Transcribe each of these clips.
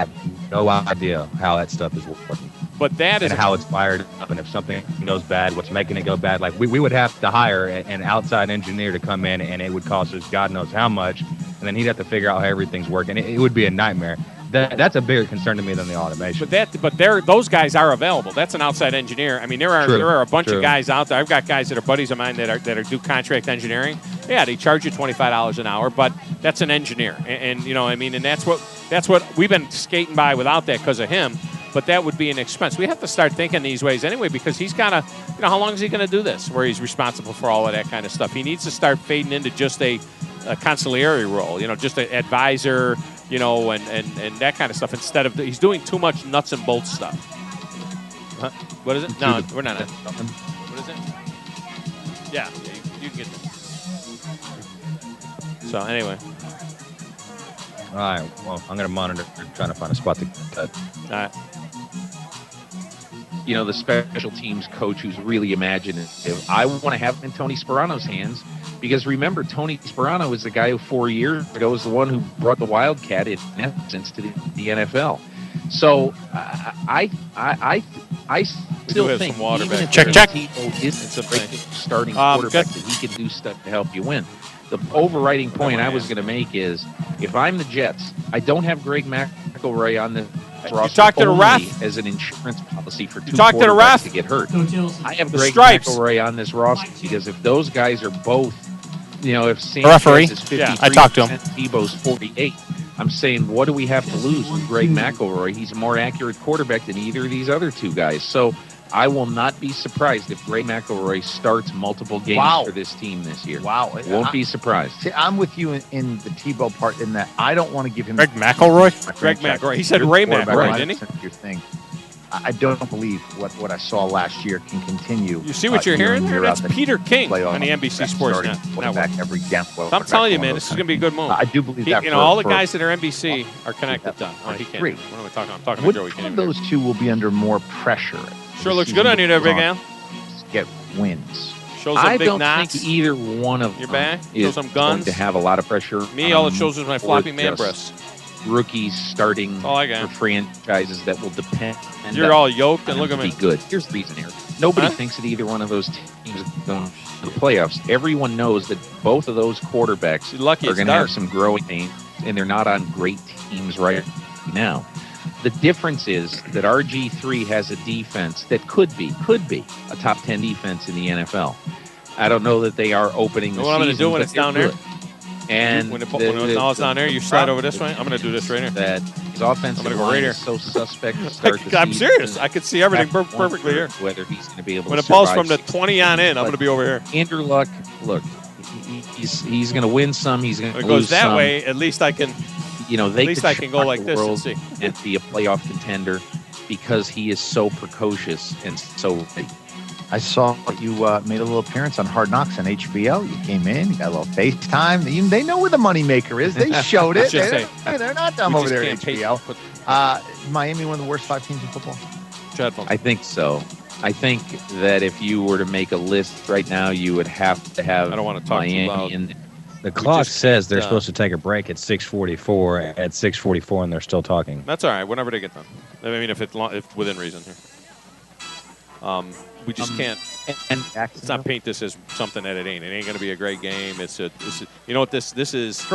have no idea how that stuff is working. But that is and how it's fired up, and if something goes bad, what's making it go bad. Like we would have to hire an outside engineer to come in, and it would cost us God knows how much, and then he'd have to figure out how everything's working. It would be a nightmare. That's a bigger concern to me than the automation. But those guys are available. That's an outside engineer. I mean, there are a bunch of guys out there. I've got guys that are buddies of mine that do contract engineering. Yeah, they charge you $25 an hour, but that's an engineer, and you know, I mean, and that's what we've been skating by without that because of him. But that would be an expense. We have to start thinking these ways anyway, because he's got to, you know, how long is he going to do this where he's responsible for all of that kind of stuff? He needs to start fading into just a consigliere role, you know, just an advisor, you know, and that kind of stuff instead of he's doing too much nuts and bolts stuff. Huh? What is it? No, we're not. What is it? Yeah, you can get that. So anyway. All right. Well, I'm going to monitor, trying to find a spot to cut. All right. You know, the special teams coach who's really imaginative. I want to have him in Tony Sperano's hands because remember, Tony Sperano is the guy who 4 years ago was the one who brought the Wildcat in essence to the NFL. So I still think even if Tebow isn't a starting quarterback, that he can do stuff to help you win. The overriding point I was going to make is if I'm the Jets, I don't have Greg McElroy on the roster only as an insurance policy for two quarterbacks to get hurt. I have Greg McElroy on this roster because if those guys are both, you know, if Sanchez is 53%, I talked to him. Tebow's 48%, I'm saying, what do we have to lose with Greg McElroy? He's a more accurate quarterback than either of these other two guys. So I will not be surprised if Greg McElroy starts multiple games for this team this year. Won't be surprised. See, I'm with you in the Tebow part in that I don't want to give him Greg McElroy. He said Ray McElroy, didn't he? Your thing. I don't believe what I saw last year can continue. You see what you're hearing there? That's Peter King on the NBC Sports Network. Every I'm telling you, man, this is going to be a good move. I do believe that. You know, all the guys that are NBC are connected to him. Oh, he can't. What am I talking? I'm talking to Joey. Which one of those two will be under more pressure? Sure looks good on you there, Big Al. Get wins. Shows some big knots. I don't think either one of them is going to have a lot of pressure. Me, all it shows is my floppy man breasts. Rookies starting for franchises that will depend. You're all yoked and look at me. Be good. Here's the reason here. Nobody thinks that either one of those teams is going to the playoffs. Everyone knows that both of those quarterbacks are going to have some growing pains, and they're not on great teams right now. The difference is that RG3 has a defense that could be a top 10 defense in the NFL. I don't know that they are opening the season. What I'm going to do when it's down there? And when it's down there, you slide over this way. I'm going to do this right here. That his offensive line is so suspect to start the season. I'm serious. I can see everything perfectly here. Whether he's going to be able when to it falls from the 20 on in, I'm going to be over here. Andrew Luck, look, he's going to win some. He's going to lose some. It goes that way. At least I can. You know, they could I can go like this and see. And be a playoff contender because he is so precocious and so. I saw you made a little appearance on Hard Knocks on HBO. You came in, you got a little FaceTime. Even they know where the moneymaker is. They showed it. They're not dumb over there at HBO. Miami, one of the worst 5 teams in football. I think so. I think that if you were to make a list right now, you would have to have Miami in there. The clock says they're supposed to take a break at 6:44. At 6:44, and they're still talking. That's all right. Whenever they get done. I mean, if within reason here. We just can't. Let's not paint this as something that it ain't. It ain't going to be a great game. It's you know what this is?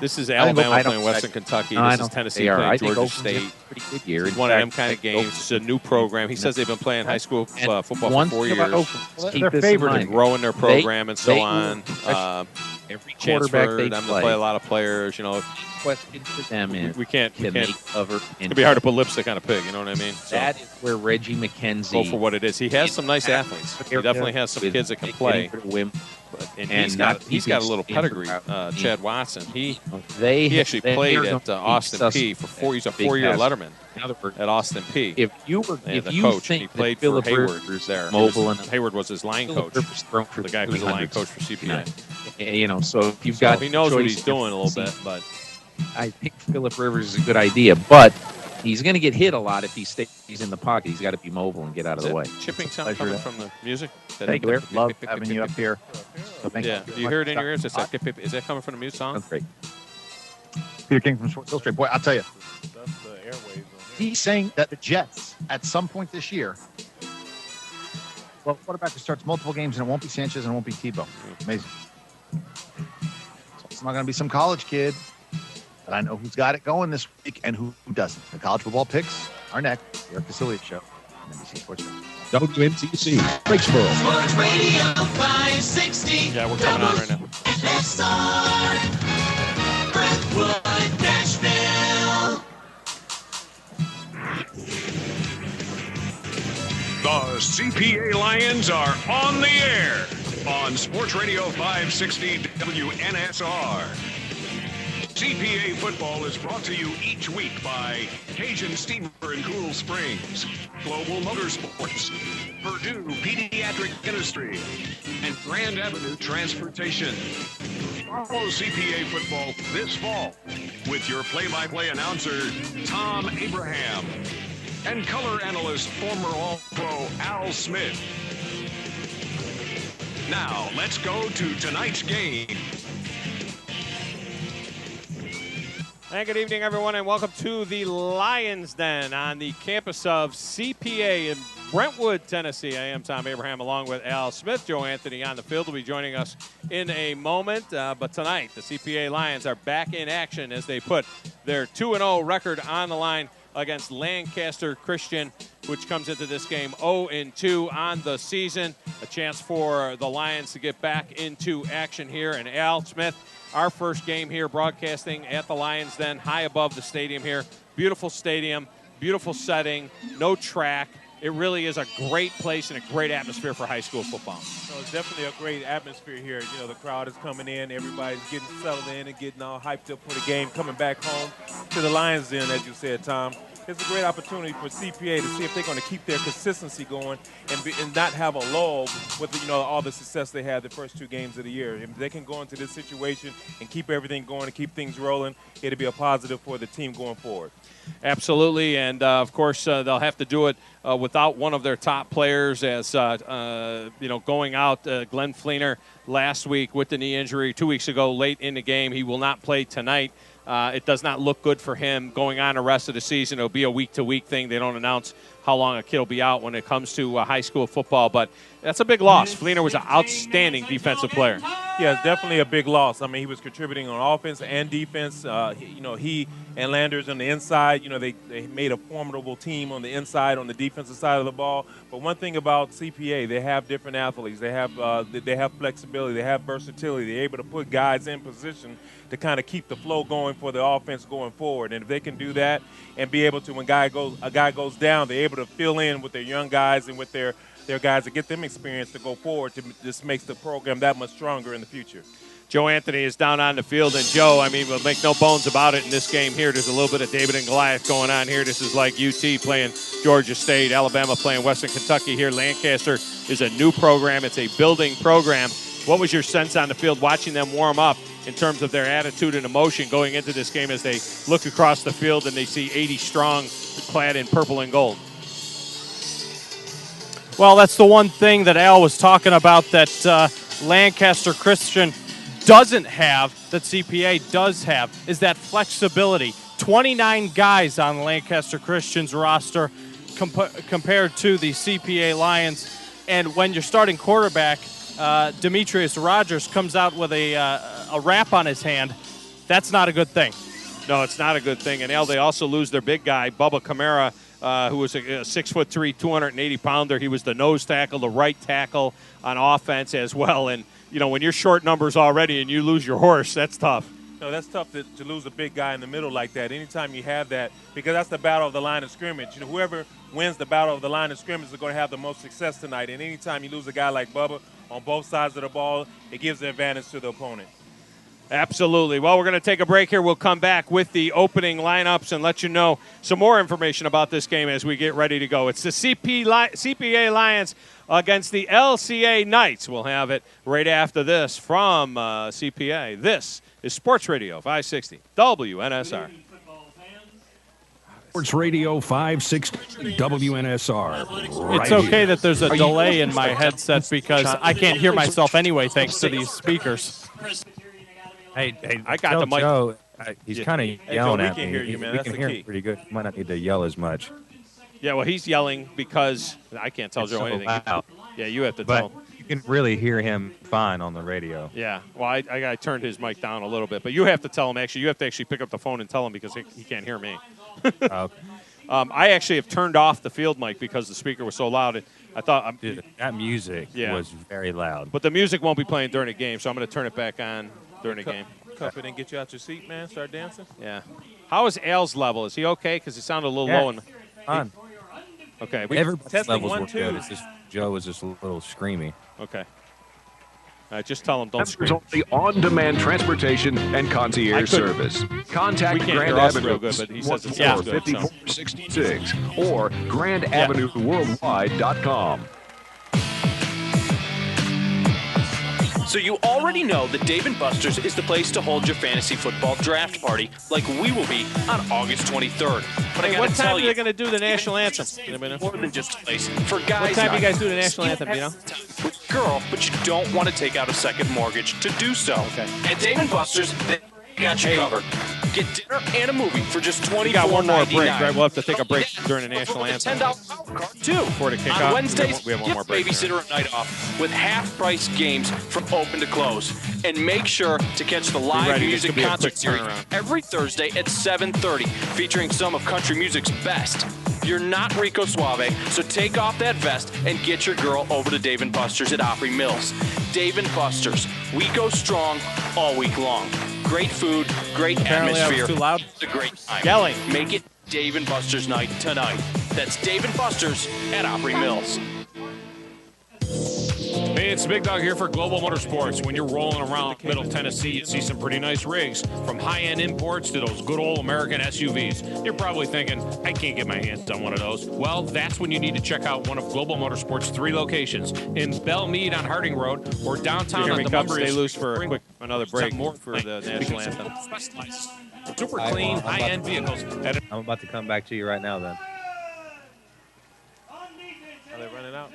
This is Alabama playing Western Kentucky. This is Tennessee playing Georgia State. Pretty good year. It's one of them kind of games. It's a new program. He says they've been playing high school football for 4 years. They're favored growing their program and so on. Every quarterback they play a lot of players. You know, question for them is we can't cover. It'd be hard to put lipstick on a pig. You know what I mean? So that is where Reggie McKenzie go for what it is. He has some nice athletes. He definitely has some kids that can play. And he's got a little pedigree. Chad Watson. He actually played at Austin P for 4 years. He's a 4-year letterman at Austin P. If you coach, he played for Hayward there. Hayward was his line coach. The guy who was the line coach for CPA. You know, so if you've got he knows what he's doing a little bit, but I think Phillip Rivers is a good idea, but he's going to get hit a lot if he stays in the pocket. He's got to be mobile and get out of the way. Chipping sound coming from the music? Thank you. Love having you up here. Yeah. Do you hear it in your ears? Is that coming from the music song? That's great. Peter King from Short Hill Street. Boy, I'll tell you, That's the airwaves on here. He's saying that the Jets, at some point this year, well, quarterback who starts multiple games, and it won't be Sanchez and it won't be Tebow. Amazing. So it's not going to be some college kid. But I know who's got it going this week and who doesn't. The college football picks are next. Eric Facilities Show. NBC Sports Radio. WMCC, Breaksboro. Sports Radio 560. Yeah, we're coming on right now. FSR, Brentwood, Nashville. The CPA Lions are on the air on Sports Radio 560 WNSR. CPA football is brought to you each week by Cajun Steamer in Cool Springs, Global Motorsports, Purdue Pediatric Dentistry, and Grand Avenue Transportation. Follow CPA football this fall with your play-by-play announcer, Tom Abraham, and color analyst, former All-Pro Al Smith. Now, let's go to tonight's game. And good evening, everyone, and welcome to the Lions Den on the campus of CPA in Brentwood, Tennessee. I am Tom Abraham along with Al Smith. Joe Anthony on the field will be joining us in a moment. But tonight, the CPA Lions are back in action as they put their 2-0 record on the line against Lancaster Christian, which comes into this game 0-2 on the season. A chance for the Lions to get back into action here. And Al Smith, our first game here broadcasting at the Lions Den, high above the stadium here. Beautiful stadium, beautiful setting, no track. It really is a great place and a great atmosphere for high school football. So it's definitely a great atmosphere here. You know, the crowd is coming in, everybody's getting settled in and getting all hyped up for the game, coming back home to the Lions Den, as you said, Tom. It's a great opportunity for CPA to see if they're going to keep their consistency going and not have a lull with, you know, all the success they had the first two games of the year. If they can go into this situation and keep everything going and keep things rolling, it'll be a positive for the team going forward. Absolutely, and of course they'll have to do it without one of their top players, as you know, going out. Glenn Fleener last week with the knee injury, 2 weeks ago, late in the game. He will not play tonight. It does not look good for him going on the rest of the season. It'll be a week-to-week thing. They don't announce how long a kid will be out when it comes to high school football, but that's a big loss. Fleener was an outstanding defensive player. Yeah, it's definitely a big loss. I mean, he was contributing on offense and defense. You know, he and Landers on the inside, you know, they made a formidable team on the inside, on the defensive side of the ball. But one thing about CPA, they have different athletes. They have flexibility. They have versatility. They're able to put guys in position to kind of keep the flow going for the offense going forward. And if they can do that and be able to, when a guy goes down, they're able to fill in with their young guys and with their guys to get them experience to go forward. This makes the program that much stronger in the future. Joe Anthony is down on the field, and Joe, I mean, we'll make no bones about it in this game here. There's a little bit of David and Goliath going on here. This is like UT playing Georgia State, Alabama playing Western Kentucky here. Lancaster is a new program. It's a building program. What was your sense on the field watching them warm up in terms of their attitude and emotion going into this game as they look across the field and they see 80 strong clad in purple and gold? Well, that's the one thing that Al was talking about that Lancaster Christian doesn't have, that CPA does have, is that flexibility. 29 guys on Lancaster Christian's roster compared to the CPA Lions. And when your starting quarterback, Demetrius Rogers, comes out with a wrap on his hand, that's not a good thing. No, it's not a good thing. And they also lose their big guy, Bubba Kamara, who was a 6'3", 280-pounder. He was the nose tackle, the right tackle on offense as well. And, you know, when you're short numbers already and you lose your horse, that's tough. No, that's tough to lose a big guy in the middle like that. Anytime you have that, because that's the battle of the line of scrimmage. You know, whoever wins the battle of the line of scrimmage is going to have the most success tonight. And anytime you lose a guy like Bubba on both sides of the ball, it gives the advantage to the opponent. Absolutely. Well, we're going to take a break here. We'll come back with the opening lineups and let you know some more information about this game as we get ready to go. It's the CPA Lions against the LCA Knights. We'll have it right after this from CPA. This is Sports Radio 560 WNSR. Sports Radio 560 WNSR. It's okay that there's a delay in my headset because I can't hear myself anyway thanks to these speakers. Hey, I got the mic. Joe, He's kind of yelling at me. We can hear you, man. We That's can the hear key. him pretty good. Might not need to yell as much. Yeah, well, he's yelling because I can't tell It's Joe so anything. loud. Yeah, you have to But tell him. you can really hear him fine on the radio. Yeah, well, I turned his mic down a little bit, but you have to tell him, actually. You have to actually pick up the phone and tell him because he can't hear me. Okay. I actually have turned off the field mic because the speaker was so loud. I thought, Dude, that music was very loud. but the music won't be playing during the game, so I'm going to turn it back on during the game. Cuff it and get you out your seat, man. Start dancing. Yeah. How is Al's level? Is he okay? Because he sounded a little low. Fine. Okay. Everybody's testing levels 1, were 2. good. It's just Joe was just a little screamy. Okay. Just tell him don't There's scream. only on-demand transportation and concierge service. Contact We can't Grand hear us Avenue real good, but he says it sounds good, so. 5466 or grandavenueworldwide.com. So you already know that Dave & Buster's is the place to hold your fantasy football draft party like we will be on August 23rd. But I What gotta time tell are you, they going to do the national anthem? Anybody know? more than just a place for guys. What time do you night. guys do the national anthem, do you know? With a girl, but you don't want to take out a second mortgage to do so. Okay. At Dave & Buster's, they got you covered. Get dinner and a movie for just $24.99. We got one more break, right? We'll have to take a break during the national anthem. $10 card too. Before the kickoff. On Wednesdays, we have one give more break. babysitter a night off with half-price games from open to close. And make sure to catch the live ready. This music could be a concert quick series turnaround. every Thursday at 7:30, featuring some of country music's best. You're not Rico Suave, so take off that vest and get your girl over to Dave & Buster's at Opry Mills. Dave & Buster's, we go strong all week long. Great food, great Apparently atmosphere. I was too loud. It's a great time. Yelling. Make it Dave & Buster's night tonight. That's Dave & Buster's at Opry Mills. Hey, it's Big Dog here for Global Motorsports. When you're rolling around Middle Tennessee, you see some pretty nice rigs, from high-end imports to those good old American SUVs. You're probably thinking, I can't get my hands on one of those. Well, that's when you need to check out one of Global Motorsports' 3 locations, in Belmead on Harding Road or downtown Here on we the come. Lumber. Stay loose for another break for the national anthem. Super clean, high-end vehicles. I'm about to come back to you right now then. Are they running out?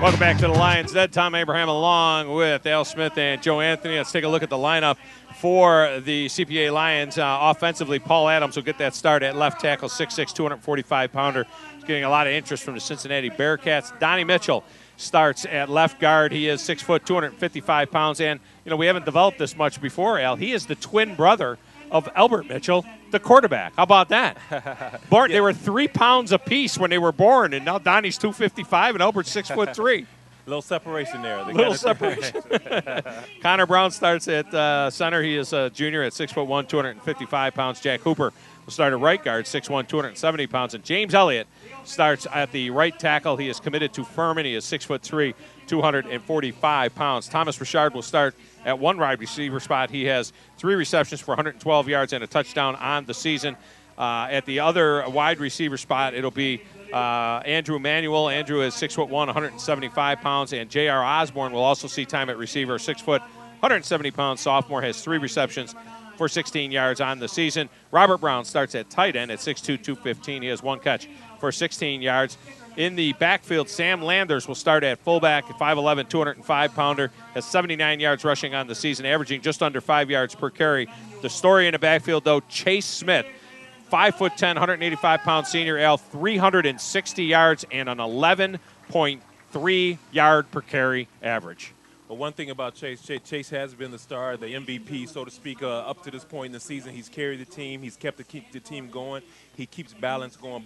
Welcome back to the Lions Den. Tom Abraham along with Al Smith and Joe Anthony. Let's take a look at the lineup for the CPA Lions. Offensively, Paul Adams will get that start at left tackle, 6'6", 245-pounder. He's getting a lot of interest from the Cincinnati Bearcats. Donnie Mitchell starts at left guard. He is 6 foot, 255 pounds. And, we haven't developed this much before, Al. He is the twin brother of Albert Mitchell, the quarterback. How about that? They were 3 pounds apiece when they were born, and now Donnie's 255 and Albert's 6'3". Little separation there. Little separation. Connor Brown starts at center. He is a junior at 6'1", 255 pounds. Jack Hooper will start at right guard, 6'1", 270 pounds. And James Elliott starts at the right tackle. He is committed to Furman. He is 6'3", 245 pounds. Thomas Richard will start at one wide receiver spot. He has 3 receptions for 112 yards and a touchdown on the season. At the other wide receiver spot, it'll be Andrew Manuel. Andrew is 6'1", 175 pounds, and J.R. Osborne will also see time at receiver. 6 foot, 170 pounds sophomore, has 3 receptions for 16 yards on the season. Robert Brown starts at tight end at 6'2", 215. He has 1 catch for 16 yards. In the backfield, Sam Landers will start at fullback, 5'11", 205-pounder, has 79 yards rushing on the season, averaging just under 5 yards per carry. The story in the backfield, though, Chase Smith, 5'10", 185-pound senior, Al, 360 yards and an 11.3 yard per carry average. But one thing about Chase has been the star, the MVP, so to speak, up to this point in the season. He's carried the team. He's kept the team going. He keeps balance going on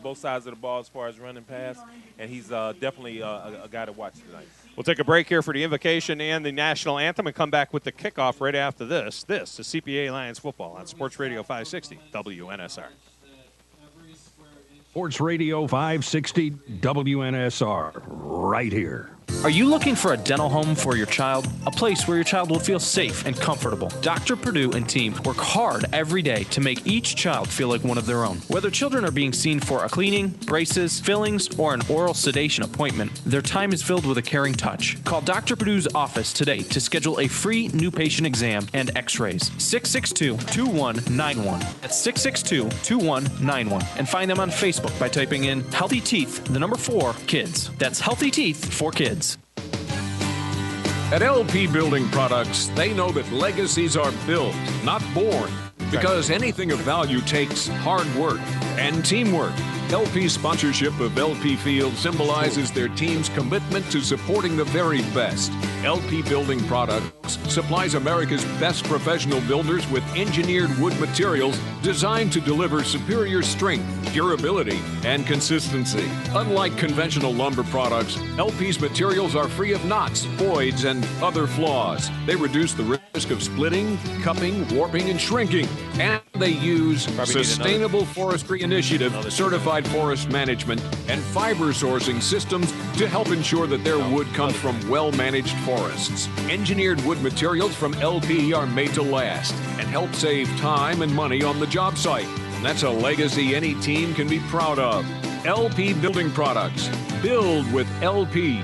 both sides of the ball as far as running pass, and he's definitely a guy to watch tonight. We'll take a break here for the invocation and the national anthem and come back with the kickoff right after this. This is CPA Lions football on Sports Radio 560 WNSR. Sports Radio 560 WNSR, right here. Are you looking for a dental home for your child? A place where your child will feel safe and comfortable. Dr. Perdue and team work hard every day to make each child feel like one of their own. Whether children are being seen for a cleaning, braces, fillings, or an oral sedation appointment, their time is filled with a caring touch. Call Dr. Perdue's office today to schedule a free new patient exam and x-rays. 662-2191. That's 662-2191. And find them on Facebook by typing in Healthy Teeth, the number 4, Kids. That's Healthy Teeth for Kids. At LP Building Products, they know that legacies are built, not born, because anything of value takes hard work and teamwork. LP's sponsorship of LP Field symbolizes their team's commitment to supporting the very best. LP Building Products supplies America's best professional builders with engineered wood materials designed to deliver superior strength, durability, and consistency. Unlike conventional lumber products, LP's materials are free of knots, voids, and other flaws. They reduce the risk of splitting, cupping, warping, and shrinking. And they use Sustainable Forestry Initiative certified forest management and fiber sourcing systems to help ensure that their wood comes from well-managed forests. Engineered wood materials from LP are made to last and help save time and money on the job site. And that's a legacy any team can be proud of. LP Building Products. Build with LP.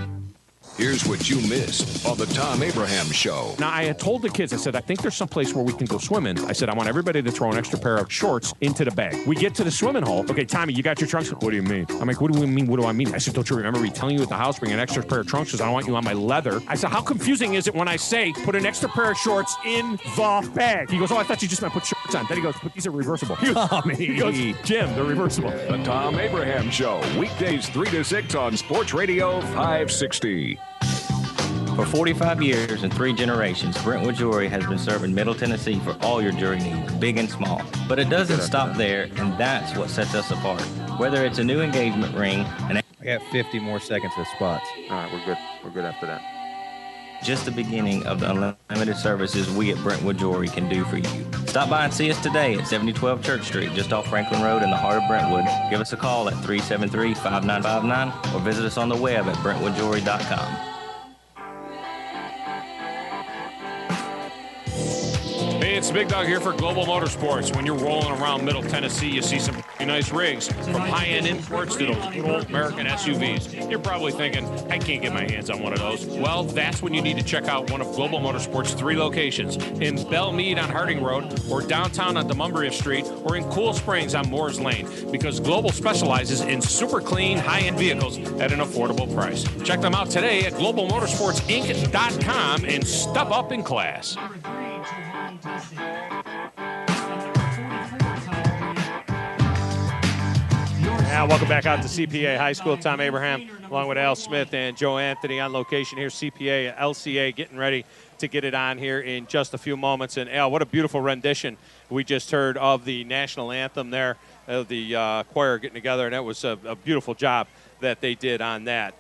Here's what you missed on the Tom Abraham Show. Now, I had told the kids, I said, I think there's some place where we can go swimming. I said, I want everybody to throw an extra pair of shorts into the bag. We get to the swimming hole. Okay, Tommy, you got your trunks? What do you mean? I'm like, what do we mean? What do I mean? I said, don't you remember me telling you at the house, bring an extra pair of trunks because I don't want you on my leather? I said, how confusing is it when I say put an extra pair of shorts in the bag? He goes, oh, I thought you just meant put shorts on. Then he goes, but these are reversible. He goes, Jim, they're reversible. The Tom Abraham Show, weekdays 3 to 6 on Sports Radio 560. For 45 years and 3 generations, Brentwood Jewelry has been serving Middle Tennessee for all your jewelry needs, big and small. But it doesn't stop there, and that's what sets us apart. Whether it's a new engagement ring, I got 50 more seconds of spots. All right, we're good. We're good after that. Just the beginning of the unlimited services we at Brentwood Jewelry can do for you. Stop by and see us today at 7012 Church Street, just off Franklin Road in the heart of Brentwood. Give us a call at 373-5959 or visit us on the web at brentwoodjewelry.com. Hey, it's Big Dog here for Global Motorsports. When you're rolling around Middle Tennessee, you see some pretty nice rigs, from high-end imports to those good old American SUVs. You're probably thinking, I can't get my hands on one of those. Well, that's when you need to check out one of Global Motorsports' 3 locations, in Belmead on Harding Road, or downtown on Demonbreun Street, or in Cool Springs on Moores Lane, because Global specializes in super clean, high-end vehicles at an affordable price. Check them out today at globalmotorsportsinc.com and step up in class. Now, welcome back out to CPA High School. Tom Abraham, along with Al Smith and Joe Anthony on location here. CPA, LCA, getting ready to get it on here in just a few moments. And Al, what a beautiful rendition we just heard of the national anthem there, of the choir getting together, and that was a beautiful job that they did on that.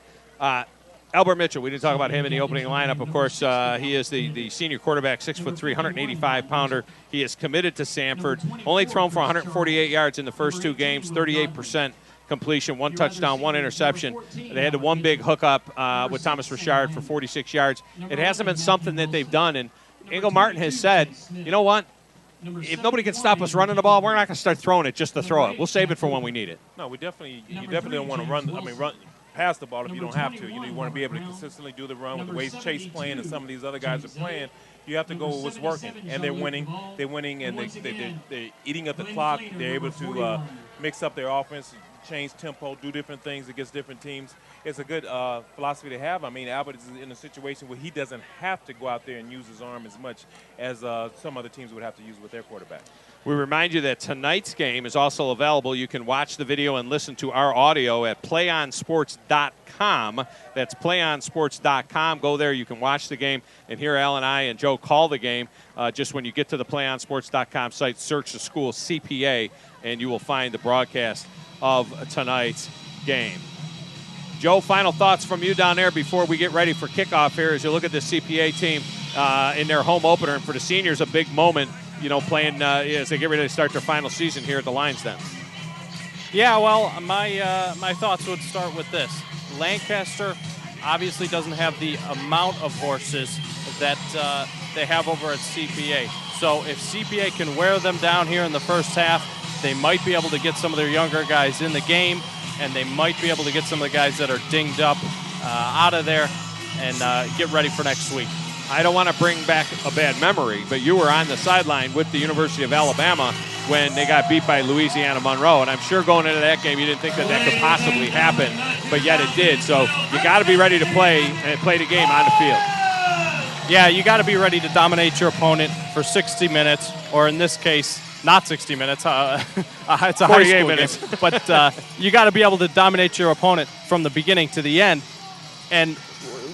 Albert Mitchell, we didn't talk about him in the opening lineup. Of course, he is the senior quarterback, 6'3", 185-pounder. He is committed to Sanford. Only thrown for 148 yards in the first 2 games, 38% completion, 1 touchdown, 1 interception. They had the one big hookup with Thomas Richard for 46 yards. It hasn't been something that they've done, and Ingle Martin has said, you know what? If nobody can stop us running the ball, we're not going to start throwing it just to throw it. We'll save it for when we need it. No, you definitely don't want to run pass the ball if you don't have to. You know, you want to be able to consistently do the run with the way Chase playing and some of these other guys are playing. You have to go with what's working, and they're winning. They're winning, and they're eating up the clock. They're able to mix up their offense, change tempo, do different things against different teams. It's a good philosophy to have. I mean, Albert is in a situation where he doesn't have to go out there and use his arm as much as some other teams would have to use with their quarterback. We remind you that tonight's game is also available. You can watch the video and listen to our audio at playonsports.com. That's playonsports.com. Go there. You can watch the game and hear Al and I and Joe call the game. Just when you get to the playonsports.com site, search the school CPA, and you will find the broadcast of tonight's game. Joe, final thoughts from you down there before we get ready for kickoff here as you look at the CPA team in their home opener. And for the seniors, a big moment, you know, playing as they get ready to start their final season here at the Lions Den. Yeah, well, my thoughts would start with this. Lancaster obviously doesn't have the amount of horses that they have over at CPA. So if CPA can wear them down here in the first half, they might be able to get some of their younger guys in the game, and they might be able to get some of the guys that are dinged up out of there and get ready for next week. I don't want to bring back a bad memory, but you were on the sideline with the University of Alabama when they got beat by Louisiana Monroe, and I'm sure going into that game you didn't think that could possibly happen, but yet it did. So you got to be ready to play and play the game on the field. Yeah, you got to be ready to dominate your opponent for 60 minutes, or in this case, not 60 minutes. It's a high school minutes. Game. But you got to be able to dominate your opponent from the beginning to the end. And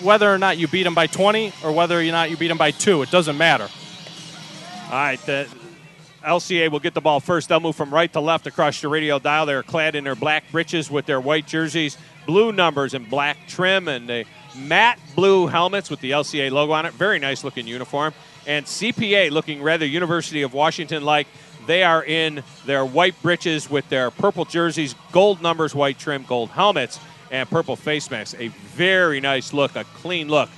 whether or not you beat them by 20 or whether or not you beat them by 2, it doesn't matter. All right, the LCA will get the ball first. They'll move from right to left across your radio dial. They're clad in their black breeches with their white jerseys, blue numbers and black trim, and the matte blue helmets with the LCA logo on it. Very nice looking uniform. And CPA looking rather University of Washington-like. They are in their white breeches with their purple jerseys, gold numbers, white trim, gold helmets, and purple face masks. A very nice look, a clean look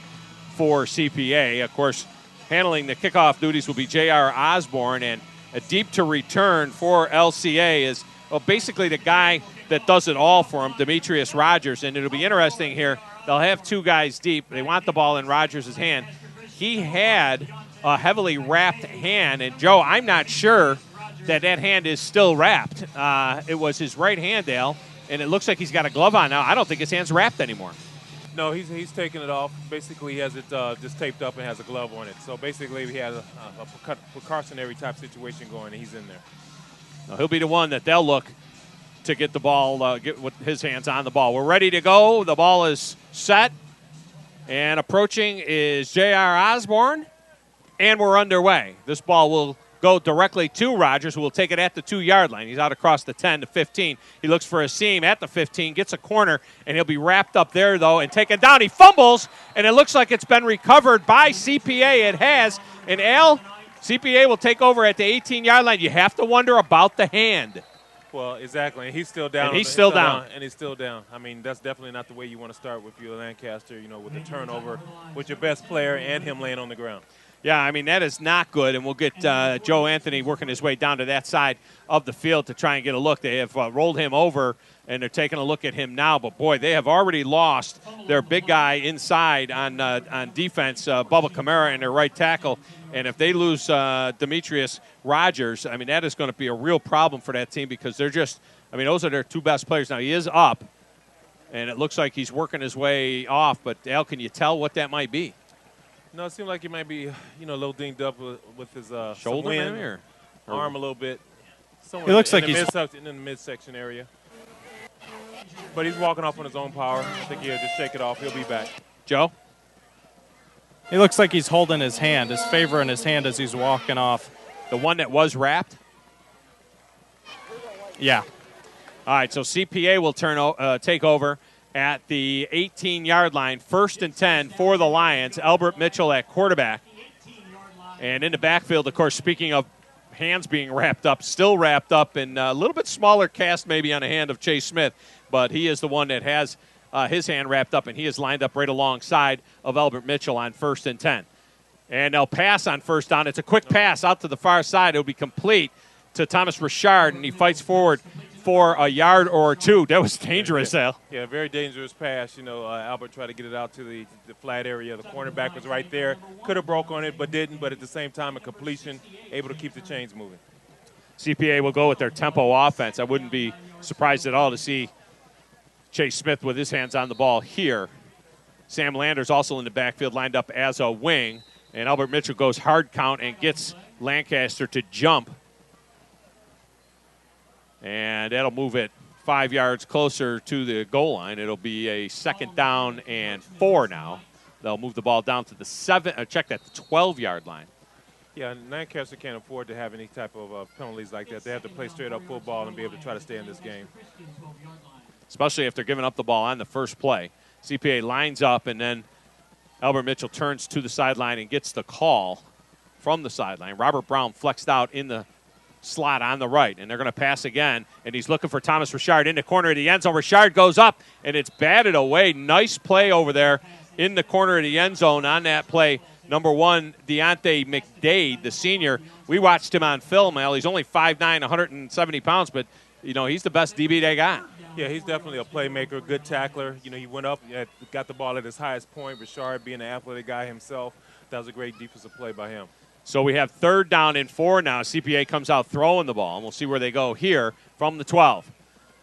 for CPA. Of course, handling the kickoff duties will be J.R. Osborne, and a deep to return for LCA is basically the guy that does it all for him, Demetrius Rogers. And it'll be interesting here. They'll have 2 guys deep. They want the ball in Rogers' hand. He had a heavily wrapped hand, and Joe, I'm not sure that hand is still wrapped. It was his right hand, Dale, and it looks like he's got a glove on now. I don't think his hand's wrapped anymore. No, he's taking it off. Basically, he has it just taped up and has a glove on it. So basically, he has a precautionary type situation going, and he's in there. Now, he'll be the one that they'll look to get the ball, get with his hands on the ball. We're ready to go. The ball is set, and approaching is J.R. Osborne, and we're underway. This ball will go directly to Rogers, who will take it at the 2-yard line. He's out across the 10 to 15. He looks for a seam at the 15, gets a corner, and he'll be wrapped up there, though, and taken down. He fumbles, and it looks like it's been recovered by CPA. It has. And Al, CPA will take over at the 18-yard line. You have to wonder about the hand. Well, exactly. And he's still down. And he's still down. And he's still down. I mean, that's definitely not the way you want to start with your Lancaster, with the turnover, with your best player and him laying on the ground. Yeah, I mean, that is not good, and we'll get Joe Anthony working his way down to that side of the field to try and get a look. They have rolled him over, and they're taking a look at him now. But, boy, they have already lost their big guy inside on defense, Bubba Kamara, and their right tackle. And if they lose Demetrius Rogers, I mean, that is going to be a real problem for that team because they're just – I mean, those are their 2 best players. Now, he is up, and it looks like he's working his way off. But, Al, can you tell what that might be? No, it seemed like he might be, a little dinged up with his shoulder, maybe, or arm a little bit. He looks like he's in the midsection area. But he's walking off on his own power. I think he'll just shake it off. He'll be back. Joe? He looks like he's holding his hand, his favor in his hand as he's walking off. The one that was wrapped? Yeah. All right, so CPA will take over at the 18-yard line, 1st and 10 for the Lions. Albert Mitchell at quarterback. And in the backfield, of course, speaking of hands being wrapped up, still wrapped up in a little bit smaller cast maybe on the hand of Chase Smith, but he is the one that has his hand wrapped up, and he is lined up right alongside of Albert Mitchell on 1st and 10. And they'll pass on 1st down. It's a quick pass out to the far side. It'll be complete to Thomas Richard, and he fights forward for a yard or 2. That was dangerous, Al. Yeah, very dangerous pass. Albert tried to get it out to the flat area. The cornerback was right there. Could have broke on it, but didn't. But at the same time, a completion, able to keep the chains moving. CPA will go with their tempo offense. I wouldn't be surprised at all to see Chase Smith with his hands on the ball here. Sam Landers also in the backfield, lined up as a wing. And Albert Mitchell goes hard count and gets Lancaster to jump. And that'll move it 5 yards closer to the goal line. It'll be a 2nd down and 4 now. They'll move the ball down to the 12-yard line. Yeah, Lancaster can't afford to have any type of penalties like that. They have to play straight-up football and be able to try to stay in this game. Especially if they're giving up the ball on the first play. CPA lines up, and then Albert Mitchell turns to the sideline and gets the call from the sideline. Robert Brown flexed out in the slot on the right, and they're going to pass again, and he's looking for Thomas Richard in the corner of the end zone. Richard goes up, and it's batted away. Nice play over there in the corner of the end zone on that play. Number 1, Deontay McDade, the senior. We watched him on film, Al. He's only 5'9", 170 pounds, but, he's the best DB they got. Yeah, he's definitely a playmaker, good tackler. He went up, got the ball at his highest point. Richard being an athletic guy himself, that was a great defensive play by him. So we have 3rd down and 4 now. CPA comes out throwing the ball, and we'll see where they go here from the 12.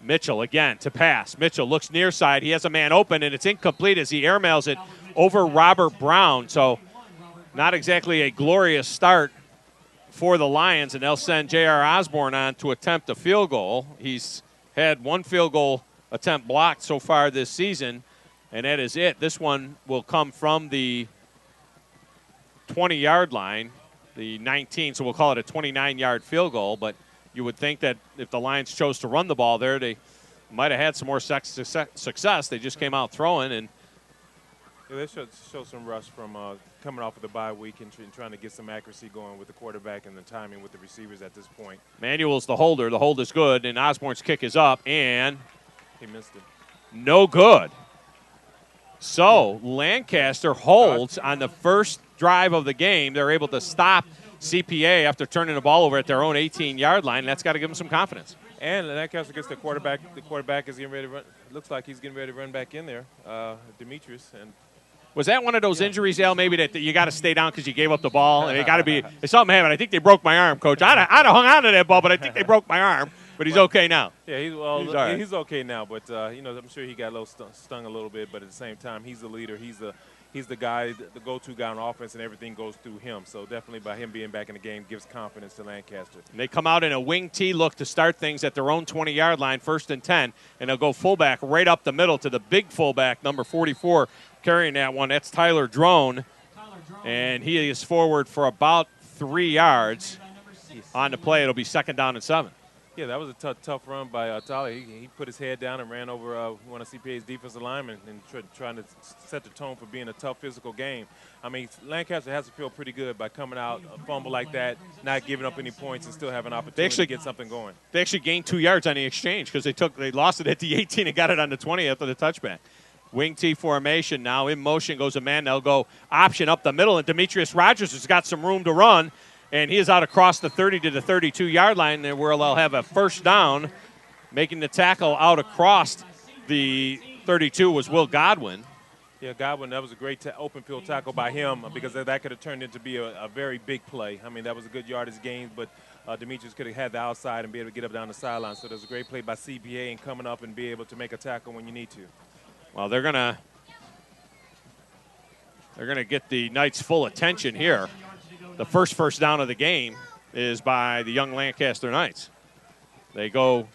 Mitchell again to pass. Mitchell looks near side. He has a man open, and it's incomplete as he airmails it over Robert Brown. So not exactly a glorious start for the Lions, and they'll send J.R. Osborne on to attempt a field goal. He's had one field goal attempt blocked so far this season, and that is it. This one will come from the 20-yard line, the 19, so we'll call it a 29-yard field goal, but you would think that if the Lions chose to run the ball there, they might have had some more success. They just came out throwing, and yeah, they show some rust from coming off of the bye week and trying to get some accuracy going with the quarterback and the timing with the receivers at this point. Manuel's the holder. The hold is good, and Osborne's kick is up, and he missed it. No good. So Lancaster holds on the first drive of the game. They're able to stop CPA after turning the ball over at their own 18-yard line. That's got to give them some confidence. And Lancaster gets the quarterback. The quarterback is getting ready to run. Looks like he's getting ready to run back in there, Demetrius. And was that one of those injuries, Al, maybe that you got to stay down because you gave up the ball? And it got to be – something happened. I think they broke my arm, Coach. I'd have hung on to that ball, but I think they broke my arm. But he's okay now. Yeah, he's okay now. But, I'm sure he got a little stung a little bit. But at the same time, he's the leader. He's the guy, the go-to guy on offense, and everything goes through him. So definitely by him being back in the game gives confidence to Lancaster. And they come out in a wing T look to start things at their own 20-yard line, 1st and 10. And they'll go fullback right up the middle to the big fullback, number 44, carrying that one. That's Tyler Drone. And he is forward for about 3 yards. On the play, it'll be 2nd down and 7. Yeah, that was a tough run by Tyler. He put his head down and ran over one of CPA's defensive linemen and trying to set the tone for being a tough physical game. I mean, Lancaster has to feel pretty good by coming out a fumble like that, not giving up any points, and still have an opportunity to get something going. They actually gained 2 yards on the exchange because they lost it at the 18 and got it on the 20 after the touchback. Wing T formation now. In motion goes a man. They'll go option up the middle, and Demetrius Rogers has got some room to run. And he is out across the 30 to the 32-yard line where they'll have a 1st down. Making the tackle out across the 32 was Will Godwin. Yeah, Godwin, that was a great open field tackle by him because that could have turned into be a very big play. I mean, that was a good yardage gain, but Demetrius could have had the outside and be able to get up down the sideline. So that was a great play by CPA and coming up and be able to make a tackle when you need to. Well, they're gonna get the Knights' full attention here. The first down of the game is by the young Lancaster Knights. They go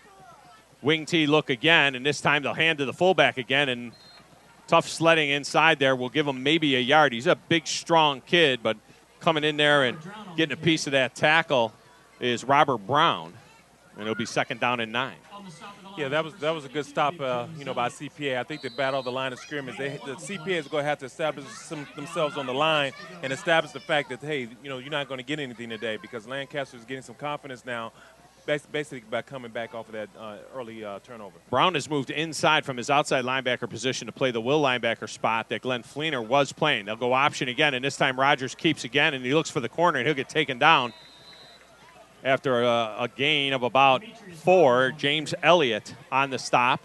wing T look again, and this time they'll hand to the fullback again, and tough sledding inside there will give him maybe a yard. He's a big, strong kid, but coming in there and getting a piece of that tackle is Robert Brown, and it'll be 2nd down and 9. Yeah, that was a good stop, by CPA. I think they battled the line of scrimmage. The CPA is going to have to establish themselves on the line and establish the fact that, hey, you're not going to get anything today because Lancaster is getting some confidence now, basically by coming back off of that early turnover. Brown has moved inside from his outside linebacker position to play the will linebacker spot that Glenn Fleener was playing. They'll go option again, and this time Rogers keeps again, and he looks for the corner, and he'll get taken down. After a gain of about 4, James Elliott on the stop.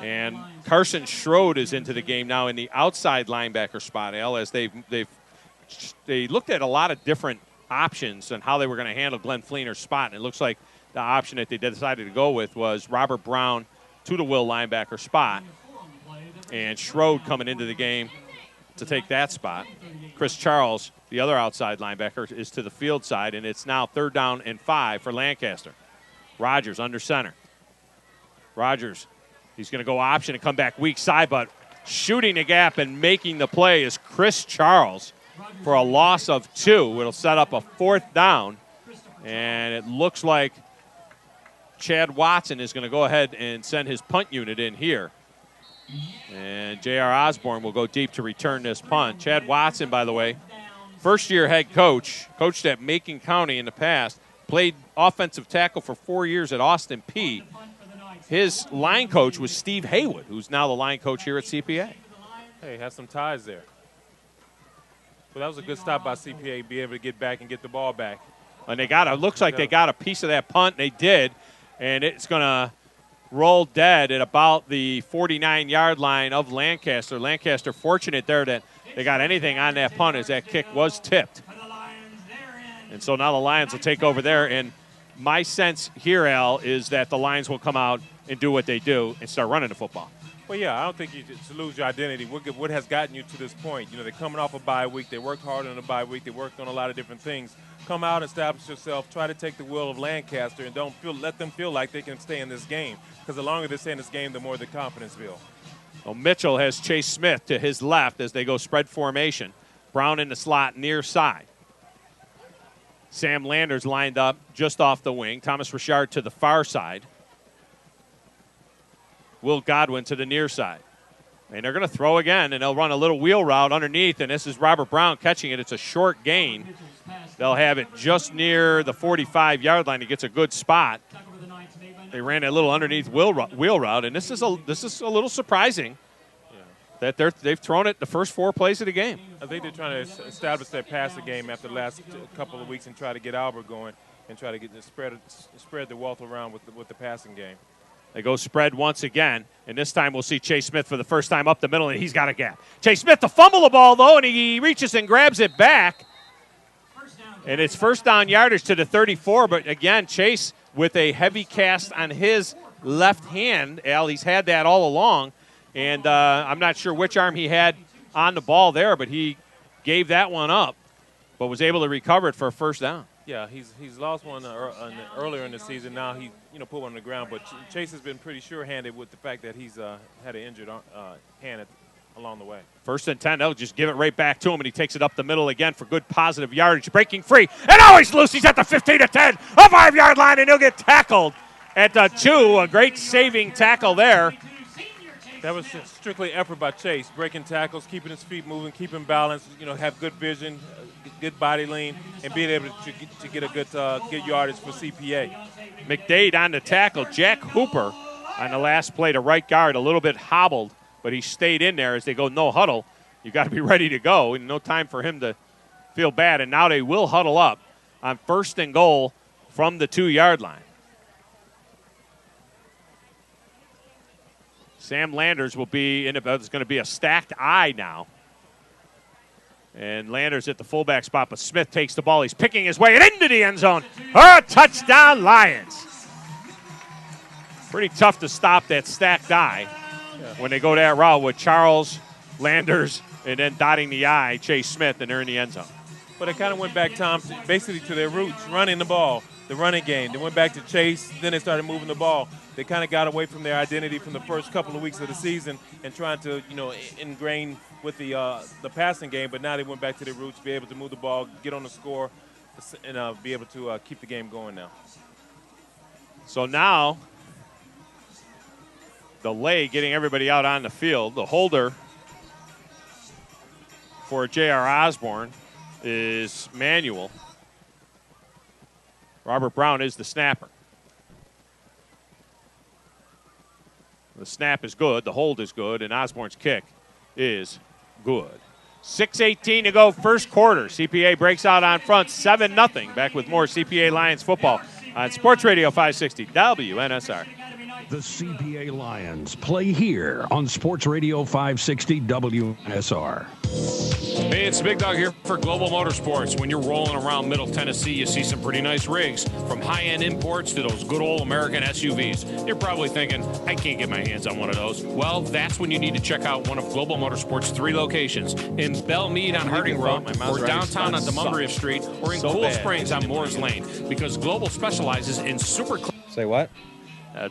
And Carson Schroed is into the game now in the outside linebacker spot, Al, as they looked at a lot of different options on how they were going to handle Glenn Fleener's spot. And it looks like the option that they decided to go with was Robert Brown to the will linebacker spot. And Schroed coming into the game to take that spot. Chris Charles, the other outside linebacker, is to the field side, and it's now 3rd down and 5 for Lancaster. Rogers under center. Rogers, he's going to go option and come back weak side, but shooting the gap and making the play is Chris Charles for a loss of 2. It'll set up a 4th down, and it looks like Chad Watson is going to go ahead and send his punt unit in here. And J.R. Osborne will go deep to return this punt. Chad Watson, by the way, first-year head coach, coached at Macon County in the past, played offensive tackle for 4 years at Austin Peay. His line coach was Steve Haywood, who's now the line coach here at CPA. Hey, has some ties there. But that was a good stop by CPA, be able to get back and get the ball back. And looks like they got a piece of that punt, and they did, and it's going to roll dead at about the 49-yard line of Lancaster. Lancaster fortunate there that they got anything on that punt as that kick was tipped. And so now the Lions will take over there. And my sense here, Al, is that the Lions will come out and do what they do and start running the football. Well, yeah, I don't think you should lose your identity. What has gotten you to this point? You know, they're coming off a bye week. They worked hard on a bye week. They worked on a lot of different things. Come out, establish yourself, try to take the will of Lancaster, and let them feel like they can stay in this game. Because the longer they stay in this game, the more the confidence builds. Well, Mitchell has Chase Smith to his left as they go spread formation. Brown in the slot near side. Sam Landers lined up just off the wing. Thomas Richard to the far side. Will Godwin to the near side. And they're going to throw again, and they'll run a little wheel route underneath, and this is Robert Brown catching it. It's a short gain. They'll have it just near the 45-yard line. He gets a good spot. They ran a little underneath wheel route, and this is a little surprising that they've thrown it the first 4 plays of the game. I think they're trying to establish their passing game after the last couple of weeks and try to get Albert going and try to get spread the wealth around with the passing game. They go spread once again, and this time we'll see Chase Smith for the first time up the middle, and he's got a gap. Chase Smith to fumble the ball, though, and he reaches and grabs it back. And it's first down yardage to the 34, but again, Chase with a heavy cast on his left hand. Al, he's had that all along, and I'm not sure which arm he had on the ball there, but he gave that one up, but was able to recover it for a first down. Yeah, he's lost one earlier in the season. Now he put one on the ground, but Chase has been pretty sure-handed with the fact that he's had an injured hand along the way. First and 10, they'll just give it right back to him, and he takes it up the middle again for good positive yardage. Breaking free, and now he's loose. He's at the 15 to 10, a 5-yard line, and he'll get tackled at the 2. A great saving tackle there. That was strictly effort by Chase, breaking tackles, keeping his feet moving, keeping balance, have good vision, good body lean, and being able to get a good yardage for CPA. McDade on the tackle. Jack Hooper on the last play to right guard, a little bit hobbled, but he stayed in there as they go no huddle. You got to be ready to go, and no time for him to feel bad. And now they will huddle up on first and goal from the 2-yard line. Sam Landers will be in about. It's going to be a stacked I now. And Landers at the fullback spot, but Smith takes the ball. He's picking his way into the end zone. A touchdown, Lions. Pretty tough to stop that stacked I when they go that route with Charles, Landers, and then dotting the I, Chase Smith, and they're in the end zone. But it kind of went back, Tom, basically to their roots, running the ball, the running game. They went back to Chase, then they started moving the ball. They kind of got away from their identity from the first couple of weeks of the season and trying to, ingrain with the passing game. But now they went back to their roots, be able to move the ball, get on the score, and be able to keep the game going now. So now, delay getting everybody out on the field. The holder for J.R. Osborne is Manuel. Robert Brown is the snapper. The snap is good, the hold is good, and Osborne's kick is good. 6:18 to go, first quarter. CPA breaks out on front, 7-0. Back with more CPA Lions football on Sports Radio 560 WNSR. The CPA Lions play here on Sports Radio 560 WNSR. Hey, it's Big Dog here for Global Motorsports. When you're rolling around Middle Tennessee, you see some pretty nice rigs, from high-end imports to those good old American SUVs. You're probably thinking, I can't get my hands on one of those. Well, that's when you need to check out one of Global Motorsports' 3 locations, in Belmead on Harding Road, or downtown on Demonbreun Street, or in Cool Springs on Moores Lane, because Global specializes in super... Say what?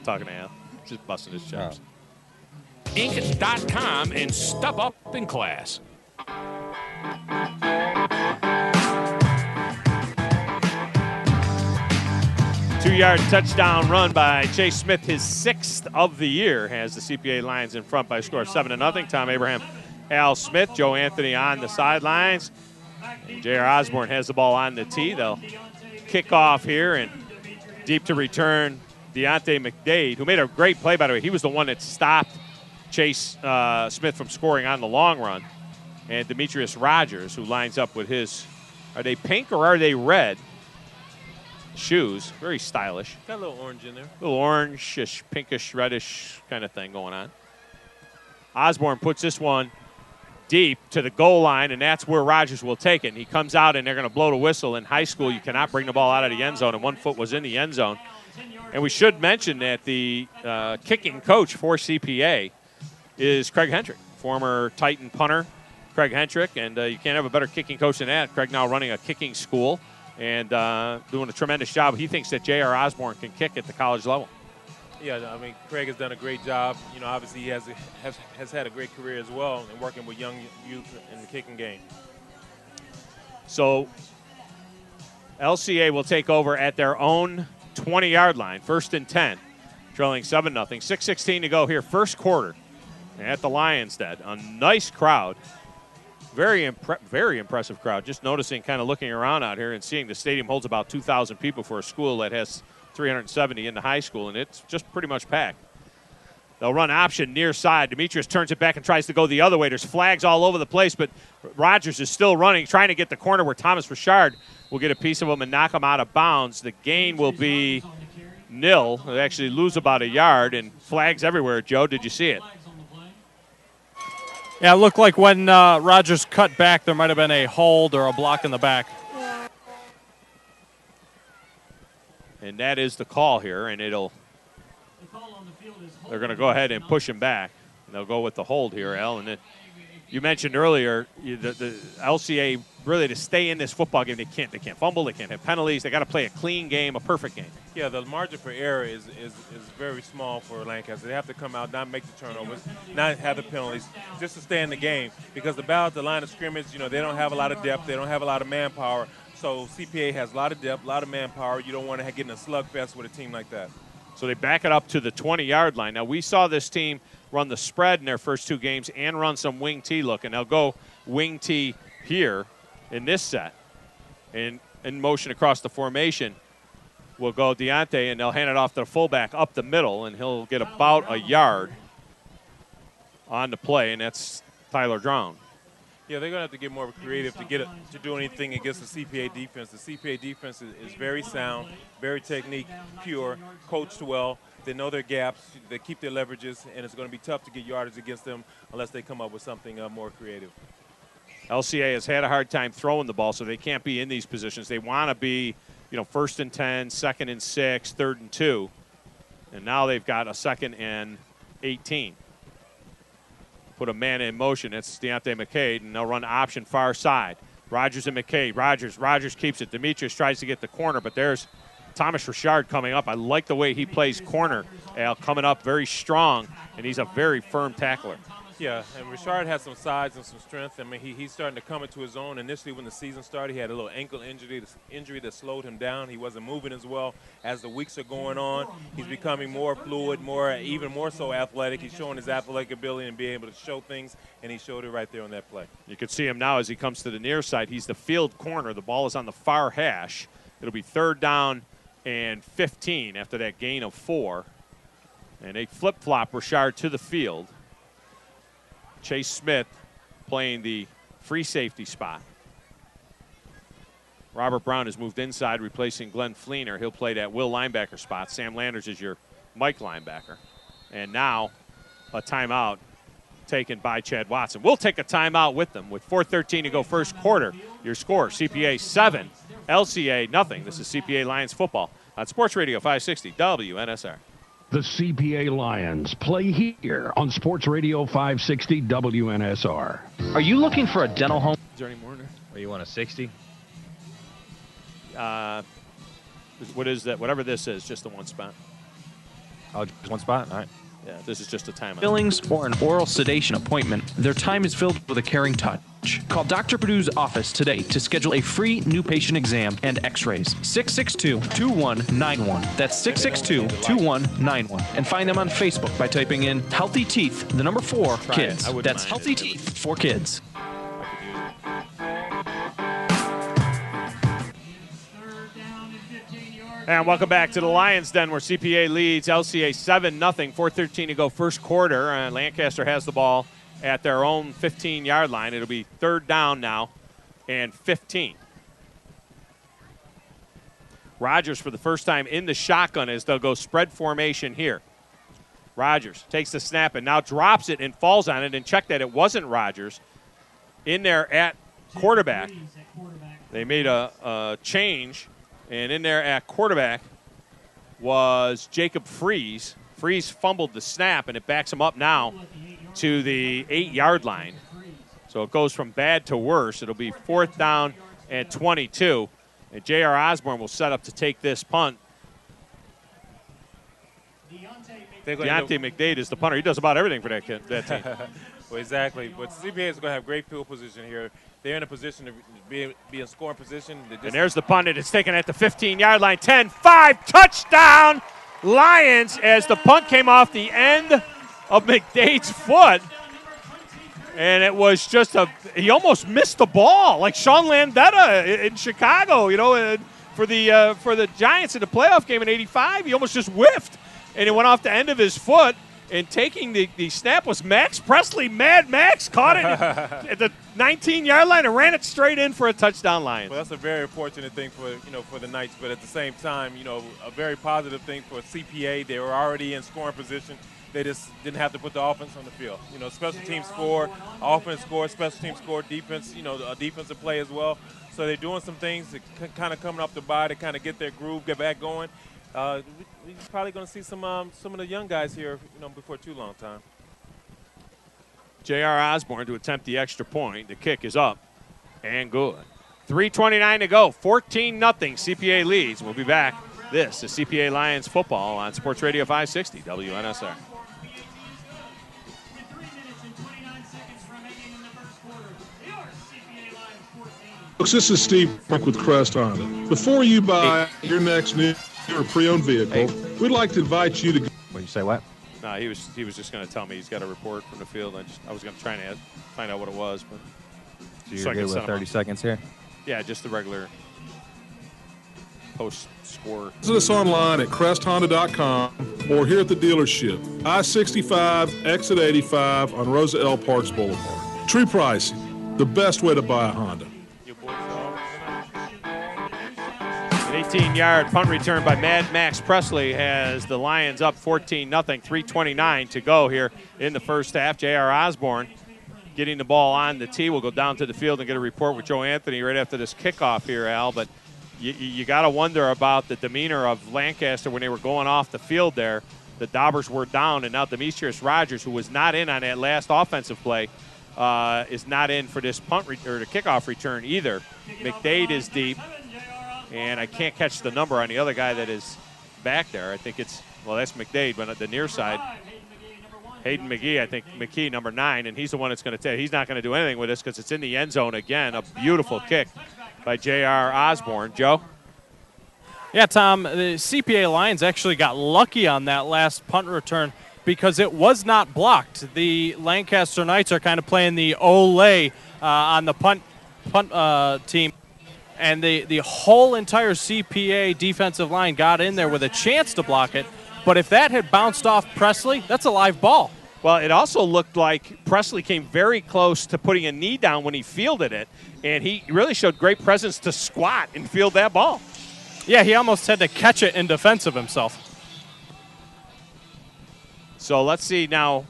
Talking to Al. Just busting his chops. Inc.com and step up in class. 2-yard touchdown run by Chase Smith, his 6th of the year, has the CPA Lions in front by a score of 7-0. Tom Abraham, Al Smith, Joe Anthony on the sidelines. J.R. Osborne has the ball on the tee. They'll kick off here, and deep to return Deontay McDade, who made a great play, by the way. He was the one that stopped Chase Smith from scoring on the long run. And Demetrius Rogers, who lines up with his, are they pink or are they red shoes? Very stylish. Got a little orange in there. A little orange-ish, pinkish, reddish kind of thing going on. Osborne puts this one deep to the goal line, and that's where Rogers will take it. And he comes out, and they're going to blow the whistle. In high school, you cannot bring the ball out of the end zone, and 1 foot was in the end zone. And we should mention that the kicking coach for CPA is Craig Hendrick, former Titan punter Craig Hendrick. And you can't have a better kicking coach than that. Craig now running a kicking school and doing a tremendous job. He thinks that J.R. Osborne can kick at the college level. Yeah, I mean, Craig has done a great job. You know, obviously he has had a great career as well in working with young youth in the kicking game. So LCA will take over at their own 20-yard line, 1st and 10, trailing 7-0. 6:16 to go here, first quarter at the Lions' Den. A nice crowd. Very impressive crowd. Just noticing, kind of looking around out here and seeing the stadium holds about 2,000 people for a school that has 370 in the high school, and it's just pretty much packed. They'll run option near side. Demetrius turns it back and tries to go the other way. There's flags all over the place, but Rogers is still running, trying to get the corner where Thomas Richard will get a piece of him and knock him out of bounds. The gain will be nil. They actually lose about a yard, and flags everywhere. Joe, did you see it? Yeah, it looked like when Rogers cut back, there might have been a hold or a block in the back. And that is the call here, and they're going to go ahead and push him back. And they'll go with the hold here, Al. And you mentioned earlier the LCA, really, to stay in this football game, they can't fumble, they can't have penalties. They got to play a clean game, a perfect game. Yeah, the margin for error is very small for Lancaster. They have to come out, not make the turnovers, not have the penalties, just to stay in the game. Because the battle at the line of scrimmage, you know, they don't have a lot of depth, they don't have a lot of manpower. So CPA has a lot of depth, a lot of manpower. You don't want to get in a slugfest with a team like that. So they back it up to the 20-yard line. Now, we saw this team run the spread in their first two games and run some wing T look, and they'll go wing T here in this set. And in motion across the formation will go Deontay, and they'll hand it off to the fullback up the middle, and he'll get about a yard on the play, and that's Tyler Drown. Yeah, they're going to have to get more creative to do anything against the CPA defense. The CPA defense is very sound, very technique, pure, coached well. They know their gaps, they keep their leverages, and it's going to be tough to get yardage against them unless they come up with something more creative. LCA has had a hard time throwing the ball, so they can't be in these positions. They want to be, 1st and 10, 2nd and 6, 3rd and 2. And now they've got a 2nd and 18. Put a man in motion. It's Deontay McCade, and they'll run option far side. Rogers and McCade. Rogers keeps it. Demetrius tries to get the corner, but there's Thomas Richard coming up. I like the way he plays corner, Al, coming up very strong, and he's a very firm tackler. Yeah, and Richard has some size and some strength. I mean, he's starting to come into his own. Initially, when the season started, he had a little ankle injury that slowed him down. He wasn't moving as well. As the weeks are going on, he's becoming more fluid, even more so athletic. He's showing his athletic ability and being able to show things, and he showed it right there on that play. You can see him now as he comes to the near side. He's the field corner. The ball is on the far hash. It'll be 3rd down and 15 after that gain of 4. And they flip-flop Richard to the field. Chase Smith playing the free safety spot. Robert Brown has moved inside, replacing Glenn Fleener. He'll play that will linebacker spot. Sam Landers is your Mike linebacker. And now a timeout taken by Chad Watson. We'll take a timeout with them with 4:13 to go first quarter. Your score, CPA 7, LCA nothing. This is CPA Lions football on Sports Radio 560 WNSR. The CPA Lions play here on Sports Radio 560 WNSR. Are you looking for a dental home? Is there any more in there? Or you want a 60? What is that? Whatever this is, just the one spot. Oh, just one spot? All right. Yeah, this is just a timeout. Fillings or an oral sedation appointment, their time is filled with a caring touch. Call Dr. Purdue's office today to schedule a free new patient exam and x-rays. 662-2191. That's 662-2191. And find them on Facebook by typing in Healthy Teeth, the number 4, Kids. That's Healthy Teeth for Kids. And welcome back to the Lions Den, where CPA leads LCA 7-0. 4:13 to go first quarter. And Lancaster has the ball at their own 15-yard line. It'll be 3rd down now and 15. Rogers for the first time in the shotgun as they'll go spread formation here. Rogers takes the snap and now drops it and falls on it. And check that, it wasn't Rogers. In there at quarterback, they made a change. And in there at quarterback was Jacob Freeze. Freeze fumbled the snap, and it backs him up now to the 8-yard line. So it goes from bad to worse. It'll be 4th down and 22. And J.R. Osborne will set up to take this punt. Deontay McDade is the punter. He does about everything for that team. Well, exactly. But CPA is going to have great field position here. They're in a position to be in scoring position. And there's the punt. It's taken at the 15-yard line. 10-5, touchdown, Lions, as the punt came off the end of McDade's foot. And it was just he almost missed the ball, like Sean Landetta in Chicago, for the Giants in the playoff game in '85. He almost just whiffed, and it went off the end of his foot. And taking the snap was Max Presley. Mad Max caught it at the 19-yard line and ran it straight in for a touchdown, Lions. Well, that's a very fortunate thing for the Knights, but at the same time, a very positive thing for CPA. They were already in scoring position. They just didn't have to put the offense on the field. Special teams score, offense score, special teams score, defense, a defensive play as well. So they're doing some things that kind of coming off the bye to kind of get their groove, get back going. We're probably going to see some of the young guys here, before too long time. J.R. Osborne to attempt the extra point. The kick is up and good. 3:29 to go. 14-0. CPA leads. We'll be back. This is CPA Lions football on Sports Radio 560 WNSR. Folks, this is Steve Frank with Crest Honda. Before you buy your next new or pre-owned vehicle, we'd like to invite you to. What you say? What? No, he was just going to tell me he's got a report from the field. I was going to try and find out what it was, but so you're good with 30 seconds here. Yeah, just the regular post-score. Visit us online at cresthonda.com or here at the dealership. I-65, exit 85 on Rosa L. Parks Boulevard. True pricing, the best way to buy a Honda. 18-yard punt return by Mad Max Presley has the Lions up 14-0, 3:29 to go here in the first half. J.R. Osborne getting the ball on the tee. We'll go down to the field and get a report with Joe Anthony right after this kickoff here, Al. But you got to wonder about the demeanor of Lancaster when they were going off the field there. The Daubers were down, and now Demetrius Rogers, who was not in on that last offensive play, is not in for this punt or the kickoff return either. McDade is deep. And I can't catch the number on the other guy that is back there. I think that's McDade, but at the near side, Hayden McGee, I think McKee, number 9, and he's the one that's going to take. He's not going to do anything with this because it's in the end zone again. A beautiful kick by J.R. Osborne. Joe? Yeah, Tom, the CPA Lions actually got lucky on that last punt return because it was not blocked. The Lancaster Knights are kind of playing the Olay on the punt team. And the whole entire CPA defensive line got in there with a chance to block it. But if that had bounced off Presley, that's a live ball. Well, it also looked like Presley came very close to putting a knee down when he fielded it. And he really showed great presence to squat and field that ball. Yeah, he almost had to catch it in defense of himself. So let's see now.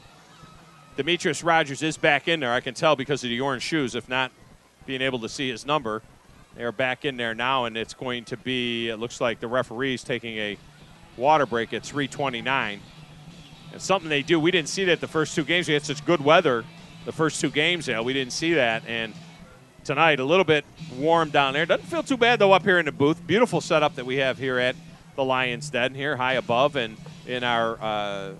Demetrius Rogers is back in there. I can tell because of the orange shoes, if not being able to see his number. They're back in there now, and it's going to be, it looks like the referee's taking a water break at 3:29. It's something they do. We didn't see that the first 2 games. We had such good weather the first 2 games. We didn't see that. And tonight, a little bit warm down there. Doesn't feel too bad, though, up here in the booth. Beautiful setup that we have here at the Lions Den here, high above and in our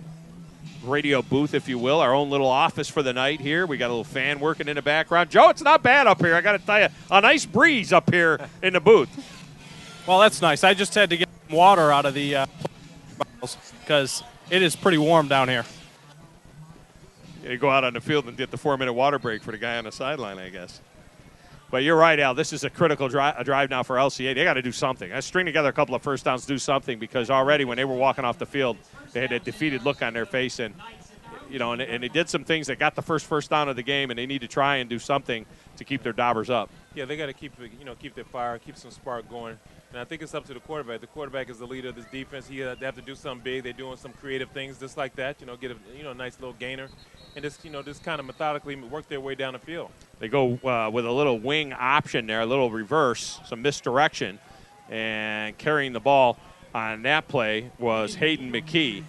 radio booth, if you will, our own little office for the night here. We got a little fan working in the background. Joe, it's not bad up here. I got to tell you, a nice breeze up here in the booth. Well, that's nice. I just had to get some water out of the bottles because it is pretty warm down here. You go out on the field and get the 4-minute water break for the guy on the sideline, I guess. But you're right, Al. This is a critical drive now for LCA. They got to do something. I string together a couple of first downs, do something, because already when they were walking off the field, they had a defeated look on their face, and they did some things that got the first down of the game, and they need to try and do something to keep their Daubers up. Yeah, they got to keep their fire, keep some spark going. And I think it's up to the quarterback. The quarterback is the leader of this defense. They have to do something big. They're doing some creative things just like that. Get a nice little gainer, and just kind of methodically work their way down the field. They go with a little wing option there, a little reverse, some misdirection, and carrying the ball on that play was Hayden McKee,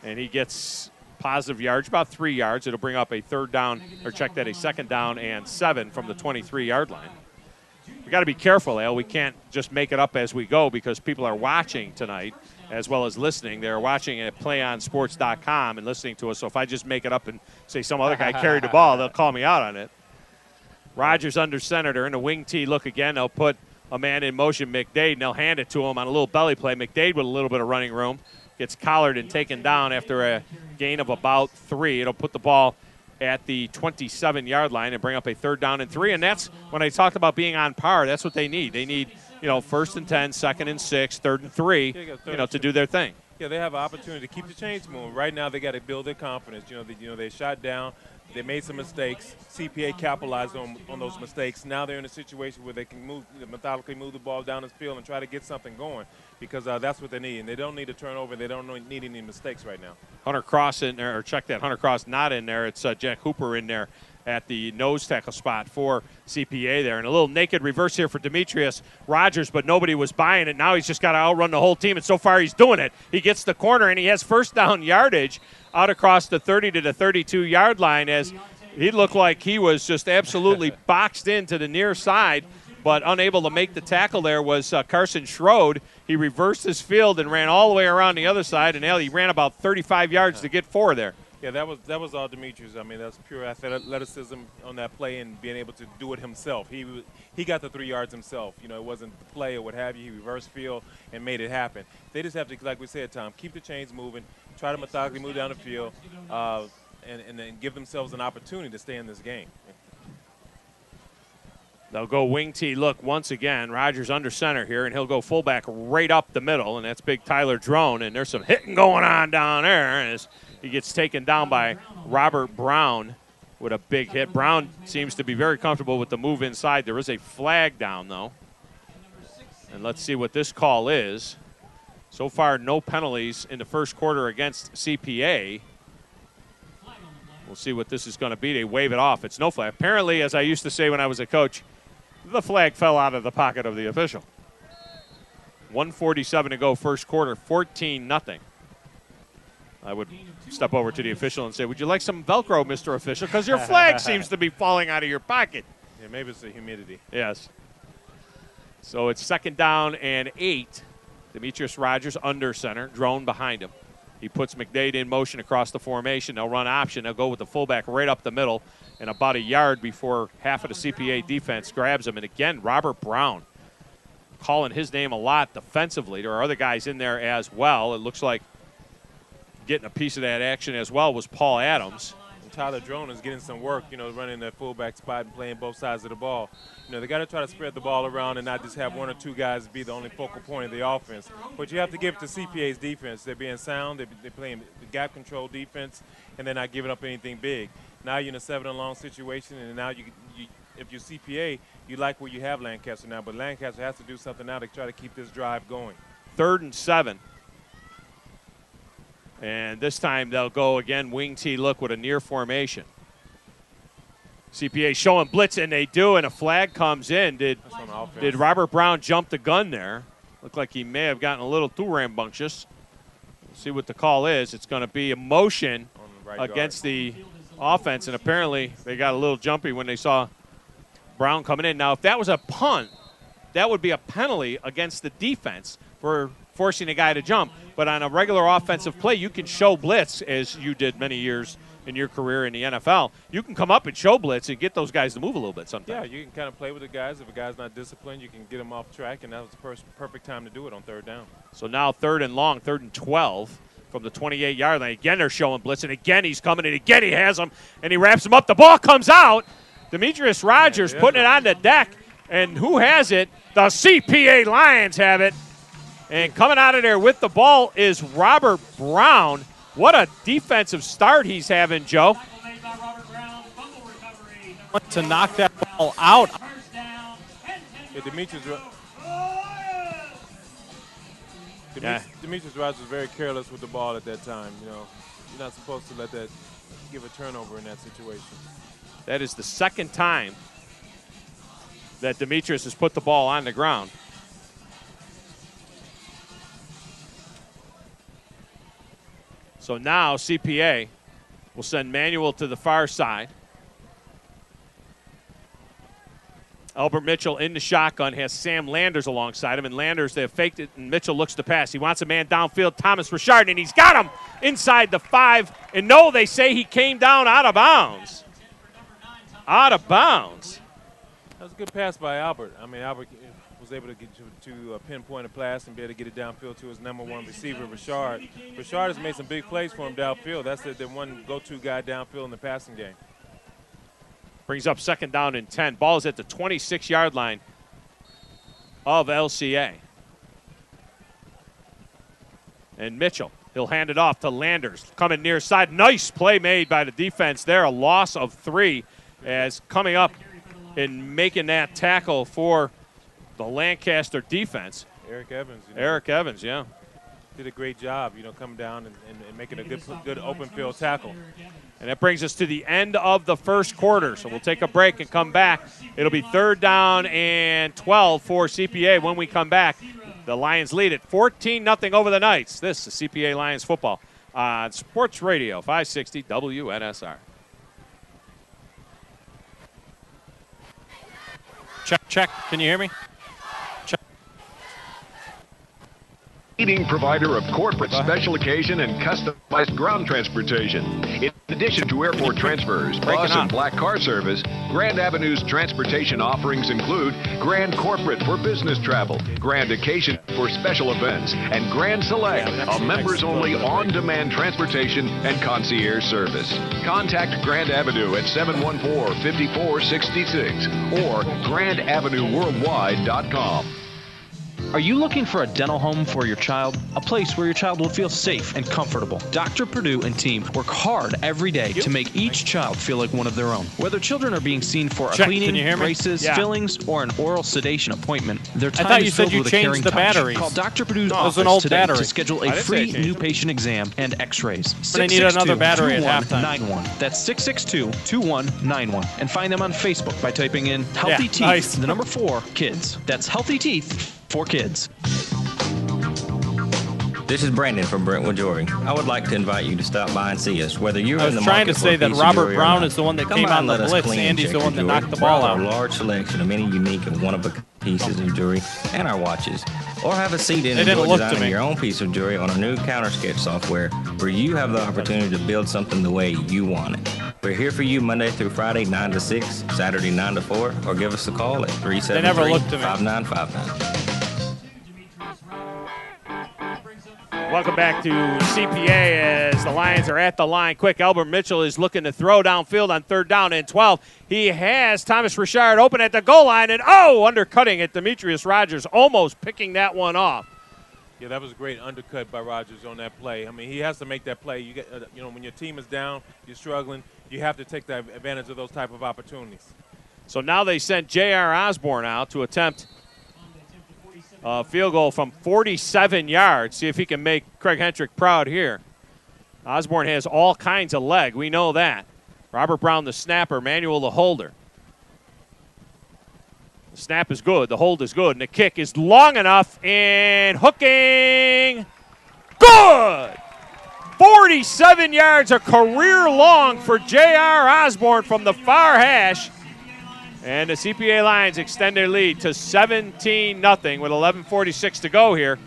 and he gets positive yards, about 3 yards. It'll bring up a third down, or check that, a second down and 7 from the 23-yard line. We got to be careful, Al. We can't just make it up as we go because people are watching tonight as well as listening. They're watching at playonsports.com and listening to us. So if I just make it up and say some other guy carried the ball, they'll call me out on it. Rodgers under center. They're in a wing tee look again. They'll put a man in motion, McDade, and they'll hand it to him on a little belly play. McDade with a little bit of running room. Gets collared and taken down after a gain of about 3. It'll put the ball at the 27-yard line and bring up a third down and 3. And that's when I talked about being on par. That's what they need. They need, first and 10, second and 6, third and 3, to do their thing. Yeah, they have an opportunity to keep the chains moving. Right now, they got to build their confidence. They shot down. They made some mistakes. CPA capitalized on those mistakes. Now they're in a situation where they can methodically move the ball down the field and try to get something going because that's what they need. And they don't need a turnover. They don't need any mistakes right now. Hunter Cross in there, or check that. Hunter Cross not in there. It's Jack Hooper in there at the nose tackle spot for CPA there. And a little naked reverse here for Demetrius Rodgers, but nobody was buying it. Now he's just got to outrun the whole team, and so far he's doing it. He gets the corner, and he has first down yardage out across the 30 to the 32-yard line as he looked like he was just absolutely boxed into the near side, but unable to make the tackle there was Carson Schroed. He reversed his field and ran all the way around the other side, and he ran about 35 yards to get 4 there. Yeah, that was all Demetrius. I mean, that's pure athleticism on that play and being able to do it himself. He got the 3 yards himself. It wasn't the play or what have you. He reversed field and made it happen. They just have to, like we said, Tom, keep the chains moving, try to methodically move down the field, and then give themselves an opportunity to stay in this game. They'll go wing tee look once again. Rodgers under center here, and he'll go fullback right up the middle, and that's big Tyler Drone. And there's some hitting going on down there as he gets taken down by Robert Brown with a big hit. Brown seems to be very comfortable with the move inside. There is a flag down, though. And let's see what this call is. So far, no penalties in the first quarter against CPA. We'll see what this is going to be. They wave it off. It's no flag. Apparently, as I used to say when I was a coach, the flag fell out of the pocket of the official. 1:47 to go first quarter, 14-0. I would step over to the official and say, would you like some Velcro, Mr. Official? Because your flag seems to be falling out of your pocket. Yeah, maybe it's the humidity. Yes. So it's second down and 8. Demetrius Rodgers under center, Drone behind him. He puts McDade in motion across the formation. They'll run option. They'll go with the fullback right up the middle and about a yard before half of the CPA defense grabs him. And again, Robert Brown calling his name a lot defensively. There are other guys in there as well. It looks like getting a piece of that action as well was Paul Adams. And Tyler Drone is getting some work, running that fullback spot and playing both sides of the ball. They got to try to spread the ball around and not just have 1 or 2 guys be the only focal point of the offense. But you have to give it to CPA's defense. They're being sound. They're playing the gap control defense, and they're not giving up anything big. Now you're in a 7-and-long situation, and now if you're CPA, you like where you have Lancaster now. But Lancaster has to do something now to try to keep this drive going. 3rd and 7. And this time they'll go again, wing tee look with a near formation. CPA showing blitz, and they do, and a flag comes in. Did Robert Brown jump the gun there? Looked like he may have gotten a little too rambunctious. We'll see what the call is. It's going to be a motion against the offense, and apparently they got a little jumpy when they saw Brown coming in. Now, if that was a punt, that would be a penalty against the defense for forcing a guy to jump. But on a regular offensive play, you can show blitz, as you did many years in your career in the NFL. You can come up and show blitz and get those guys to move a little bit sometimes. Yeah, you can kind of play with the guys. If a guy's not disciplined, you can get him off track, and that was the perfect time to do it on 3rd down. So now 3rd and long, 3rd and 12 from the 28-yard line. Again, they're showing blitz, and again he's coming, and again he has him, and he wraps him up. The ball comes out. Demetrius Rodgers putting it on the deck, and who has it? The CPA Lions have it. And coming out of there with the ball is Robert Brown. What a defensive start he's having, Joe. To knock that ball out. Yeah, Demetrius Rodgers was very careless with the ball at that time. You're not supposed to let that give a turnover in that situation. That is the second time that Demetrius has put the ball on the ground. So now CPA will send Manuel to the far side. Albert Mitchell in the shotgun has Sam Landers alongside him, and Landers, they have faked it, and Mitchell looks to pass. He wants a man downfield, Thomas Richard, and he's got him inside the 5. And no, they say he came down out of bounds. Out of bounds. That was a good pass by Albert. I mean, Albert was able to get to pinpoint a pass and be able to get it downfield to his number 1 receiver, Richard. Richard has made some big plays for him downfield. That's the one go-to guy downfield in the passing game. Brings up 2nd down and 10. Ball is at the 26-yard line of LCA. And Mitchell, he'll hand it off to Landers. Coming near side. Nice play made by the defense there. A loss of 3 as coming up and making that tackle for the Lancaster defense. Eric Evans. Eric Evans, yeah. Did a great job, coming down and making a good open field tackle. And that brings us to the end of the first quarter. So we'll take a break and come back. It'll be 3rd down and 12 for CPA. When we come back, the Lions lead it 14-0 over the Knights. This is CPA Lions football on Sports Radio 560 WNSR. Check. Can you hear me? Leading provider of corporate special occasion and customized ground transportation. In addition to airport transfers, bus and black car service, Grand Avenue's transportation offerings include Grand Corporate for business travel, Grand Occasion for special events, and Grand Select, a members-only on-demand transportation and concierge service. Contact Grand Avenue at 714-5466 or grandavenueworldwide.com. Are you looking for a dental home for your child? A place where your child will feel safe and comfortable. Dr. Perdue and team work hard every day to make each child feel like one of their own. Whether children are being seen for a cleaning, braces, fillings, or an oral sedation appointment, their time is filled with a caring touch. Batteries. Call Dr. Purdue's office today to schedule a free new patient exam and x-rays. They need another battery at halftime. 2191. That's 662-2191. And find them on Facebook by typing in Healthy Teeth, the number 4, Kids. That's Healthy Teeth for Kids. This is Brandon from Brentwood Jewelry. I would like to invite you to stop by and see us. Whether you're I was in the trying to market say for a that piece of Robert jewelry or Brown not, is the one that come came by on and the let us blitz. clean and Andy's check the your one that jewelry. knocked the ball For out. our large selection of many unique and one-of-a-kind pieces of jewelry and our watches. Or have a seat in and enjoy designing your own piece of jewelry on our new counter sketch software where you have the opportunity to build something the way you want it. We're here for you Monday through Friday, 9 to 6, Saturday, 9 to 4, or give us a call at 373-5959. Welcome back to CPA as the Lions are at the line. Quick, Albert Mitchell is looking to throw downfield on 3rd down and 12. He has Thomas Richard open at the goal line, and undercutting it. Demetrius Rogers almost picking that one off. Yeah, that was a great undercut by Rogers on that play. I mean, he has to make that play. You get, when your team is down, you're struggling, you have to take the advantage of those type of opportunities. So now they sent J.R. Osborne out to attempt a field goal from 47 yards. See if he can make Craig Hentrick proud here. Osborne has all kinds of leg. We know that. Robert Brown, the snapper. Manuel, the holder. The snap is good. The hold is good. And the kick is long enough. And hooking. Good! 47 yards, a career long for J.R. Osborne from the far hash. And the CPA Lions extend their lead to 17-0 with 11:46 to go here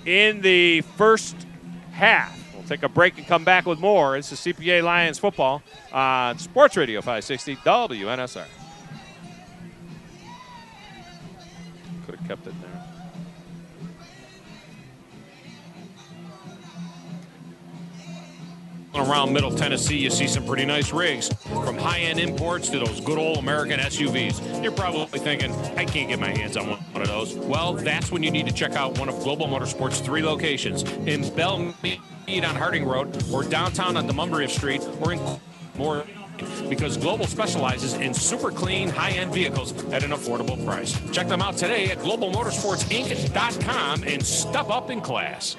in the first half. We'll take a break and come back with more. This is CPA Lions football on Sports Radio 560 WNSR. Could have kept it there. Around Middle Tennessee, you see some pretty nice rigs, from high-end imports to those good old American SUVs. You're probably thinking, I can't get my hands on one of those. Well, that's when you need to check out one of Global Motorsports' 3 locations, in Belmead on Harding Road, or downtown on Demonbreun Street, or in more, because Global specializes in super clean, high-end vehicles at an affordable price. Check them out today at globalmotorsportsinc.com and step up in class.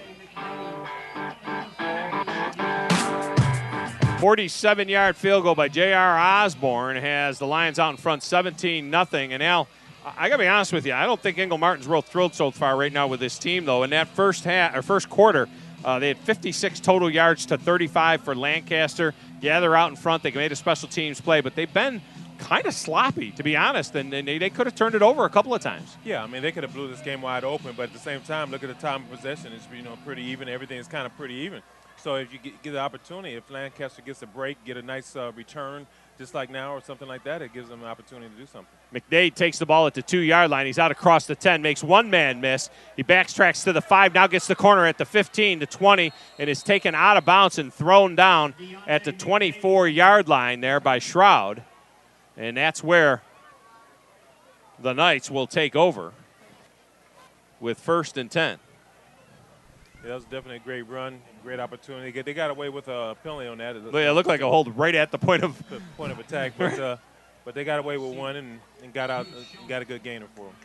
47-yard field goal by J.R. Osborne has the Lions out in front 17-0. And Al, I got to be honest with you, I don't think Ingle Martin's real thrilled so far right now with this team, though. In that first quarter, they had 56 total yards to 35 for Lancaster. Yeah, they're out in front. They made a special teams play, but they've been kind of sloppy, to be honest, and they could have turned it over a couple of times. Yeah, I mean, they could have blew this game wide open, but at the same time, look at the time of possession. It's, pretty even. Everything is kind of pretty even. So if you get the opportunity, if Lancaster gets a break, get a nice return, just like now or something like that, it gives them an opportunity to do something. McDade takes the ball at the 2-yard line. He's out across the 10, makes one man miss. He backtracks to the 5, now gets the corner at the 15, the 20, and is taken out of bounds and thrown down at the 24-yard line there by Shroud. And that's where the Knights will take over with 1st and 10. Yeah, that was definitely a great run, great opportunity. They got away with a penalty on that. Yeah, it looked like a hold right at the point of attack, but they got away with one and got out, got a good gainer for them.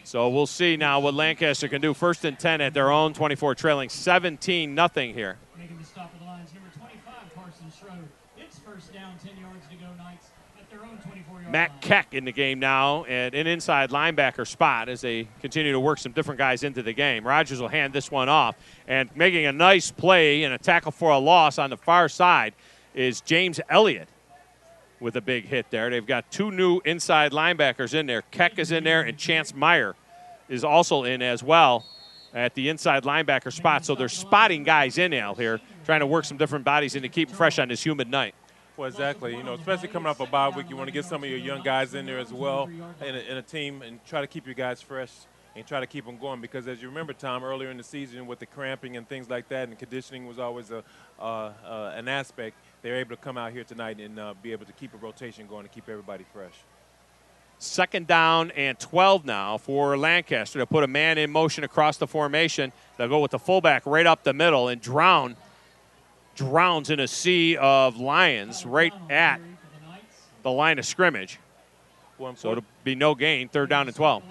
So we'll see now what Lancaster can do. 1st and 10 at their own 24, trailing 17-0 here. Making the stop of the lines, number 25, Carson Schroeder. It's 1st down, 10 yards to go, Knights at their own 24-yard Matt line. Keck in the game now at an inside linebacker spot as they continue to work some different guys into the game. Rogers will hand this one off, and making a nice play and a tackle for a loss on the far side is James Elliott with a big hit there. They've got 2 new inside linebackers in there. Keck is in there, and Chance Meyer is also in as well at the inside linebacker spot. So they're spotting guys in out here, trying to work some different bodies in to keep them fresh on this humid night. Well, exactly. Especially coming off a bye week, you want to get some of your young guys in there as well in a team and try to keep your guys fresh and try to keep them going, because as you remember, Tom, earlier in the season with the cramping and things like that, and conditioning was always an aspect, they're able to come out here tonight and be able to keep a rotation going and keep everybody fresh. 2nd down and 12 now for Lancaster. They'll put a man in motion across the formation. They'll go with the fullback right up the middle and drowns in a sea of Lions right at the line of scrimmage. So it'll be no gain, 3rd down and 12.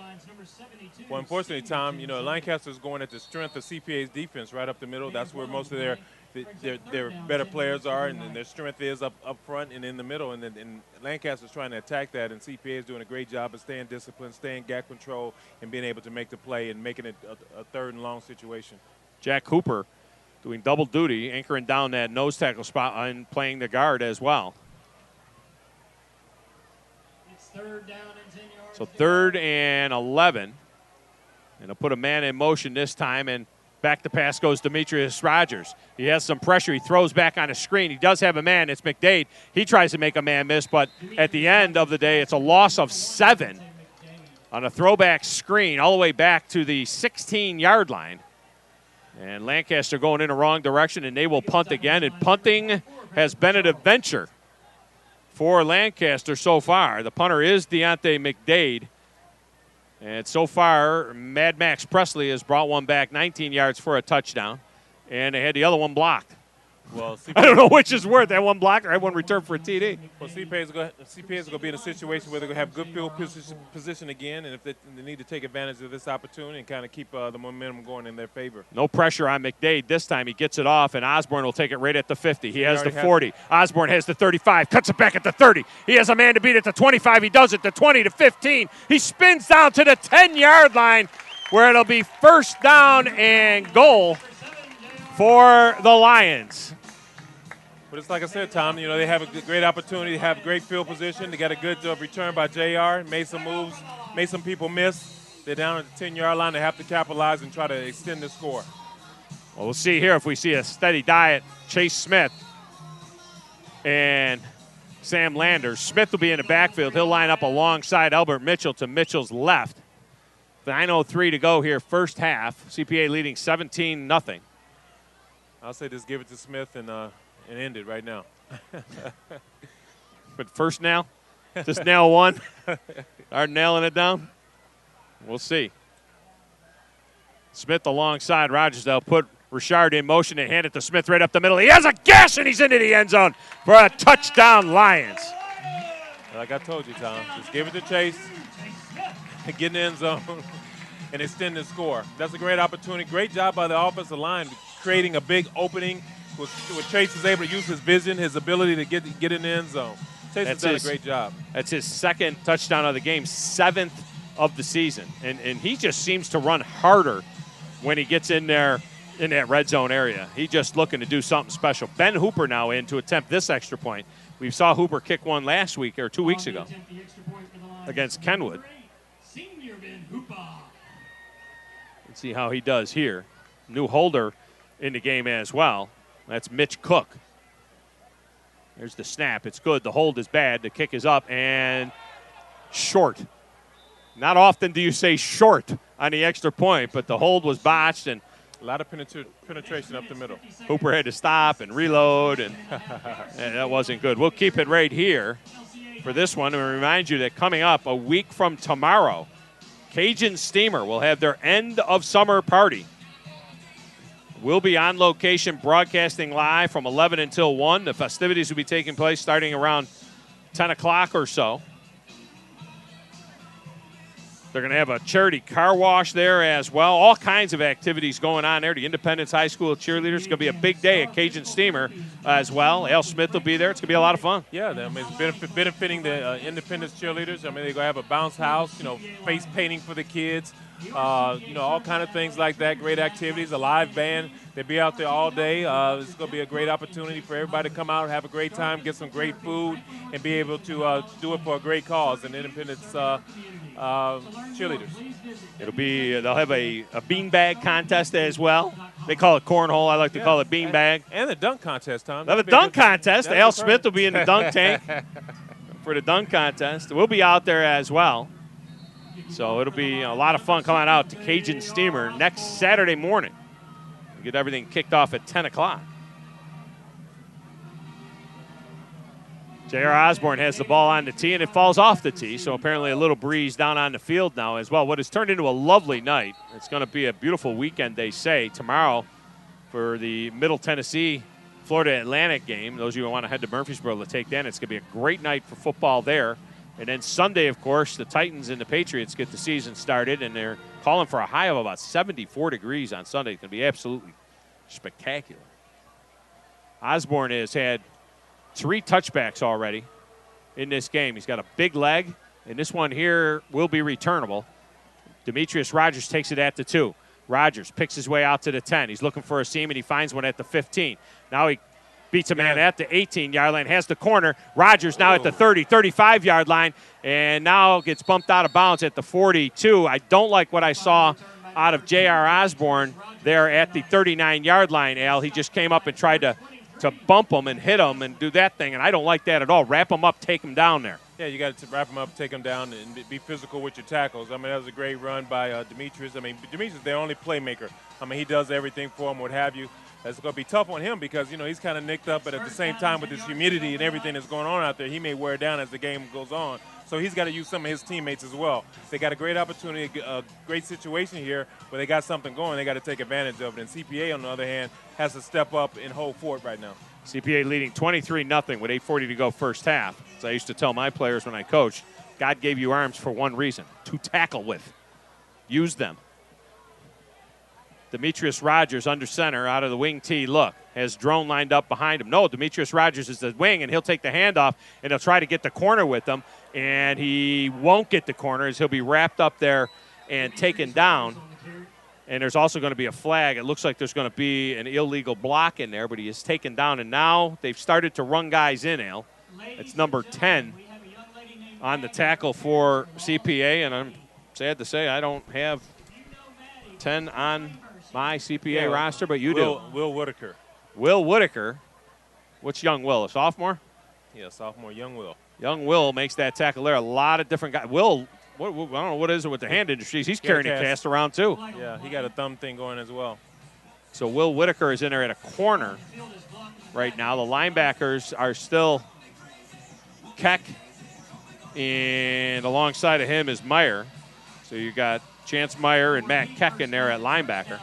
Well, unfortunately, Tom, Lancaster's going at the strength of CPA's defense right up the middle. That's where most of their better players are, and their strength is up front and in the middle. And Lancaster's trying to attack that, and CPA is doing a great job of staying disciplined, staying gap control, and being able to make the play and making it a 3rd and long situation. Jack Cooper doing double duty, anchoring down that nose tackle spot and playing the guard as well. It's 3rd down and 10 yards. So 3rd and 11. And they'll put a man in motion this time, and back the pass goes Demetrius Rogers. He has some pressure. He throws back on a screen. He does have a man. It's McDade. He tries to make a man miss, but at the end of the day, it's a loss of 7 on a throwback screen all the way back to the 16-yard line. And Lancaster going in the wrong direction, and they will punt again. And punting has been an adventure for Lancaster so far. The punter is Deontay McDade. And so far, Mad Max Presley has brought one back 19 yards for a touchdown. And they had the other one blocked. Well, I don't know which is worth, that one block or that one return for a TD. Well, CPA is going to be in a situation where they're going to have good field position again, and if they need to take advantage of this opportunity and kind of keep the momentum going in their favor. No pressure on McDade this time. He gets it off, and Osborne will take it right at the 50. He has the 40. Osborne has the 35, cuts it back at the 30. He has a man to beat at the 25. He does it to 20 to 15. He spins down to the 10-yard line where it'll be 1st down and goal for the Lions. But it's like I said, Tom, they have a great opportunity, they have great field position. They got a good return by JR, made some moves, made some people miss. They're down at the 10-yard line. They have to capitalize and try to extend the score. Well, we'll see here if we see a steady diet. Chase Smith and Sam Landers. Smith will be in the backfield. He'll line up alongside Albert Mitchell to Mitchell's left. 9:03 to go here, first half. CPA leading 17-0. I'll say just give it to Smith and end it right now. But first nail? Just nail one? Are nailing it down? We'll see. Smith alongside Rogers. They'll put Richard in motion and hand it to Smith right up the middle. He has a gash, and he's into the end zone for a touchdown, Lions. Like I told you, Tom, just give it to Chase, get in the end zone, and extend the score. That's a great opportunity. Great job by the offensive line creating a big opening. With Chase is able to use his vision, his ability to get in the end zone. Chase has done a great job. That's his 2nd touchdown of the game, 7th of the season. And he just seems to run harder when he gets in there in that red zone area. He's just looking to do something special. Ben Hooper now in to attempt this extra point. We saw Hooper kick one last week or 2 weeks ago against Kenwood. Let's see how he does here. New holder in the game as well. That's Mitch Cook. There's the snap. It's good. The hold is bad. The kick is up and short. Not often do you say short on the extra point, but the hold was botched and a lot of penetration up the middle. Hooper had to stop and reload, and that wasn't good. We'll keep it right here for this one and remind you that coming up a week from tomorrow, Cajun Steamer will have their end of summer party. We'll be on location broadcasting live from 11 until 1. The festivities will be taking place starting around 10 o'clock or so. They're going to have a charity car wash there as well. All kinds of activities going on there. The Independence High School cheerleaders. It's going to be a big day at Cajun Steamer as well. Al Smith will be there. It's going to be a lot of fun. Yeah, I mean, it's benefiting the Independence cheerleaders. I mean, they're going to have a bounce house, face painting for the kids. All kind of things like that. Great activities, a live band. They'll be out there all day. It's going to be a great opportunity for everybody to come out, have a great time, get some great food, and be able to do it for a great cause. And Independence cheerleaders. They'll have a beanbag contest as well. They call it cornhole. I like to call it beanbag. And the dunk contest, Tom. They'll have a dunk contest. Al Smith will be in the dunk tank for the dunk contest. We'll be out there as well. So it'll be a lot of fun coming out to Cajun Steamer next Saturday morning. We'll get everything kicked off at 10 o'clock. J.R. Osborne has the ball on the tee, and it falls off the tee, so apparently a little breeze down on the field now as well. What has turned into a lovely night. It's going to be a beautiful weekend, they say, tomorrow for the Middle Tennessee Florida Atlantic game. Those of you who want to head to Murfreesboro to take that, it's going to be a great night for football there. And then Sunday, of course, the Titans and the Patriots get the season started, and they're calling for a high of about 74 degrees on Sunday. It's going to be absolutely spectacular. Osborne has had 3 touchbacks already in this game. He's got a big leg, and this one here will be returnable. Demetrius Rogers takes it at the 2. Rogers picks his way out to the 10. He's looking for a seam, and he finds one at the 15. Now he beats a man at the 18-yard line, has the corner. Rogers now at the 30, 35-yard line, and now gets bumped out of bounds at the 42. I don't like what I saw out of J.R. Osborne there at the 39-yard line, Al. He just came up and tried to bump him and him and do that thing, and I don't like that at all. Wrap him up, take him down there. Yeah, you got to wrap him up, take him down, and be physical with your tackles. I mean, that was a great run by Demetrius. I mean, Demetrius is their only playmaker. I mean, he does everything for them, what have you. It's going to be tough on him because, he's kind of nicked up, but at the same time with this humidity and everything that's going on out there, he may wear down as the game goes on. So he's got to use some of his teammates as well. They got a great opportunity, a great situation here where they got something going. They got to take advantage of it. And CPA, on the other hand, has to step up and hold fort right now. CPA leading 23-0 with 8:40 to go first half. As I used to tell my players when I coached, God gave you arms for one reason, to tackle with. Use them. Demetrius Rogers under center out of the wing tee. Look, has Drone lined up behind him. No, Demetrius Rogers is the wing, and he'll take the handoff, and he'll try to get the corner with him, and he won't get the corner as he'll be wrapped up there and taken down. And there's also going to be a flag. It looks like there's going to be an illegal block in there, but he is taken down, and now they've started to run guys in, Al. It's number 10 on the tackle for CPA, and I'm sad to say I don't have 10 on my CPA roster, but you do. Will Whitaker. Will Whitaker. What's young Will, a sophomore? Yeah, sophomore, young Will. Young Will makes that tackle there. A lot of different guys. Will, I don't know what is it with the hand industries. He's carrying a cast around too. Yeah, he got a thumb thing going as well. So Will Whitaker is in there at a corner right now. The linebackers are still Keck, and alongside of him is Meyer. So you got Chance Meyer and Matt Keck in there at linebacker.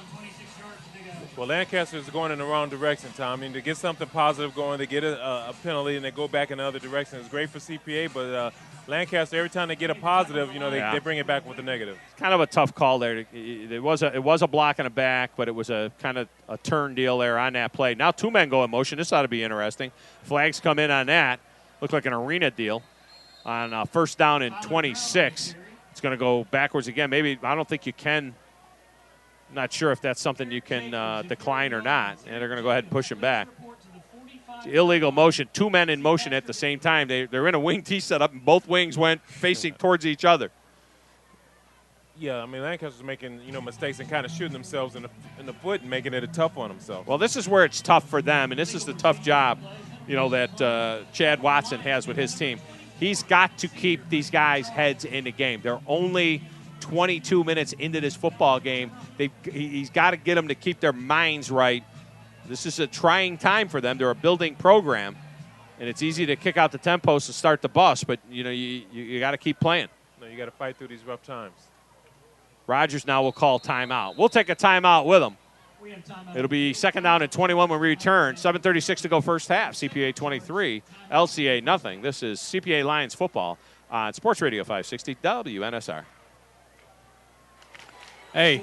Well, Lancaster is going in the wrong direction, Tom. I mean, to get something positive going, they get a penalty and they go back in the other direction. It's great for CPA, but Lancaster, every time they get a positive, they bring it back with a negative. It's kind of a tough call there. It was a block in the back, but it was a kind of a turn deal there on that play. Now 2 men go in motion. This ought to be interesting. Flags come in on that. Looked like an arena deal on first down and 26. It's going to go backwards again. Maybe I don't think you can Not sure if that's something you can decline or not, and they're going to go ahead and push him back. It's illegal motion, 2 men in motion at the same time. They're in a wing T setup, and both wings went facing towards each other. Yeah, I mean, Lancaster's making, mistakes and kind of shooting themselves in the foot and making it a tough on themselves. Well, this is where it's tough for them, and this is the tough job, that Chad Watson has with his team. He's got to keep these guys' heads in the game. They're only 22 minutes into this football game. He's got to get them to keep their minds right. This is a trying time for them. They're a building program, and it's easy to kick out the tempos to start the bus, but, you got to keep playing. No, you got to fight through these rough times. Rogers now will call timeout. We'll take a timeout with him. It'll be 2nd down and 21 when we return. 7:36 to go first half. CPA 23, LCA nothing. This is CPA Lions football on Sports Radio 560 WNSR. Hey.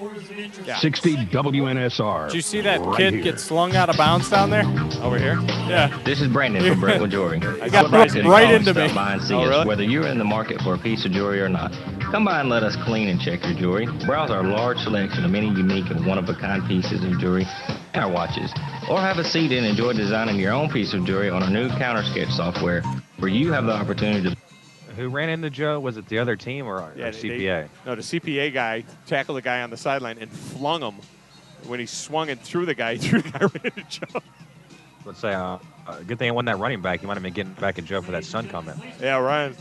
Yeah. 60 WNSR. Did you see that right kid here. get slung out of bounds down there? Over here? Yeah. This is Brandon from Brentwood Jewelry. I got right into me. Stop by and see Oh, us, really? whether you're in the market for a piece of jewelry or not. Come by and let us clean and check your jewelry. Browse our large selection of many unique and one-of-a-kind pieces of jewelry, our watches, or have a seat and enjoy designing your own piece of jewelry on our new counter sketch software, where you have the opportunity to. Who ran into Joe? Was it the other team or CPA? No, the CPA guy tackled the guy on the sideline and flung him. When he swung and threw the guy, he threw the guy right into Joe. Let's say, good thing I won that running back. You might have been getting back at Joe for that Sun comment. Yeah, Ryan.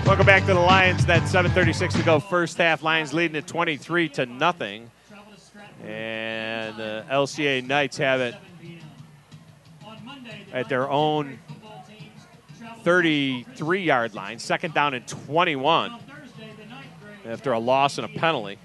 Welcome back to the Lions. That's 7:36 to go. First half. Lions leading at 23-0. And LCA Knights have it at their own 33-yard line. 2nd down and 21 after a loss and a penalty.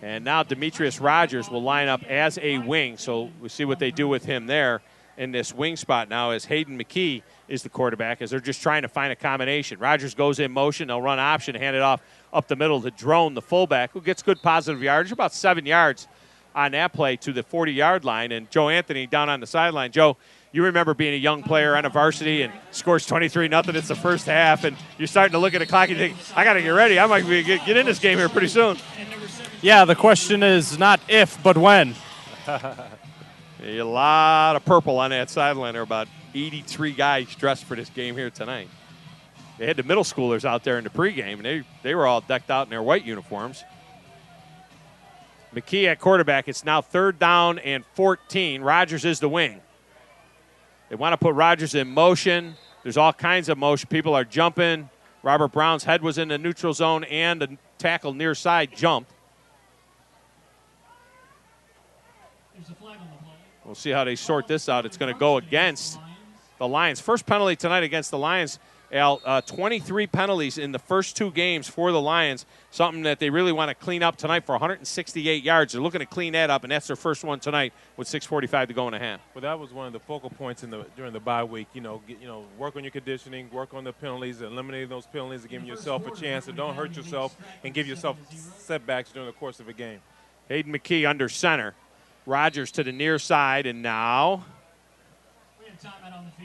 And now Demetrius Rogers will line up as a wing. So we see what they do with him there in this wing spot now as Hayden McKee is the quarterback, as they're just trying to find a combination. Rogers goes in motion. They'll run option, hand it off up the middle to Drone, the fullback, who gets good positive yardage, about 7 yards on that play to the 40-yard line. And Joe Anthony down on the sideline. Joe, you remember being a young player on a varsity and scores 23-0. It's the first half, and you're starting to look at the clock and think, I got to get ready. I might get in this game here pretty soon. Yeah, the question is not if, but when. A lot of purple on that sideline. There are about 83 guys dressed for this game here tonight. They had the middle schoolers out there in the pregame, and they were all decked out in their white uniforms. McKee at quarterback. It's now 3rd down and 14. Rogers is the wing. They want to put Rogers in motion. There's all kinds of motion. People are jumping. Robert Brown's head was in the neutral zone, and the tackle near side jumped. We'll see how they sort this out. It's going to go against the Lions. First penalty tonight against the Lions. Al, 23 penalties in the first 2 games for the Lions, something that they really want to clean up tonight for 168 yards. They're looking to clean that up, and that's their first one tonight with 6:45 to go in a half. Well, that was one of the focal points during the bye week. Work on your conditioning, work on the penalties, eliminating those penalties, and giving yourself a chance to don't hurt yourself and give yourself setbacks during the course of a game. Hayden McKee under center. Rogers to the near side, and now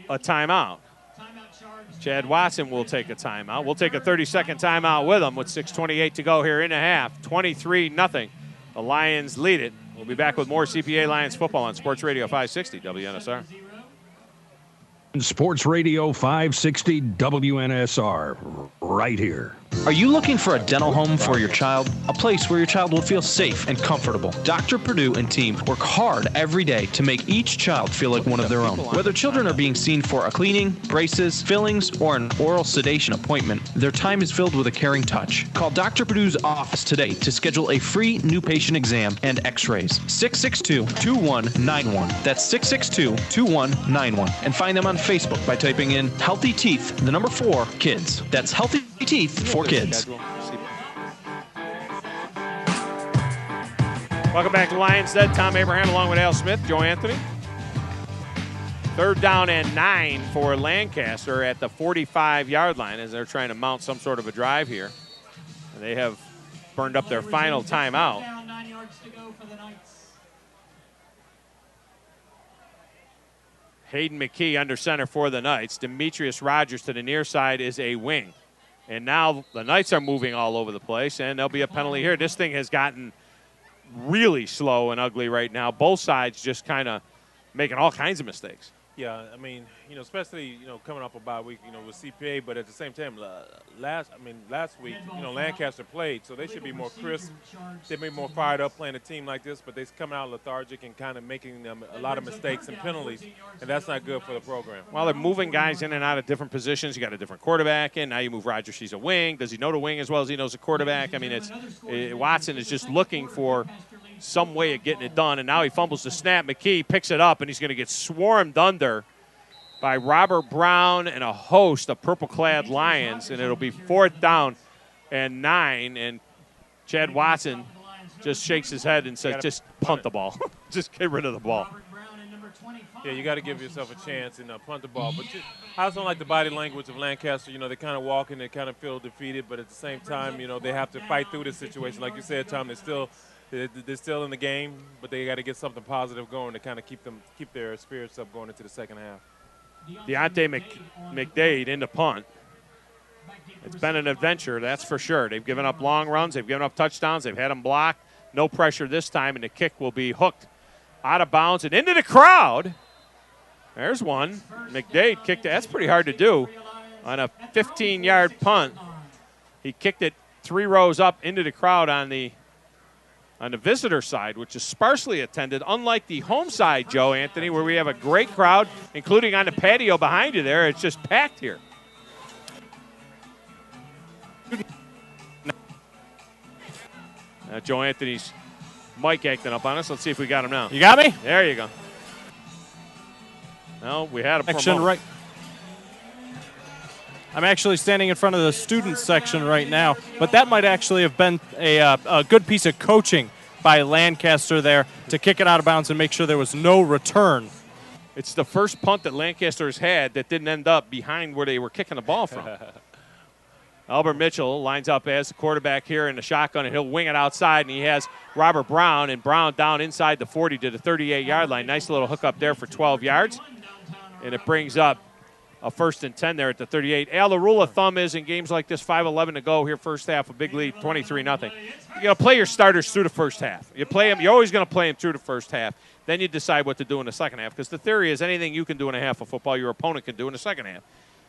a timeout. Chad Watson will take a timeout. We'll take a 30-second timeout with him with 6:28 to go here in a half. 23-0. The Lions lead it. We'll be back with more CPA Lions football on Sports Radio 560 WNSR. Sports Radio 560 WNSR, right here. Are you looking for a dental home for your child? A place where your child will feel safe and comfortable. Dr. Perdue and team work hard every day to make each child feel like one of their own. Whether children are being seen for a cleaning, braces, fillings, or an oral sedation appointment, their time is filled with a caring touch. Call Dr. Perdue's office today to schedule a free new patient exam and x-rays. 662-2191. That's 662-2191. And find them on Facebook by typing in Healthy Teeth, the number 4, Kids. That's Healthy Teeth for Kids. Welcome back to Lions Den. Tom Abraham along with Al Smith, Joe Anthony. 3rd down and 9 for Lancaster at the 45-yard line as they're trying to mount some sort of a drive here. And they have burned up their final timeout. Hayden McKee under center for the Knights. Demetrius Rogers to the near side is a wing. And now the Knights are moving all over the place, and there'll be a penalty here. This thing has gotten really slow and ugly right now. Both sides just kind of making all kinds of mistakes. Yeah, I mean, especially, coming off a bye week, with CPA, but at the same time, last week, Lancaster played, so they should be more crisp. They'd be more fired up playing a team like this, but they're coming out lethargic and kind of making a lot of mistakes and penalties, and that's not good for the program. Well, they're moving guys in and out of different positions. You got a different quarterback in. Now you move Rogers. He's a wing. Does he know the wing as well as he knows the quarterback? I mean, Watson is just looking for some way of getting it done, and now he fumbles the snap. McKee picks it up, and he's going to get swarmed under by Robert Brown and a host of purple-clad Lions, and it'll be 4th down and 9, and Chad Watson just shakes his head and says, just punt the ball. Just get rid of the ball. Yeah, you got to give yourself a chance and punt the ball. But I also don't like the body language of Lancaster. They kind of walk and they kind of feel defeated, but at the same time, they have to fight through this situation. Like you said, Tom, they're still in the game, but they got to get something positive going to kind of keep their spirits up going into the second half. Deontay McDade in the punt. It's been an adventure, that's for sure. They've given up long runs. They've given up touchdowns. They've had them blocked. No pressure this time, and the kick will be hooked out of bounds and into the crowd. There's one. McDade kicked it. That's pretty hard to do on a 15-yard punt. He kicked it 3 rows up into the crowd on the visitor side, which is sparsely attended, unlike the home side, Joe Anthony, where we have a great crowd, including on the patio behind you there. It's just packed here. Joe Anthony's mic acting up on us. Let's see if we got him now. You got me? There you go. No, we had a section right. I'm actually standing in front of the student section right now, but that might actually have been a good piece of coaching by Lancaster there to kick it out of bounds and make sure there was no return. It's the first punt that Lancaster's had that didn't end up behind where they were kicking the ball from. Albert Mitchell lines up as the quarterback here in the shotgun, and he'll wing it outside, and he has Robert Brown, and Brown down inside the 40 to the 38-yard line. Nice little hook up there for 12 yards, and it brings up a 1st and 10 there at the 38. Al, the rule of thumb is in games like this, 5:11 to go here, first half, a big lead, 23-0. You got to play your starters through the first half. You play them. You're always going to play them through the first half. Then you decide what to do in the second half, because the theory is anything you can do in a half of football, your opponent can do in the second half.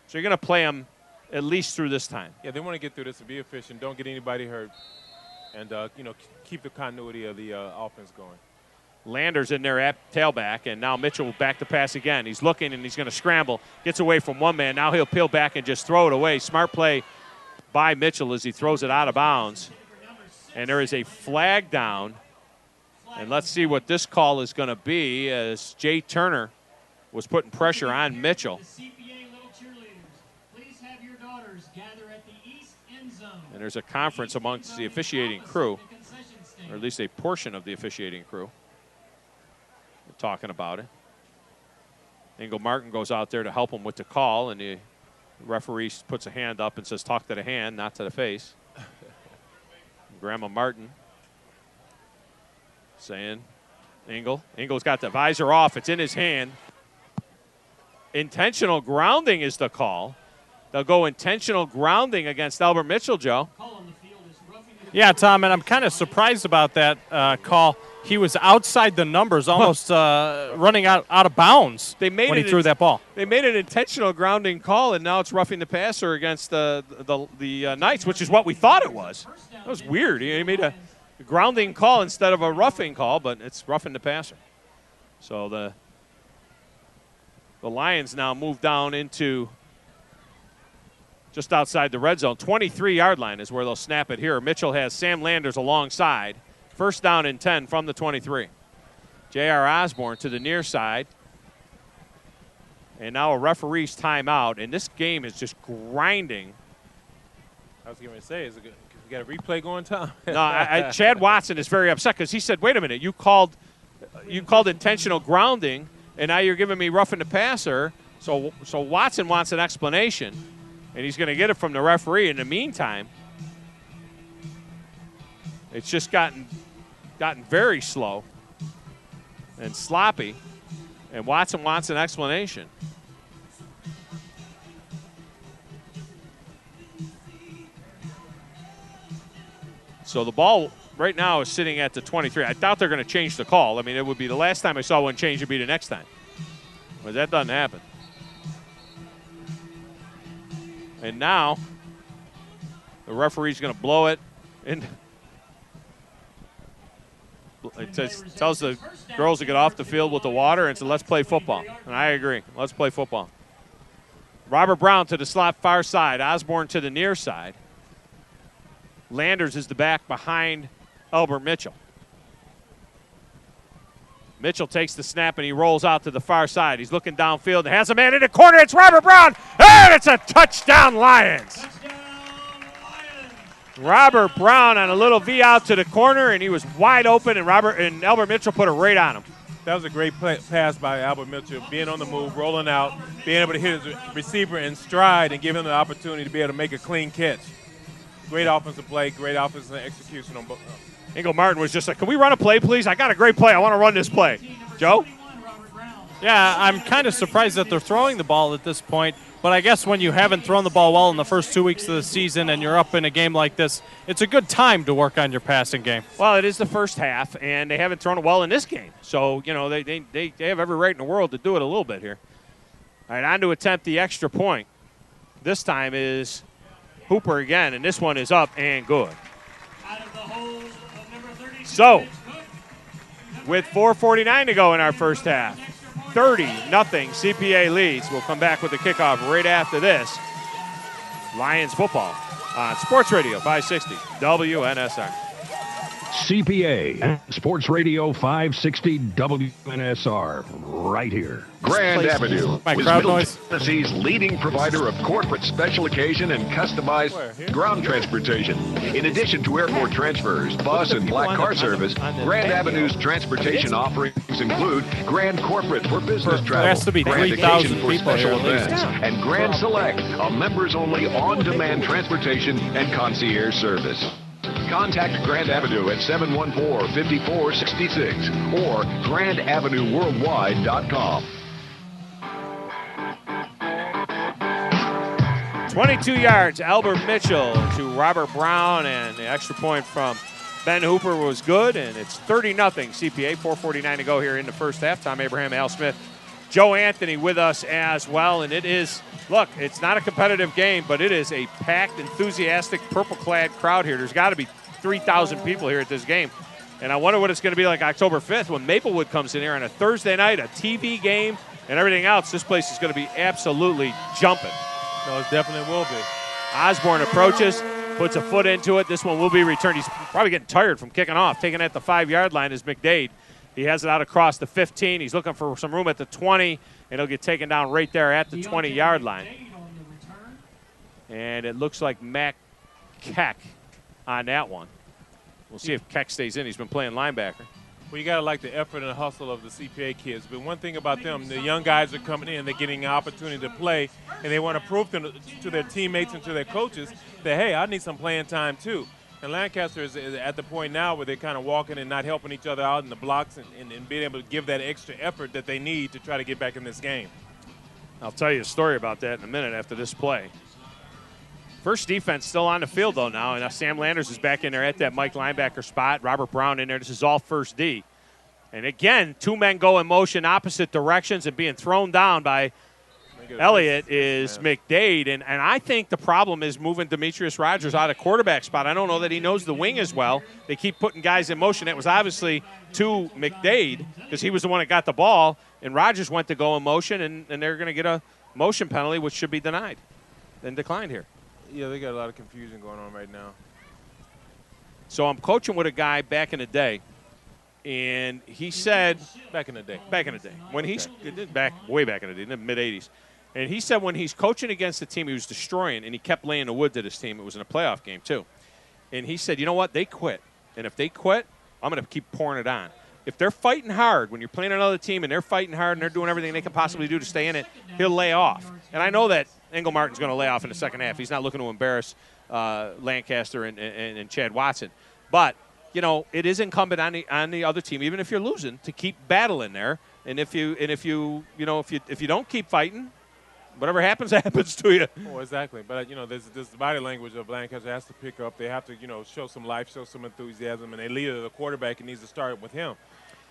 So you're going to play them at least through this time. Yeah, they want to get through this and be efficient. Don't get anybody hurt, and keep the continuity of the offense going. Landers in there at tailback, and now Mitchell back to pass again. He's looking, and he's going to scramble. Gets away from one man. Now he'll peel back and just throw it away. Smart play by Mitchell as he throws it out of bounds. And there is a flag down. And let's see what this call is going to be, as Jay Turner was putting pressure on Mitchell. And there's a conference amongst the officiating crew, or at least a portion of the officiating crew. We're talking about it. Ingle Martin goes out there to help him with the call, and the referee puts a hand up and says, talk to the hand, not to the face. Grandma Martin saying, Ingle's got the visor off. It's in his hand. Intentional grounding is the call. They'll go intentional grounding against Albert Mitchell, Joe. Yeah, Tom, and I'm kind of surprised about that call. He was outside the numbers, almost running out of bounds when he threw that ball. They made an intentional grounding call, and now it's roughing the passer against the Knights, which is what we thought it was. That was weird. He made a grounding call instead of a roughing call, but it's roughing the passer. So the Lions now move down into just outside the red zone. 23-yard line is where they'll snap it here. Mitchell has Sam Landers alongside. 1st down and 10 from the 23. J.R. Osborne to the near side. And now a referee's timeout, and this game is just grinding. I was going to say, we got a replay going, Tom? No, Chad Watson is very upset because he said, wait a minute, you called intentional grounding, and now you're giving me roughing the passer. So Watson wants an explanation. And he's going to get it from the referee. In the meantime, it's just gotten very slow and sloppy, and Watson wants an explanation. So the ball right now is sitting at the 23. I doubt they're going to change the call. I mean, it would be the last time I saw one change, it'd be the next time. But that doesn't happen. And now the referee's going to blow it. And it tells the girls to get off the field with the water and says, let's play football. And I agree. Let's play football. Robert Brown to the slot far side. Osborne to the near side. Landers is the back behind Albert Mitchell. Mitchell takes the snap and he rolls out to the far side. He's looking downfield and has a man in the corner. It's Robert Brown, and it's a touchdown Lions. Robert Brown on a little V out to the corner, and he was wide open, and Albert Mitchell put it right on him. That was a great pass by Albert Mitchell, being on the move, rolling out, being able to hit his receiver in stride and give him the opportunity to be able to make a clean catch. Great offensive play, great offensive execution on both. Ingle Martin was just like, can we run a play, please? I got a great play. I want to run this play. Joe? Yeah, I'm kind of surprised that they're throwing the ball at this point. But I guess when you haven't thrown the ball well in the first 2 weeks of the season and you're up in a game like this, it's a good time to work on your passing game. Well, it is the first half, and they haven't thrown it well in this game. So, you know, they have every right in the world to do it a little bit here. All right, on to attempt the extra point. This time is Hooper again, and this one is up and good. So, with 4:49 to go in our first half, 30-0 CPA leads. We'll come back with the kickoff right after this. Lions football on Sports Radio 560 WNSR. CPA and Sports Radio 560 WNSR right here. Grand Avenue is Middle Tennessee's leading provider of corporate special occasion and customized ground transportation. In addition to airport transfers, bus and black car service, Grand Avenue's transportation offerings include Grand Corporate for business travel, has to be Grand 3,000 Occasion for people special here at events, and Grand Select, a members-only on-demand transportation and concierge service. Contact Grand Avenue at 714-5466 or grandavenueworldwide.com. 22 yards, Albert Mitchell to Robert Brown, and the extra point from Ben Hooper was good, and it's 30-0 CPA, 4:49 to go here in the first half. Tom Abraham, Al Smith, Joe Anthony with us as well, and it is, look, it's not a competitive game, but it is a packed, enthusiastic, purple-clad crowd here. There's got to be 3,000 people here at this game, and I wonder what it's going to be like October 5th when Maplewood comes in here on a Thursday night, a TV game, and everything else. This place is going to be absolutely jumping. No, it definitely will be. Osborne approaches, puts a foot into it. This one will be returned. He's probably getting tired from kicking off. Taking it at the 5-yard line is McDade. He has it out across the 15. He's looking for some room at the 20, and he'll get taken down right there at the 20-yard line. And it looks like Mac Keck on that one. We'll see if Keck stays in. He's been playing linebacker. Well, you got to like the effort and the hustle of the CPA kids. But one thing about them, the young guys are coming in, they're getting an opportunity to play, and they want to prove to their teammates and to their coaches that, hey, I need some playing time too. And Lancaster is at the point now where they're kind of walking and not helping each other out in the blocks and being able to give that extra effort that they need to try to get back in this game. I'll tell you a story about that in a minute after this play. First defense still on the field, though, now. And Sam Landers is back in there at that Mike linebacker spot. Robert Brown in there. This is all first D. And, again, two men go in motion opposite directions, and being thrown down by Elliott is McDade. And I think the problem is moving Demetrius Rogers out of quarterback spot. I don't know that he knows the wing as well. They keep putting guys in motion. It was obviously to McDade because he was the one that got the ball, and Rogers went to go in motion, and they're going to get a motion penalty, which should be denied and declined here. Yeah, they got a lot of confusion going on right now. So I'm coaching with a guy back in the day, and he said back in the day, when he's way back in the day, in the mid '80s, and he said when he's coaching against the team he was destroying, and he kept laying the wood to this team. It was in a playoff game too, and he said, you know what, they quit, and if they quit, I'm going to keep pouring it on. If they're fighting hard when you're playing another team and they're fighting hard and they're doing everything they can possibly do to stay in it, he'll lay off. And I know that Ingle Martin's going to lay off in the second half. He's not looking to embarrass Lancaster and Chad Watson. But, you know, it is incumbent on the other team, even if you're losing, to keep battling there. And if you don't keep fighting, whatever happens, happens to you. Oh, exactly. But, this body language of Lancaster has to pick up. They have to, show some life, show some enthusiasm, and they lead the quarterback. It needs to start with him.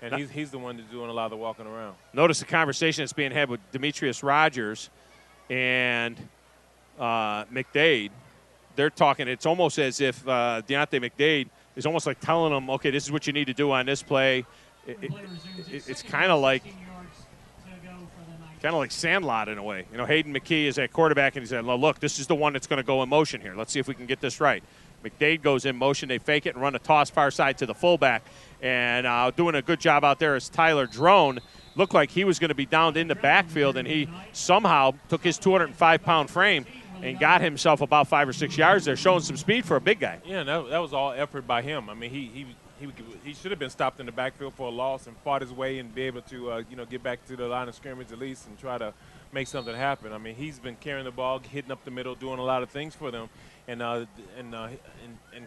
And he's the one that's doing a lot of the walking around. Notice the conversation that's being had with Demetrius Rogers and McDade. They're talking. It's almost as if Deontay McDade is almost like telling them, okay, this is what you need to do on this play. It's kind of like Sandlot in a way. Hayden McKee is at quarterback, and he said, well, look, this is the one that's going to go in motion here. Let's see if we can get this right. McDade goes in motion. They fake it and run a toss far side to the fullback. And doing a good job out there is Tyler Drone. Looked like he was going to be downed in the backfield, and he somehow took his 205-pound frame and got himself about 5 or 6 yards there, showing some speed for a big guy. Yeah, that was all effort by him. I mean, he should have been stopped in the backfield for a loss and fought his way and be able to, get back to the line of scrimmage at least and try to make something happen. I mean, he's been carrying the ball, hitting up the middle, doing a lot of things for them, and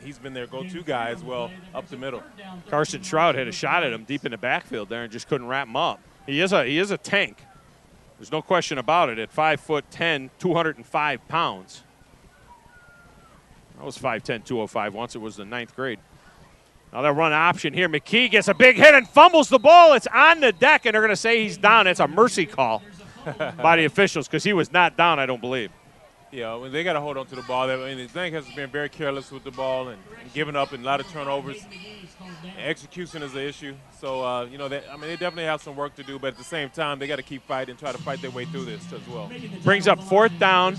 he's been their go-to guy as well up the middle. Carson Shroud had a shot at him deep in the backfield there and just couldn't wrap him up. He is a tank. There's no question about it. At 5'10", 205 pounds. I was 5'10", 205 once. It was the 9th grade. Now they'll run option here. McKee gets a big hit and fumbles the ball. It's on the deck, and they're going to say he's down. It's a mercy call by the officials because he was not down, I don't believe. Yeah, they got to hold on to the ball. I mean, the Lancaster has been very careless with the ball and giving up and a lot of turnovers. Execution is the issue. So, they definitely have some work to do, but at the same time, they got to keep fighting and try to fight their way through this as well. Brings up 4th down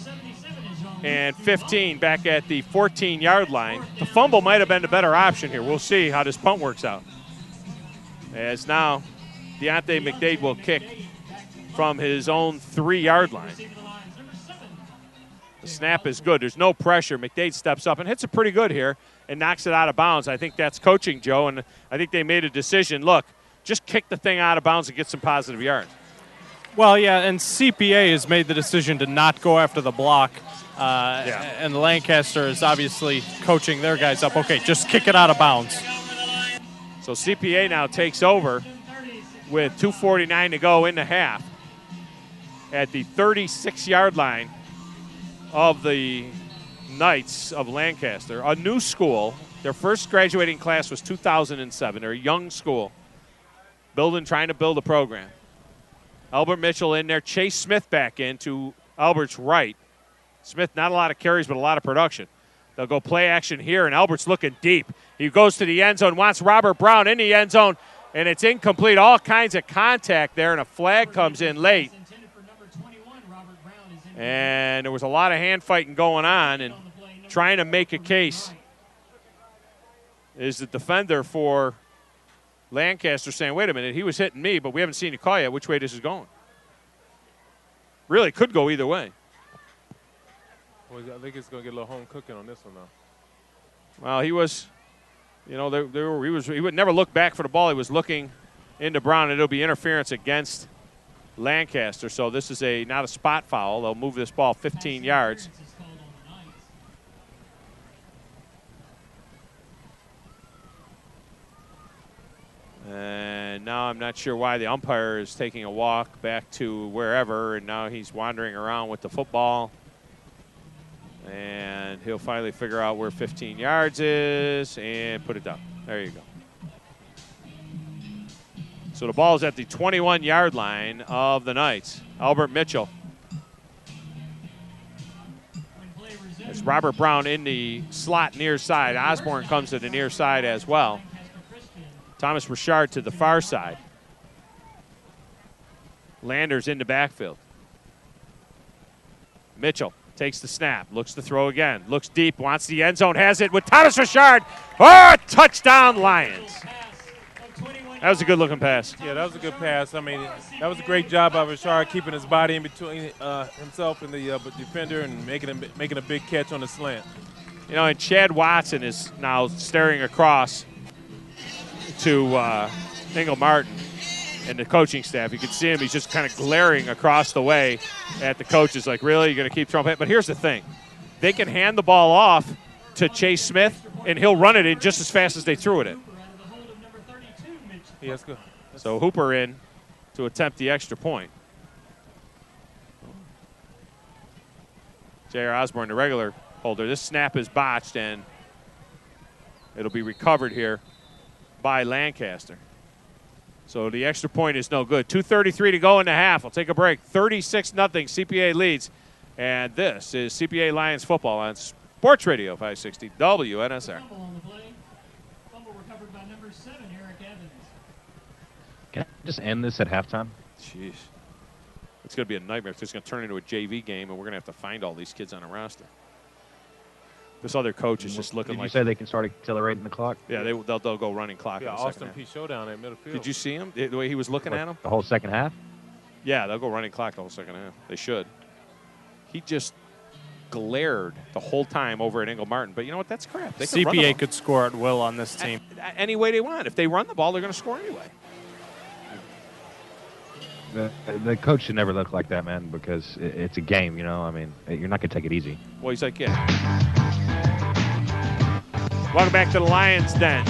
and 15 back at the 14-yard line. The fumble might have been the better option here. We'll see how this punt works out. As now, Deontay McDade will kick from his own 3-yard line. The snap is good. There's no pressure. McDade steps up and hits it pretty good here and knocks it out of bounds. I think that's coaching, Joe, and I think they made a decision. Look, just kick the thing out of bounds and get some positive yards. Well, yeah, and CPA has made the decision to not go after the block. And Lancaster is obviously coaching their guys up. Okay, just kick it out of bounds. So CPA now takes over with 2:49 to go in the half at the 36-yard line of the Knights of Lancaster. A new school. Their first graduating class was 2007. They're a young school. Trying to build a program. Albert Mitchell in there. Chase Smith back in to Albert's right. Smith, not a lot of carries, but a lot of production. They'll go play action here, and Albert's looking deep. He goes to the end zone, wants Robert Brown in the end zone, and it's incomplete. All kinds of contact there, and a flag comes in late. And there was a lot of hand fighting going on, and trying to make a case is the defender for Lancaster saying, wait a minute, he was hitting me, but we haven't seen you call yet which way this is going. Really could go either way. Well, I think it's going to get a little home cooking on this one, though. Well, he was, he would never look back for the ball. He was looking into Brown, and it'll be interference against Lancaster. So this is not a spot foul. They'll move this ball 15 yards. And now I'm not sure why the umpire is taking a walk back to wherever, and now he's wandering around with the football. And he'll finally figure out where 15 yards is and put it down. There you go. So the ball is at the 21-yard line of the Knights. Albert Mitchell. It's Robert Brown in the slot near side. Osborne comes to the near side as well. Thomas Richard to the far side. Landers in the backfield. Mitchell takes the snap, looks to throw again, looks deep, wants the end zone, has it with Thomas Richard. Oh, touchdown Lions. That was a good-looking pass. Yeah, that was a good pass. I mean, that was a great job by Richard keeping his body in between himself and the defender and making a big catch on the slant. And Chad Watson is now staring across to Ingle Martin and the coaching staff. You can see him. He's just kind of glaring across the way at the coaches like, really? You're going to keep throwing it? But here's the thing. They can hand the ball off to Chase Smith, and he'll run it in just as fast as they threw it in. Yeah, that's good. So Hooper in to attempt the extra point. J.R. Osborne, the regular holder. This snap is botched, and it'll be recovered here by Lancaster. So the extra point is no good. 2:33 to go in the half. We'll take a break. 36-0 CPA leads. And this is CPA Lions football on Sports Radio 560 WNSR. Fumble recovered by number 7, Eric Evans. Can I just end this at halftime? Jeez. It's going to be a nightmare. It's just going to turn into a JV game, and we're going to have to find all these kids on a roster. This other coach is just looking Did like. you say they can start accelerating the clock? Yeah, they'll go running clock. Yeah, in the Austin second P. half. showdown at midfield. Did you see him? The way he was looking at him? The whole second half? Yeah, they'll go running clock the whole second half. They should. He just glared the whole time over at Ingle Martin. But you know what? That's crap. They could run the CPA ball. could score at will on this team. Any way they want. If they run the ball, they're going to score anyway. The coach should never look like that, man, because it's a game, you know? I mean, you're not going to take it easy. Well, he's like, yeah. Welcome back to the Lions Den.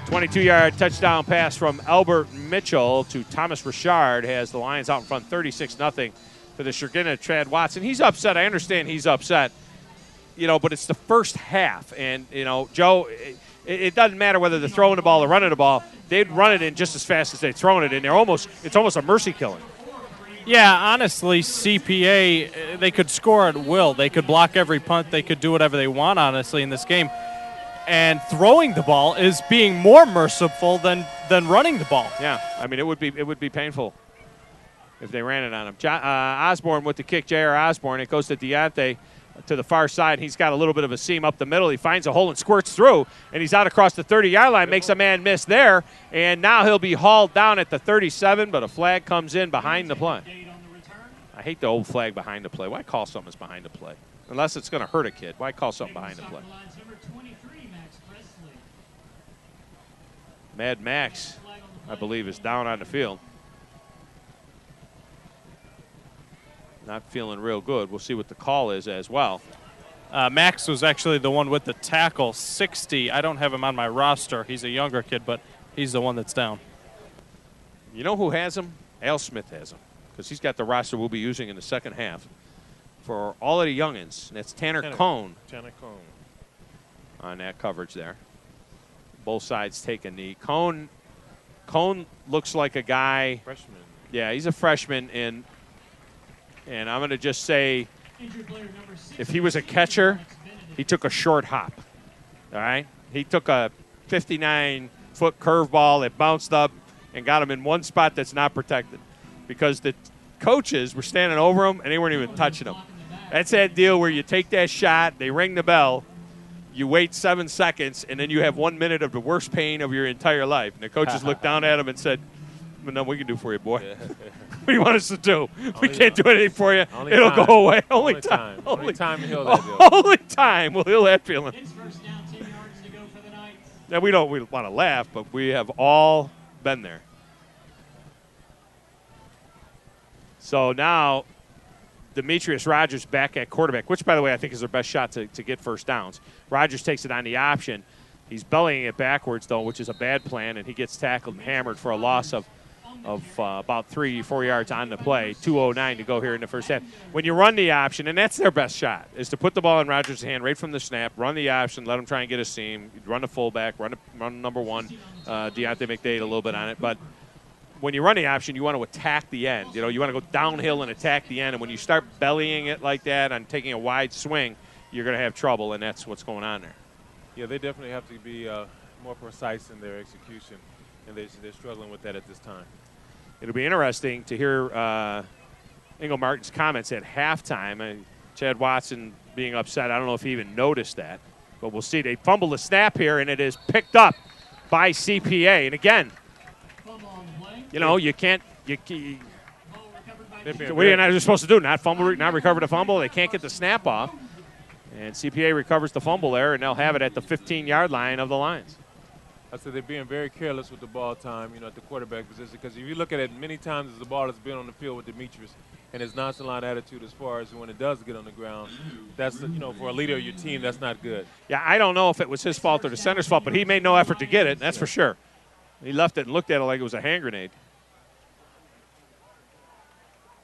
22-yard touchdown pass from Albert Mitchell to Thomas Richard has the Lions out in front 36-0 for the chagrin of Chad Watson. He's upset. I understand he's upset, you know, but it's the first half. And, you know, Joe, it doesn't matter whether they're throwing the ball or running the ball. They'd run it in just as fast as they're throwing it in. It's almost a mercy killing. Yeah, honestly, CPA, they could score at will. They could block every punt. They could do whatever they want, honestly, in this game. And throwing the ball is being more merciful than running the ball. Yeah, I mean, it would be painful if they ran it on him. Osborne with the kick, J.R. Osborne. It goes to Deontay to the far side. He's got a little bit of a seam up the middle. He finds a hole and squirts through, and he's out across the 30-yard line, makes a man miss there, and now he'll be hauled down at the 37, but a flag comes in behind the play. I hate the old flag behind the play. Why call something that's behind the play? Unless it's going to hurt a kid. Why call something behind the play? Mad Max, I believe, is down on the field. Not feeling real good. We'll see what the call is as well. Max was actually the one with the tackle, 60. I don't have him on my roster. He's a younger kid, but he's the one that's down. You know who has him? Al Smith has him, because he's got the roster we'll be using in the second half for all of the youngins. And that's Tanner Cone. Tanner Cone. On that coverage there. Both sides take a knee. Cone looks like a guy. Freshman. Yeah, he's a freshman, and I'm going to just say, if he was a catcher, he took a short hop. All right? He took a 59-foot curveball that bounced up and got him in one spot that's not protected, because the coaches were standing over him, and they weren't even touching him. That's that deal where you take that shot, they ring the bell, you wait 7 seconds, and then you have 1 minute of the worst pain of your entire life. And the coaches looked down at him and said, "Well, no, we can do for you, boy. What do you want us to do? We can't do anything for you. It'll go away. Only time. Only time to heal that deal. Only time will heal that feeling." Now, we want to laugh, but we have all been there. So now Demetrius Rogers back at quarterback, which, by the way, I think is their best shot to get first downs. Rogers takes it on the option. He's bellying it backwards, though, which is a bad plan, and he gets tackled and hammered for a loss of about 3-4 yards on the play. 2:09 to go here in the first half. When you run the option, and that's their best shot, is to put the ball in Rogers' hand right from the snap, run the option, let him try and get a seam, run the fullback, run number one, Deontay McDade a little bit on it. But when you run the option, you want to attack the end. You know, you want to go downhill and attack the end. And when you start bellying it like that and taking a wide swing, you're going to have trouble, and that's what's going on there. Yeah, they definitely have to be more precise in their execution, and they're struggling with that at this time. It'll be interesting to hear Ingle Martin's comments at halftime. Chad Watson being upset. I don't know if he even noticed that, but we'll see. They fumble the snap here, and it is picked up by CPA. And again, you know, you can't. What are you not supposed to do? Not fumble, not recover the fumble. They can't get the snap off. And CPA recovers the fumble there, and they'll have it at the 15-yard line of the Lions. I said they're being very careless with the ball time, at the quarterback position. Because if you look at it, many times as the ball has been on the field with Demetrius and his nonchalant attitude as far as when it does get on the ground, that's, for a leader of your team, that's not good. Yeah, I don't know if it was his fault or the center's fault, but he made no effort to get it, that's for sure. He left it and looked at it like it was a hand grenade.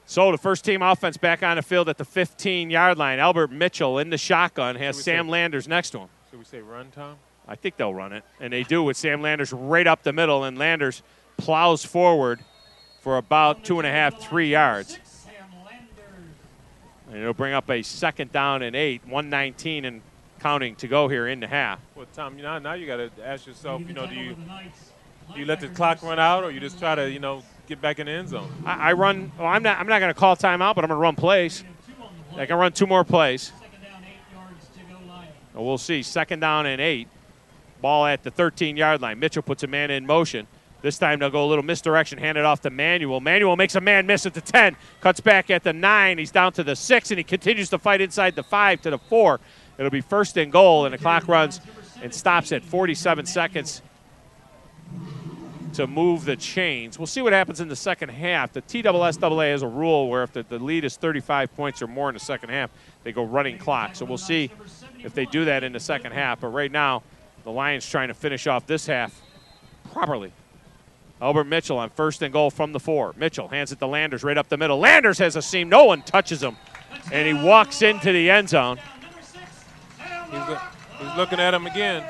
So the first team offense back on the field at the 15-yard line. Albert Mitchell in the shotgun has Sam Landers next to him. Should we say run, Tom? I think they'll run it, and they do with Sam Landers right up the middle, and Landers plows forward for about 2.5, 3 yards. And it'll bring up a 2nd down and 8, 1:19 and counting to go here in the half. Well, Tom, now you got to ask yourself, do you let the clock run out, or you just try to, get back in the end zone? I run. Well, I'm not going to call timeout, but I'm going to run plays. I can run 2 more plays. And we'll see. 2nd down and 8. Ball at the 13-yard line. Mitchell puts a man in motion. This time they'll go a little misdirection, hand it off to Manuel. Manuel makes a man miss at the 10, cuts back at the 9. He's down to the 6, and he continues to fight inside the 5 to the 4. It'll be 1st and goal, and the clock runs and stops at 47 seconds to move the chains. We'll see what happens in the second half. The TSSAA has a rule where if the lead is 35 points or more in the second half, they go running clock. So we'll see if they do that in the second half. But right now, the Lions trying to finish off this half properly. Albert Mitchell on 1st and goal from the 4. Mitchell hands it to Landers right up the middle. Landers has a seam. No one touches him. And he walks into the end zone. He's looking at him again.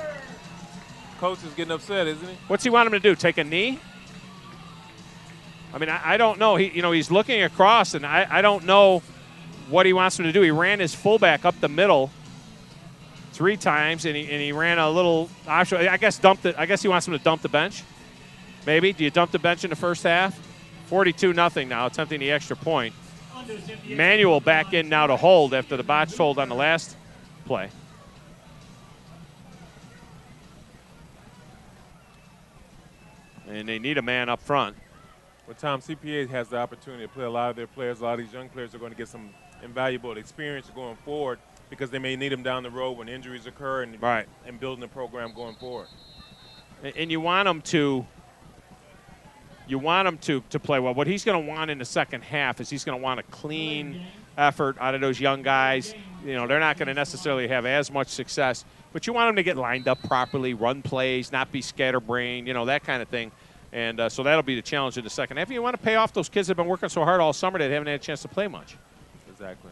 Coach is getting upset, isn't he? What's he want him to do, take a knee? I mean, I don't know. He's looking across, and I don't know what he wants him to do. He ran his fullback up the middle 3 times, and he ran a little option. I guess he wants him to dump the bench. Maybe. Do you dump the bench in the first half? 42-0 now, attempting the extra point. Manuel back in now to hold after the botched hold on the last play. And they need a man up front. Well, Tom, CPA has the opportunity to play a lot of their players. A lot of these young players are going to get some invaluable experience going forward because they may need them down the road when injuries occur and building the program going forward. And you want them to play well. What he's going to want in the second half is he's going to want a clean effort out of those young guys. They're not going to necessarily have as much success, but you want them to get lined up properly, run plays, not be scatterbrained, that kind of thing. And so that'll be the challenge in the second half. You want to pay off those kids that have been working so hard all summer that haven't had a chance to play much. Exactly.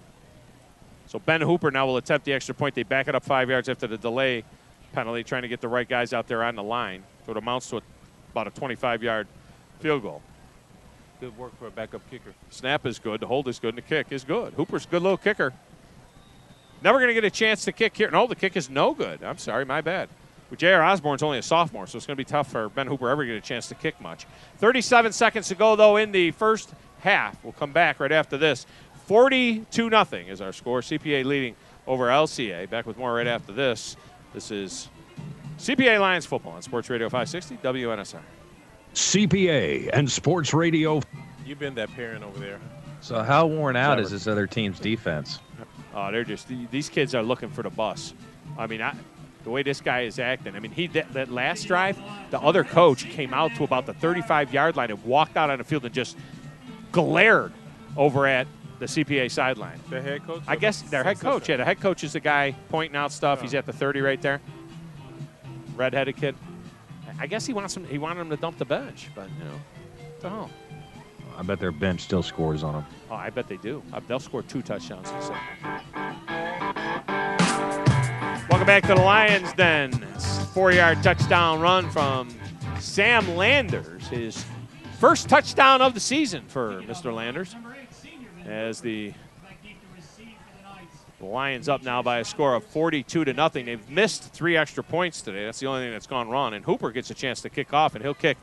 So Ben Hooper now will attempt the extra point. They back it up 5 yards after the delay penalty, trying to get the right guys out there on the line. So it amounts to about a 25-yard field goal. Good work for a backup kicker. Snap is good. The hold is good. And the kick is good. Hooper's a good little kicker. Never going to get a chance to kick here. No, the kick is no good. I'm sorry, my bad. But J.R. Osborne's only a sophomore, so it's going to be tough for Ben Hooper ever to get a chance to kick much. 37 seconds to go, though, in the first half. We'll come back right after this. 42-0 is our score. CPA leading over LCA. Back with more right after this. This is CPA Lions football on Sports Radio 560 WNSR. CPA and Sports Radio. You've been that parent over there. So how worn out is this other team's defense? Oh, these kids are looking for the bus. I mean, the way this guy is acting. I mean, that last drive, the other coach came out to about the 35-yard line and walked out on the field and just glared over at the CPA sideline. The head coach? I guess their head coach. Yeah, the head coach is the guy pointing out stuff. He's at the 30 right there. Red-headed kid. I guess he wanted him to dump the bench, but, oh. I bet their bench still scores on them. Oh, I bet they do. They'll score 2 touchdowns. Welcome back to the Lions, then. It's a 4-yard touchdown run from Sam Landers. His first touchdown of the season for Mr. Landers. As the Lions up now by a score of 42-0. They've missed 3 extra points today. That's the only thing that's gone wrong. And Hooper gets a chance to kick off, and he'll kick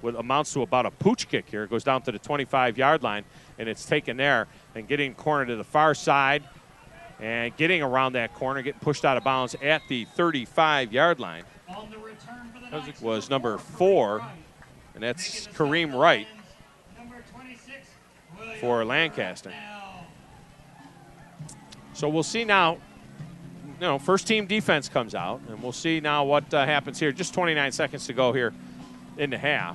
what amounts to about a pooch kick here. It goes down to the 25-yard line, and it's taken there and getting cornered to the far side and getting around that corner, getting pushed out of bounds at the 35-yard line was number 4, and that's Kareem Wright for Lancaster. So we'll see now, first team defense comes out, and we'll see now what happens here. Just 29 seconds to go here in the half.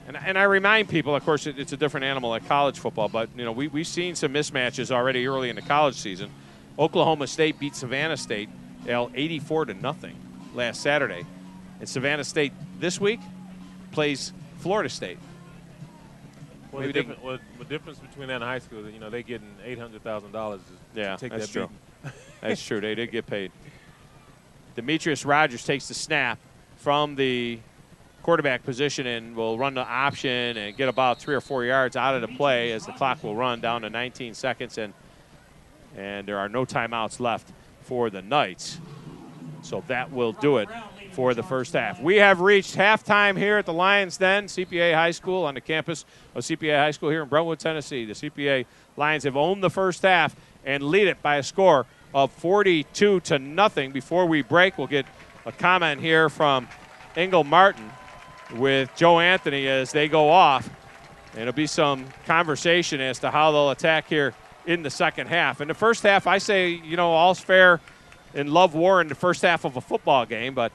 And I remind people, of course, it's a different animal at college football, but, we've seen some mismatches already early in the college season. Oklahoma State beat Savannah State 84-0 last Saturday. And Savannah State this week plays Florida State. Well, the difference between that and high school, you know, they getting $800,000 to take that's that true. beating. That's true. They did get paid. Demetrius Rogers takes the snap from the quarterback position and will run the option and get about 3 or 4 yards out of the play as the clock will run down to 19 seconds, and there are no timeouts left for the Knights. So that will do it for the first half. We have reached halftime here at the Lions Den, CPA High School, on the campus of CPA High School here in Brentwood, Tennessee. The CPA Lions have owned the first half and lead it by a score of 42-0. Before we break, we'll get a comment here from Engel Martin with Joe Anthony as they go off. And it'll be some conversation as to how they'll attack here in the second half. In the first half, I say, you know, all's fair in love war in the first half of a football game, but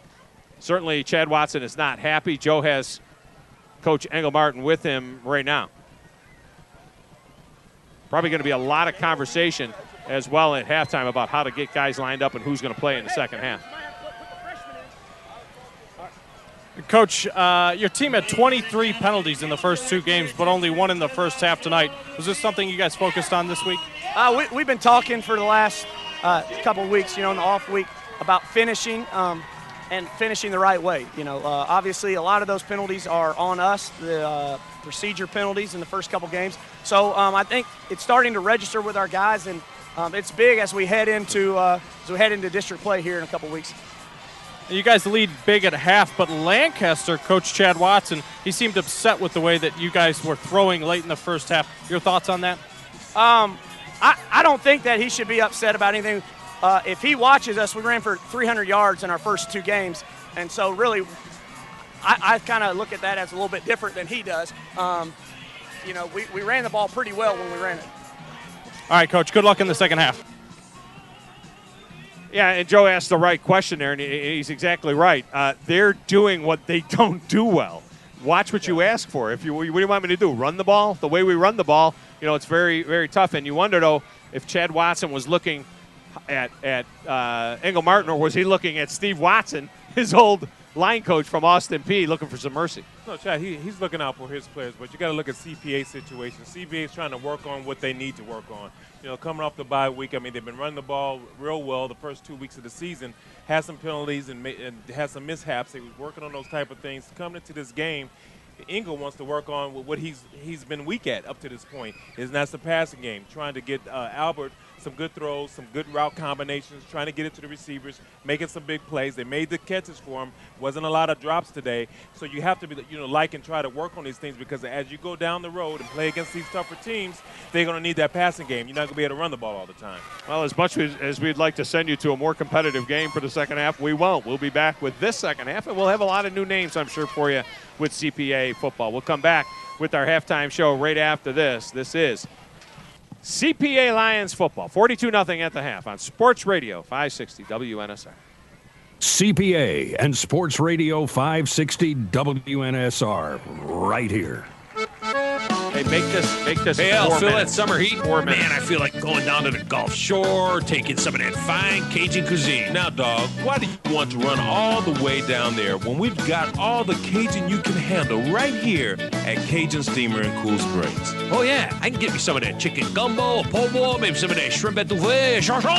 certainly Chad Watson is not happy. Joe has Coach Engel Martin with him right now. Probably going to be a lot of conversation as well at halftime about how to get guys lined up and who's going to play in the second half. Coach, your team had 23 penalties in the first 2 games, but only 1 in the first half tonight. Was this something you guys focused on this week? We've been talking for the last couple of weeks, you know, in the off week about finishing and finishing the right way. You know, obviously a lot of those penalties are on us, the procedure penalties in the first couple games. So I think it's starting to register with our guys, and it's big as we head into district play here in a couple weeks. You guys lead big at half, but Lancaster, Coach Chad Watson, he seemed upset with the way that you guys were throwing late in the first half. Your thoughts on that? I don't think that he should be upset about anything. If he watches us, we ran for 300 yards in our first 2 games, and so really I kind of look at that as a little bit different than he does. You know, we ran the ball pretty well when we ran it. All right, Coach, good luck in the second half. Yeah, and Joe asked the right question there, and he's exactly right. They're doing what they don't do well. Watch what you ask for. What do you want me to do? Run the ball? The way we run the ball, you know, it's very, very tough. And you wonder, though, if Chad Watson was looking at Engel Martin, or was he looking at Steve Watson, his old line coach from Austin Peay, looking for some mercy? No, Chad, he's looking out for his players, but you got to look at CPA's situation. CPA is trying to work on what they need to work on. You know, coming off the bye week, I mean, they've been running the ball real well the first 2 weeks of the season, had some penalties and had some mishaps. They was working on those type of things. Coming into this game, Engel wants to work on what he's been weak at up to this point, and that's the passing game, trying to get Albert some good throws, some good route combinations, trying to get it to the receivers, making some big plays. They made the catches for him. Wasn't a lot of drops today. So you have to be, you know, like and try to work on these things, because as you go down the road and play against these tougher teams, they're going to need that passing game. You're not going to be able to run the ball all the time. Well, as much as we'd like to send you to a more competitive game for the second half, we won't. We'll be back with this second half, and we'll have a lot of new names, I'm sure, for you with CPA football. We'll come back with our halftime show right after this. This is CPA Lions football, 42-0 at the half on Sports Radio 560 WNSR. CPA and Sports Radio 560 WNSR right here. Hey, make this. Hey, Al, 4 feel minutes. that summer heat? 4 minutes. Man, I feel like going down to the Gulf Shore, taking some of that fine Cajun cuisine. Now, dog, why do you want to run all the way down there when we've got all the Cajun you can handle right here at Cajun Steamer in Cool Springs? Oh, yeah, I can get me some of that chicken gumbo, po' boy, maybe some of that shrimp etouffee, chanson.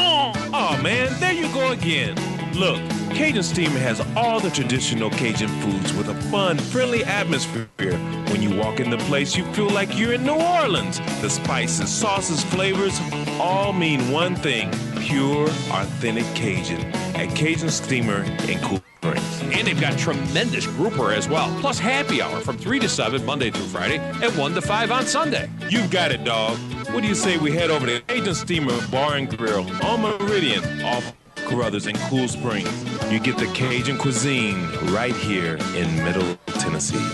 Oh, man, there you go again. Look, Cajun Steamer has all the traditional Cajun foods with a fun, friendly atmosphere. When you walk in the place, you feel like you're in New Orleans. The spices, sauces, flavors all mean one thing: pure, authentic Cajun at Cajun Steamer in Cool Springs. And they've got tremendous grouper as well, plus happy hour from 3 to 7 Monday through Friday and 1 to 5 on Sunday. You've got it, dog. What do you say we head over to Cajun Steamer Bar and Grill on Meridian off Carruthers in Cool Springs? You get the Cajun cuisine right here in Middle Tennessee.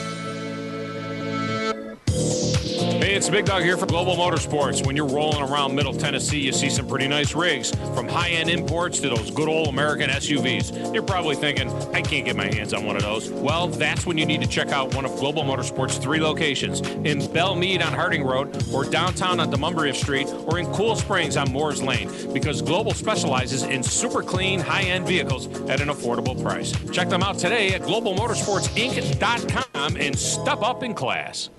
Hey, it's Big Dog here for Global Motorsports. When you're rolling around Middle Tennessee, you see some pretty nice rigs, from high-end imports to those good old American SUVs. You're probably thinking, I can't get my hands on one of those. Well, that's when you need to check out one of Global Motorsports' 3 locations: in Belmead on Harding Road, or downtown on Demonbreun Street, or in Cool Springs on Moores Lane, because Global specializes in super clean, high-end vehicles at an affordable price. Check them out today at globalmotorsportsinc.com and step up in class.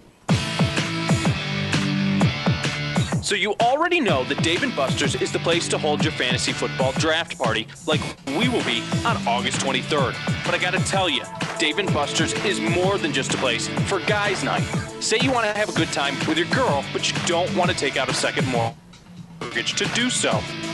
So you already know that Dave & Buster's is the place to hold your fantasy football draft party like we will be on August 23rd. But I gotta tell you, Dave & Buster's is more than just a place for guys' night. Say you want to have a good time with your girl, but you don't want to take out a second mortgage to do so.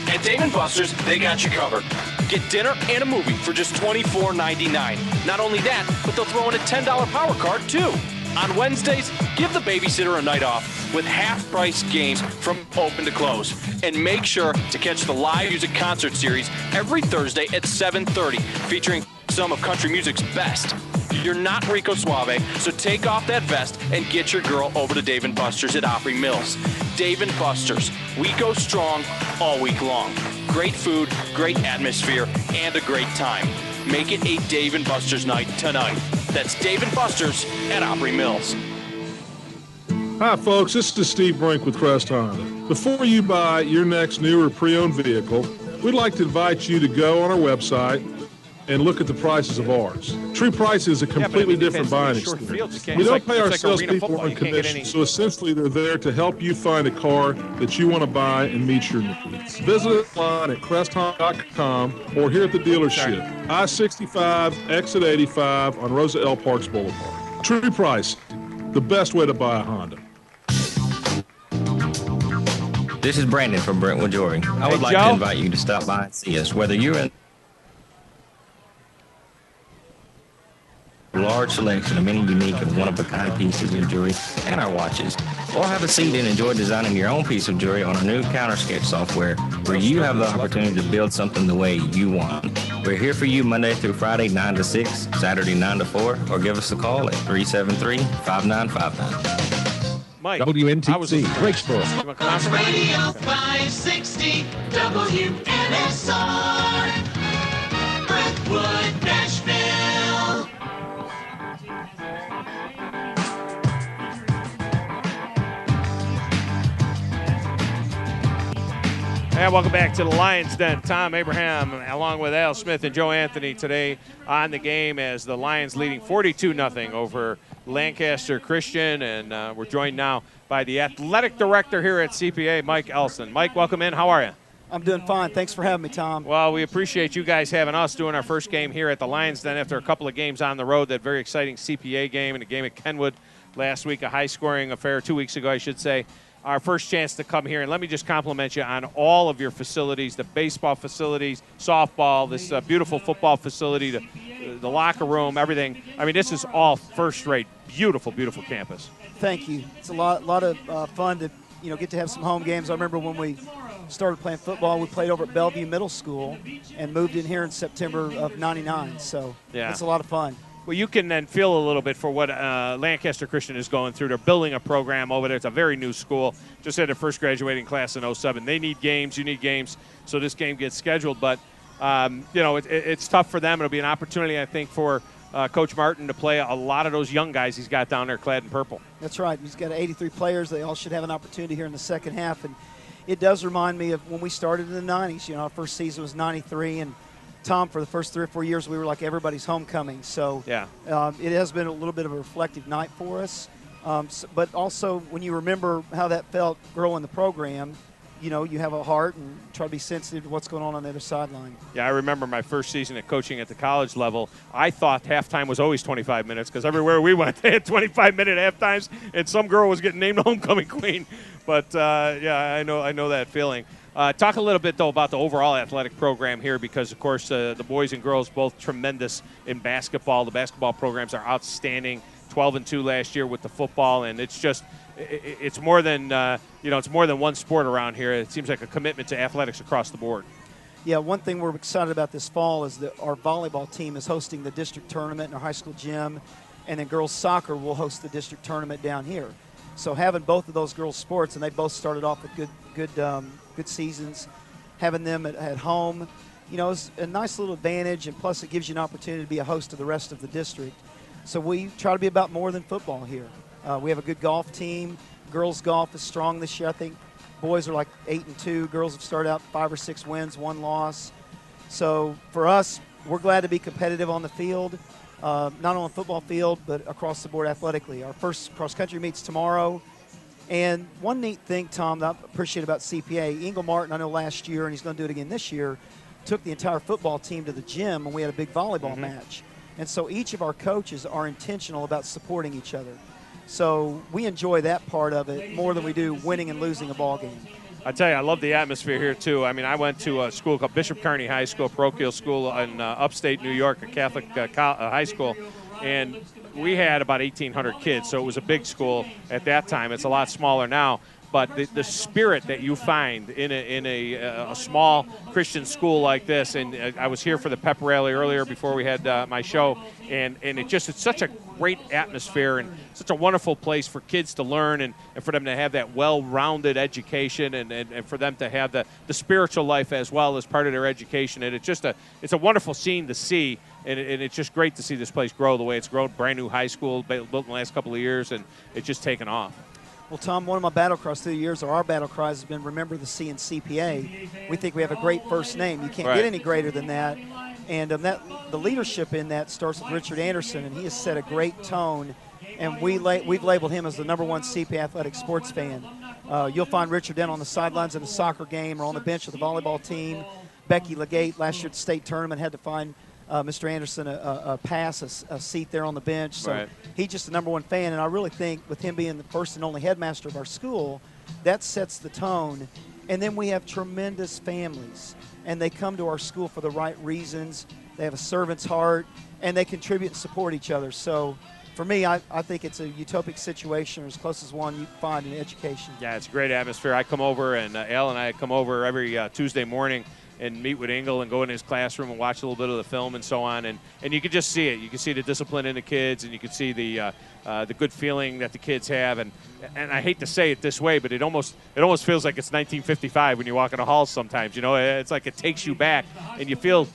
At Dave & Buster's, they got you covered. Get dinner and a movie for just $24.99. Not only that, but they'll throw in a $10 power card too. On Wednesdays, give the babysitter a night off with half-price games from open to close. And make sure to catch the live music concert series every Thursday at 7:30, featuring some of country music's best. You're not Rico Suave, so take off that vest and get your girl over to Dave & Buster's at Opry Mills. Dave & Buster's, we go strong all week long. Great food, great atmosphere, and a great time. Make it a Dave & Buster's night tonight. That's Dave & Buster's at Opry Mills. Hi, folks. This is Steve Brink with Crest Honda. Before you buy your next new or pre-owned vehicle, we'd like to invite you to go on our website and look at the prices of ours. True Price is a completely different buying experience. We don't pay our salespeople on commission, so essentially they're there to help you find a car that you want to buy and meet your needs. Visit us online at cresthonda.com or here at the dealership, I-65, exit 85 on Rosa L. Parks Boulevard. True Price, the best way to buy a Honda. This is Brandon from Brentwood Jewelry. I would like to invite you to stop by and see us, whether you're in a large selection of many unique and one-of-a-kind pieces of jewelry and our watches, or have a seat and enjoy designing your own piece of jewelry on our new counter sketch software where you have the opportunity to build something the way you want. We're here for you Monday through Friday 9 to 6, Saturday 9 to 4, or give us a call at 373-5959. Mike, WNTC, Breaksboro. Radio 560 WNSR, Brentwood, Nashville. And welcome back to the Lions Den. Tom Abraham along with Al Smith and Joe Anthony today on the game as the Lions leading 42-0 over Lancaster Christian. And we're joined now by the athletic director here at CPA, Mike Elson. Mike, welcome in. How are you? I'm doing fine. Thanks for having me, Tom. Well, we appreciate you guys having us doing our first game here at the Lions Den after a couple of games on the road, that very exciting CPA game and a game at Kenwood last week, a high-scoring affair 2 weeks ago, I should say. Our first chance to come here, and let me just compliment you on all of your facilities, the baseball facilities, softball, this beautiful football facility, the locker room, everything. I mean, this is all first-rate, beautiful, beautiful campus. Thank you. It's a lot of fun to get to have some home games. I remember when we started playing football, we played over at Bellevue Middle School and moved in here in September of '99. So yeah, it's a lot of fun. Well, you can then feel a little bit for what Lancaster Christian is going through. They're building a program over there. It's a very new school. Just had their first graduating class in 07. They need games. You need games. So this game gets scheduled. But, it's tough for them. It'll be an opportunity, I think, for Coach Martin to play a lot of those young guys he's got down there clad in purple. That's right. He's got 83 players. They all should have an opportunity here in the second half. And it does remind me of when we started in the 90s. Our first season was 93, and Tom, for the first 3 or 4 years, we were like everybody's homecoming. So yeah, it has been a little bit of a reflective night for us. But also, when you remember how that felt growing the program, you have a heart and try to be sensitive to what's going on the other sideline. Yeah, I remember my first season at coaching at the college level. I thought halftime was always 25 minutes because everywhere we went, they had 25-minute halftimes, and some girl was getting named homecoming queen. But, yeah, I know that feeling. Talk a little bit, though, about the overall athletic program here because, of course, the boys and girls both tremendous in basketball. The basketball programs are outstanding, 12-2 last year with the football, and it's just it's more than it's more than one sport around here. It seems like a commitment to athletics across the board. Yeah, one thing we're excited about this fall is that our volleyball team is hosting the district tournament in our high school gym, and then girls soccer will host the district tournament down here. So having both of those girls' sports, and they both started off with good seasons, having them at home, is a nice little advantage, and plus it gives you an opportunity to be a host of the rest of the district. So we try to be about more than football here. We have a good golf team. Girls golf is strong this year. I think boys are like 8-2. Girls have started out 5 or 6 wins, 1 loss. So for us, we're glad to be competitive on the field, not on the football field, but across the board athletically. Our first cross-country meets tomorrow. And one neat thing, Tom, that I appreciate about CPA, Ingle Martin, I know last year, and he's going to do it again this year, took the entire football team to the gym, and we had a big volleyball match. And so each of our coaches are intentional about supporting each other. So we enjoy that part of it more than we do winning and losing a ball game. I tell you, I love the atmosphere here, too. I mean, I went to a school called Bishop Kearney High School, parochial school in upstate New York, a Catholic high school, and we had about 1,800 kids, so it was a big school at that time. It's a lot smaller now. But the spirit that you find in a small Christian school like this, and I was here for the pep rally earlier before we had my show, and it's such a great atmosphere and such a wonderful place for kids to learn and for them to have that well-rounded education and for them to have the spiritual life as well as part of their education. And it's a wonderful scene to see, and it's just great to see this place grow the way it's grown. Brand new high school built in the last couple of years, and it's just taken off. Well, Tom, one of my battle cries through the years, or our battle cries, has been remember the C in CPA. We think we have a great first name. You can't get any greater than that. And the leadership in that starts with Richard Anderson, and he has set a great tone. And we've labeled him as the #1 CPA athletic sports fan. You'll find Richard then on the sidelines in a soccer game or on the bench with the volleyball team. Becky Legate last year at the state tournament had to find Mr. Anderson a seat there on the bench. So he's just the #1 fan, and I really think with him being the first and only headmaster of our school, that sets the tone. And then we have tremendous families, and they come to our school for the right reasons. They have a servant's heart, and they contribute and support each other. So for me, I think it's a utopic situation, or as close as one you can find in education. Yeah, it's a great atmosphere. I come over, and Al and I come over every Tuesday morning and meet with Engel and go in his classroom and watch a little bit of the film and so on. And you can just see it. You can see the discipline in the kids, and you can see the good feeling that the kids have. And I hate to say it this way, but it almost feels like it's 1955 when you walk in the halls sometimes. You know, it's like it takes you back, and you feel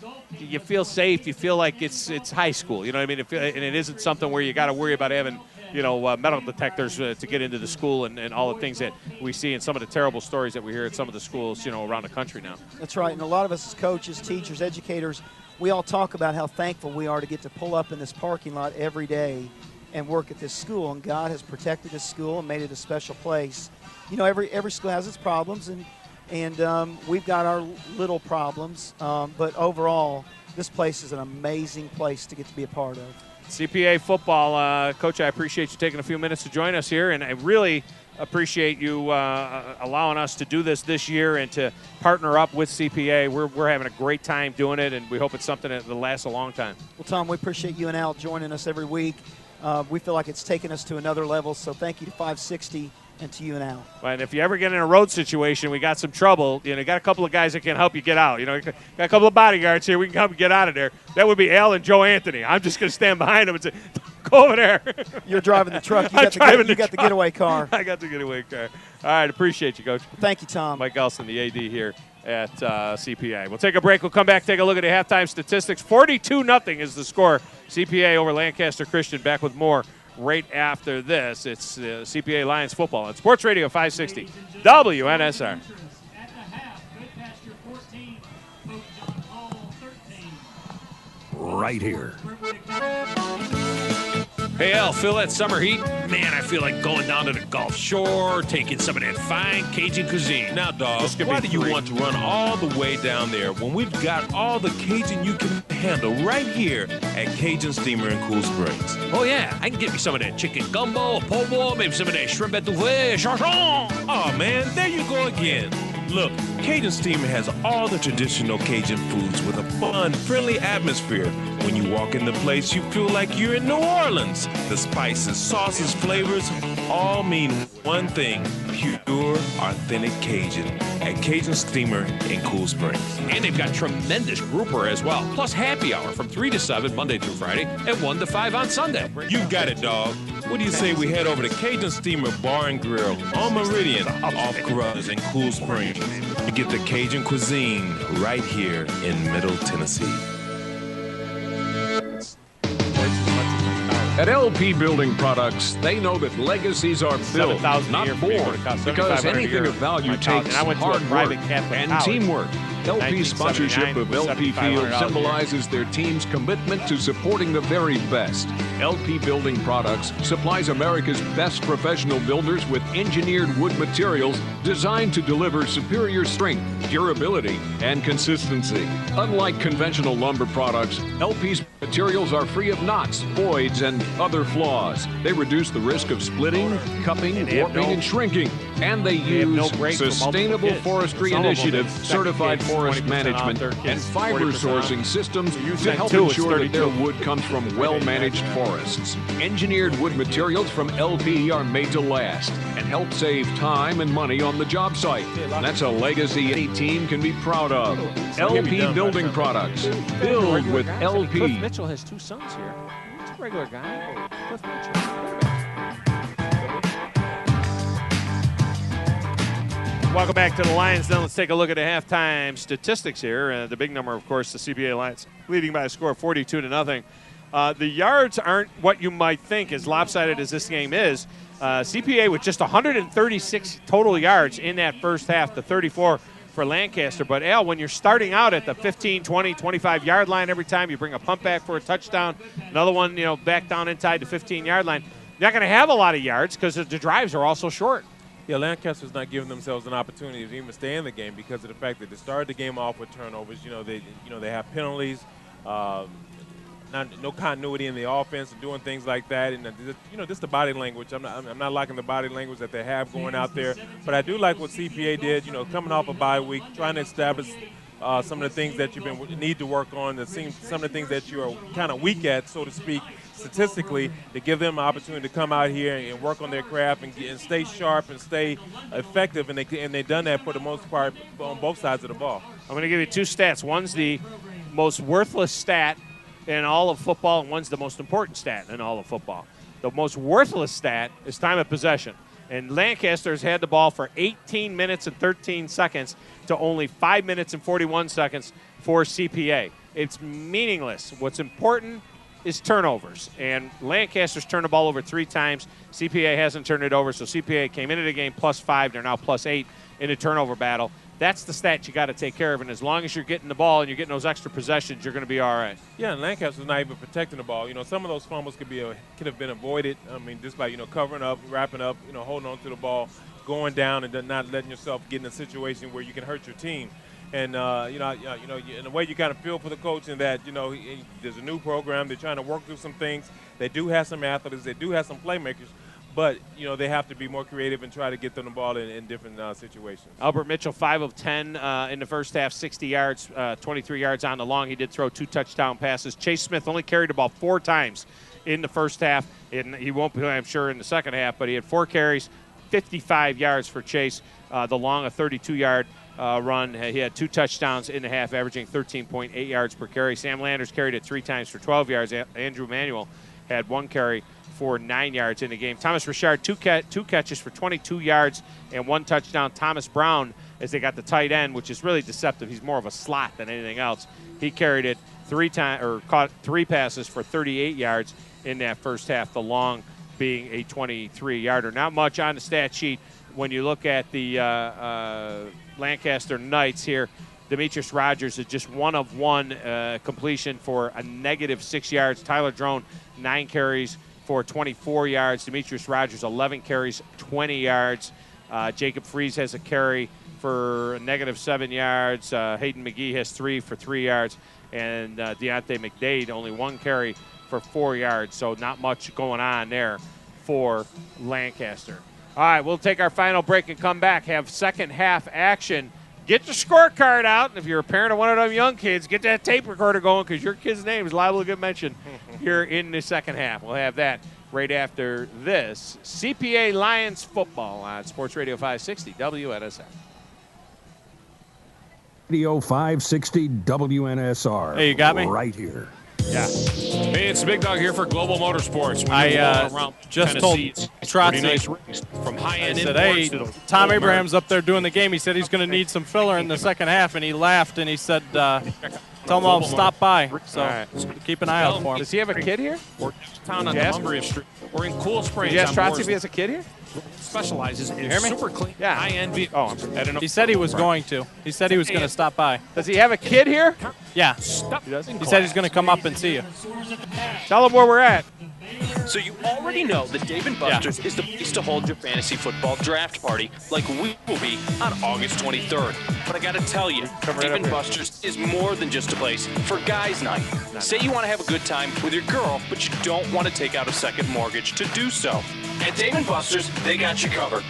safe. You feel like it's high school. You know what I mean? And it isn't something where you got to worry about having metal detectors to get into the school and all the things that we see and some of the terrible stories that we hear at some of the schools, around the country now. That's right. And a lot of us as coaches, teachers, educators, we all talk about how thankful we are to get to pull up in this parking lot every day and work at this school. And God has protected this school and made it a special place. Every school has its problems, and we've got our little problems. But overall, this place is an amazing place to get to be a part of. CPA football, Coach, I appreciate you taking a few minutes to join us here, and I really appreciate you allowing us to do this year and to partner up with CPA. We're having a great time doing it, and we hope it's something that will last a long time. Well, Tom, we appreciate you and Al joining us every week. We feel like it's taken us to another level, so thank you to 560 and to you and Al. Well, and if you ever get in a road situation, we got some trouble, you got a couple of guys that can help you get out. Got a couple of bodyguards here. We can help you get out of there. That would be Al and Joe Anthony. I'm just going to stand behind them and say, go over there. You're driving the truck. You got the getaway car. I got the getaway car. All right, appreciate you, Coach. Thank you, Tom. Mike Elson, the AD here at CPA. We'll take a break. We'll come back, take a look at the halftime statistics. 42-0 is the score. CPA over Lancaster Christian. Back with more right after this. It's CPA Lions football on Sports Radio 560 WNSR. Right here. Hey, Al, feel that summer heat? Man, I feel like going down to the Gulf Shore, taking some of that fine Cajun cuisine. Now, dog, why do you want to run all the way down there when we've got all the Cajun you can handle right here at Cajun Steamer in Cool Springs? Oh, yeah, I can get me some of that chicken gumbo, a po' boy, maybe some of that shrimp etouffee, charchon. Oh, man, there you go again. Look, Cajun Steamer has all the traditional Cajun foods with a fun, friendly atmosphere. When you walk in the place, you feel like you're in New Orleans. The spices, sauces, flavors all mean one thing: pure, authentic Cajun at Cajun Steamer in Cool Springs. And they've got tremendous grouper as well, plus happy hour from 3 to 7 Monday through Friday and 1 to 5 on Sunday. You got it, dog. What do you say we head over to Cajun Steamer Bar and Grill on Meridian off Carruthers in Cool Springs to get the Cajun cuisine right here in Middle Tennessee. At LP Building Products, they know that legacies are built, not born, because anything of value takes hard work and teamwork. LP sponsorship of LP Field symbolizes their team's commitment to supporting the very best. LP Building Products supplies America's best professional builders with engineered wood materials designed to deliver superior strength, durability, and consistency. Unlike conventional lumber products, LP's materials are free of knots, voids, and other flaws. They reduce the risk of splitting, cupping, warping, and shrinking. And they use Sustainable Forestry Initiative certified forest management and fiber sourcing systems to help ensure that their wood comes from well-managed forests. Engineered wood materials from LP are made to last and help save time and money on the job site. That's a legacy any team can be proud of. LP Building Products. Build with LP. Cliff Mitchell has 2 sons here. He's a regular guy. Cliff Mitchell. Welcome back to the Lions. Now let's take a look at the halftime statistics here. The big number, of course, the CPA Lions leading by a score of 42-0. The yards aren't what you might think, as lopsided as this game is. CPA with just 136 total yards in that first half, the 34 for Lancaster. But, Al, when you're starting out at the 15, 20, 25-yard line every time, you bring a punt back for a touchdown, another one, back down inside the 15-yard line, you're not going to have a lot of yards because the drives are also short. Yeah, Lancaster's not giving themselves an opportunity to even stay in the game because of the fact that they started the game off with turnovers. They have penalties, no continuity in the offense and doing things like that. And just the body language. I'm not liking the body language that they have going out there. But I do like what CPA did. Coming off a bye week, trying to establish some of the things that need to work on. Some of the things that you are kind of weak at, so to speak, statistically, to give them an opportunity to come out here and work on their craft and stay sharp and stay effective, and they've done that for the most part on both sides of the ball. I'm going to give you 2 stats. One's the most worthless stat in all of football, and one's the most important stat in all of football. The most worthless stat is time of possession. And Lancaster's had the ball for 18 minutes and 13 seconds to only 5 minutes and 41 seconds for CPA. It's meaningless. What's important is turnovers. And Lancaster's turned the ball over 3 times. CPA hasn't turned it over, so CPA came into the game +5. They're now +8 in the turnover battle. That's the stat you got to take care of, and as long as you're getting the ball and you're getting those extra possessions, you're going to be all right. Yeah, and Lancaster's not even protecting the ball. Some of those fumbles could have been avoided. Just by covering up, wrapping up, holding on to the ball, going down, and then not letting yourself get in a situation where you can hurt your team. And in a way, you kind of feel for the coach in that there's a new program. They're trying to work through some things. They do have some athletes. They do have some playmakers. But, they have to be more creative and try to get them the ball in different situations. Albert Mitchell, 5 of 10 in the first half, 60 yards, 23 yards on the long. He did throw 2 touchdown passes. Chase Smith only carried the ball 4 times in the first half. And he won't play, I'm sure, in the second half. But he had 4 carries, 55 yards for Chase. The long, a 32-yard run. He had 2 touchdowns in the half, averaging 13.8 yards per carry. Sam Landers carried it 3 times for 12 yards. Andrew Manuel had 1 carry for 9 yards in the game. Thomas Richard, two catches for 22 yards and 1 touchdown. Thomas Brown, as they got the tight end, which is really deceptive. He's more of a slot than anything else. He carried it 3 times, or caught 3 passes for 38 yards in that first half. The long being a 23-yarder. Not much on the stat sheet when you look at the Lancaster Knights here. Demetrius Rogers is just 1 of 1 completion for a -6 yards. Tyler Drone, 9 carries for 24 yards. Demetrius Rogers, 11 carries, 20 yards. Jacob Fries has a carry for a -7 yards. Hayden McGee has 3 for 3 yards. And Deontay McDade, only 1 carry for 4 yards. So not much going on there for Lancaster. All right, we'll take our final break and come back, have second half action. Get your scorecard out. And if you're a parent of one of them young kids, get that tape recorder going because your kid's name is liable to get mentioned here in the second half. We'll have that right after this. CPA Lions football on Sports Radio 560 WNSR. Radio 560 WNSR. Hey, you got me? Right here. Yeah. Hey, it's Big Dog here for Global Motorsports. I just told Trotzy nice from high-end said, hey, Tom Abraham's up there doing the game. He said he's going to need some filler in the second half, and he laughed, and he said Tell him I'll stop by. So keep an eye out for him. Does he have a kid here? Or downtown on Columbia Street. We're in Cool Springs. Yes, on Trotzy, Moore's if he has a kid here? Specializes in Hear me? super clean, Yeah. high-end vehicles. I don't know. He said he was going to. He said he was going to stop by. Does he have a kid here? Yeah. He does? He said he's going to come up and see you. Tell him where we're at. So you already know that Dave & Buster's is the place to hold your fantasy football draft party like we will be on August 23rd. But I got to tell you, Dave & Buster's is more than just a place for guys' night. Say you want to have a good time with your girl, but you don't want to take out a second mortgage to do so. At Dave & Buster's, they got you covered.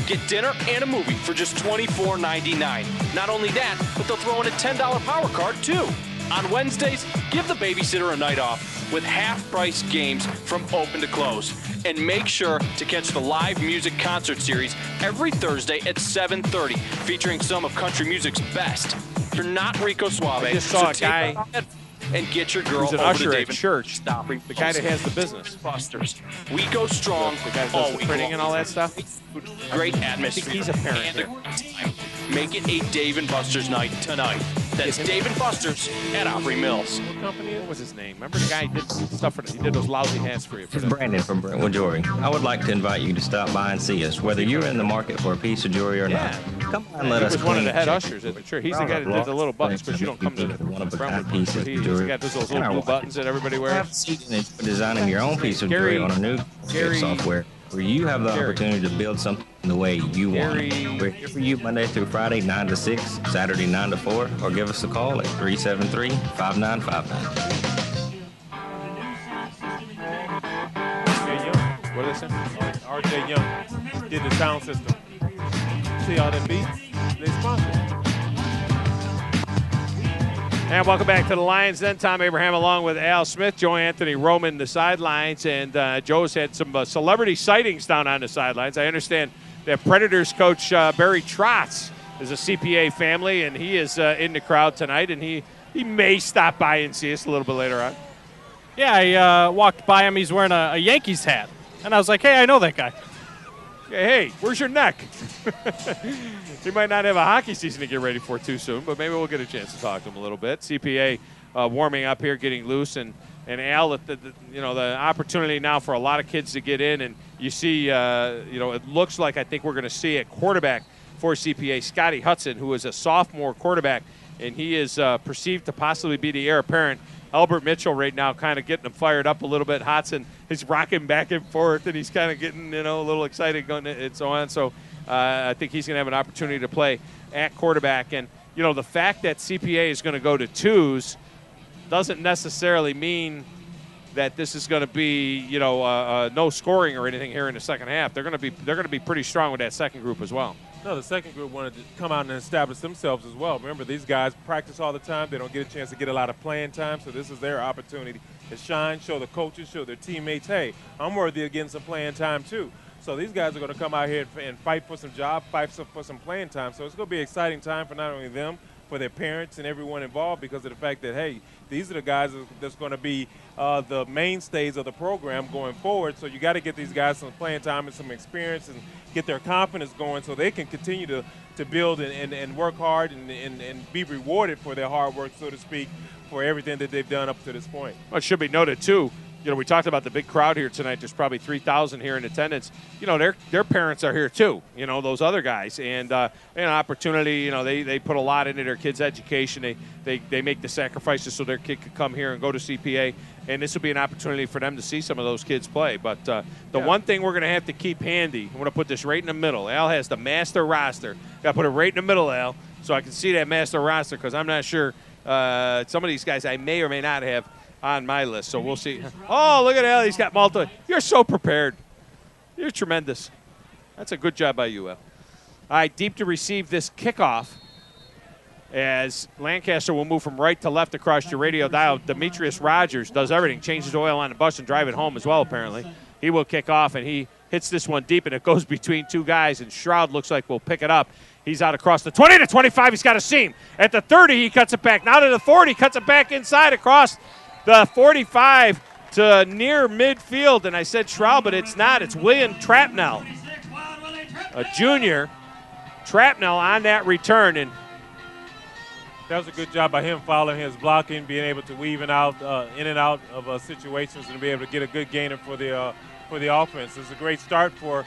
Get dinner and a movie for just $24.99. Not only that, but they'll throw in a $10 power card too. On Wednesdays, give the babysitter a night off with half-price games from open to close. And make sure to catch the live music concert series every Thursday at 7:30, featuring some of country music's best. You're not Rico Suave, I just saw a take guy off that and get your girl who's an over usher to at Dave & church. Stop. The guy that has the business. Busters. We go strong The guy that all does the week printing long. and all that stuff. Great atmosphere. he's a parent And a great time. Make it a Dave & Buster's night tonight. That's Dave & Buster's at Opry Mills. What company? What was his name? Remember the guy who did stuff for he did those lousy hats for you. This is Brandon from Brentwood Jewelry. I would like to invite you to stop by and see us, whether you're in the market for a piece of jewelry or not. Come by and let he us was one of clean the head check ushers at the church. He's the guy that did the little buttons, because you don't come to the front with pieces of He's jewelry. got those little blue buttons that everybody wears. Designing your own piece of jewelry on our new software, where you have the opportunity to build something the way you want it. We're here for you Monday through Friday, 9 to 6, Saturday, 9 to 4, or give us a call at 373-5959. What is it? RJ Young did the sound system. See all them beats? They sponsored. And welcome back to the Lions then. Tom Abraham along with Al Smith, Joe Anthony roaming the sidelines, and Joe's had some celebrity sightings down on the sidelines. I understand that Predators coach Barry Trotz is a CPA family, and he is in the crowd tonight, and he may stop by and see us a little bit later on. Yeah, I walked by him. He's wearing a Yankees hat. And I was like, hey, I know that guy. Hey, where's your neck? He might not have a hockey season to get ready for too soon, but maybe we'll get a chance to talk to him a little bit. CPA warming up here, getting loose, and Al, the opportunity now for a lot of kids to get in, and you see, it looks like I think we're going to see a quarterback for CPA, Scotty Hudson, who is a sophomore quarterback, and he is perceived to possibly be the heir apparent. Albert Mitchell right now kind of getting him fired up a little bit. Hodson is rocking back and forth, and he's kind of getting, a little excited going and so on. So I think he's going to have an opportunity to play at quarterback. And, the fact that CPA is going to go to twos doesn't necessarily mean that this is going to be, no scoring or anything here in the second half. They're going to be pretty strong with that second group as well. No, the second group wanted to come out and establish themselves as well. Remember, these guys practice all the time. They don't get a chance to get a lot of playing time, so this is their opportunity to shine, show the coaches, show their teammates, hey, I'm worthy of getting some playing time too. So these guys are going to come out here and fight for some job, fight for some playing time. So it's going to be an exciting time for not only them, for their parents and everyone involved, because of the fact that, hey, these are the guys that's going to be the mainstays of the program going forward. So you got to get these guys some playing time and some experience and get their confidence going so they can continue to build and work hard and be rewarded for their hard work, so to speak, for everything that they've done up to this point. Well, it should be noted, too, we talked about the big crowd here tonight. There's probably 3,000 here in attendance. Their parents are here, too, those other guys. And an opportunity, they put a lot into their kids' education. They make the sacrifices so their kid could come here and go to CPA. And this will be an opportunity for them to see some of those kids play. But one thing we're going to have to keep handy, I'm going to put this right in the middle. Al has the master roster. Got to put it right in the middle, Al, so I can see that master roster, because I'm not sure some of these guys I may or may not have on my list. So we'll see. Oh, look at Al. He's got multiple. You're so prepared. You're tremendous. That's a good job by you, Al. All right, deep to receive this kickoff, as Lancaster will move from right to left across your radio dial. Demetrius Rogers does everything, changes oil on the bus and drive it home as well, apparently. He will kick off, and he hits this one deep, and it goes between two guys, and Shroud looks like we'll pick it up. He's out across the 20 to 25. He's got a seam. At the 30, he cuts it back. Now to the 40, cuts it back inside across the 45 to near midfield. And I said Shroud, but it's not. It's William Trapnell, a junior. Trapnell on that return, and That was a good job by him following his blocking, being able to weave in and out of situations and be able to get a good gainer for the offense. It's a great start for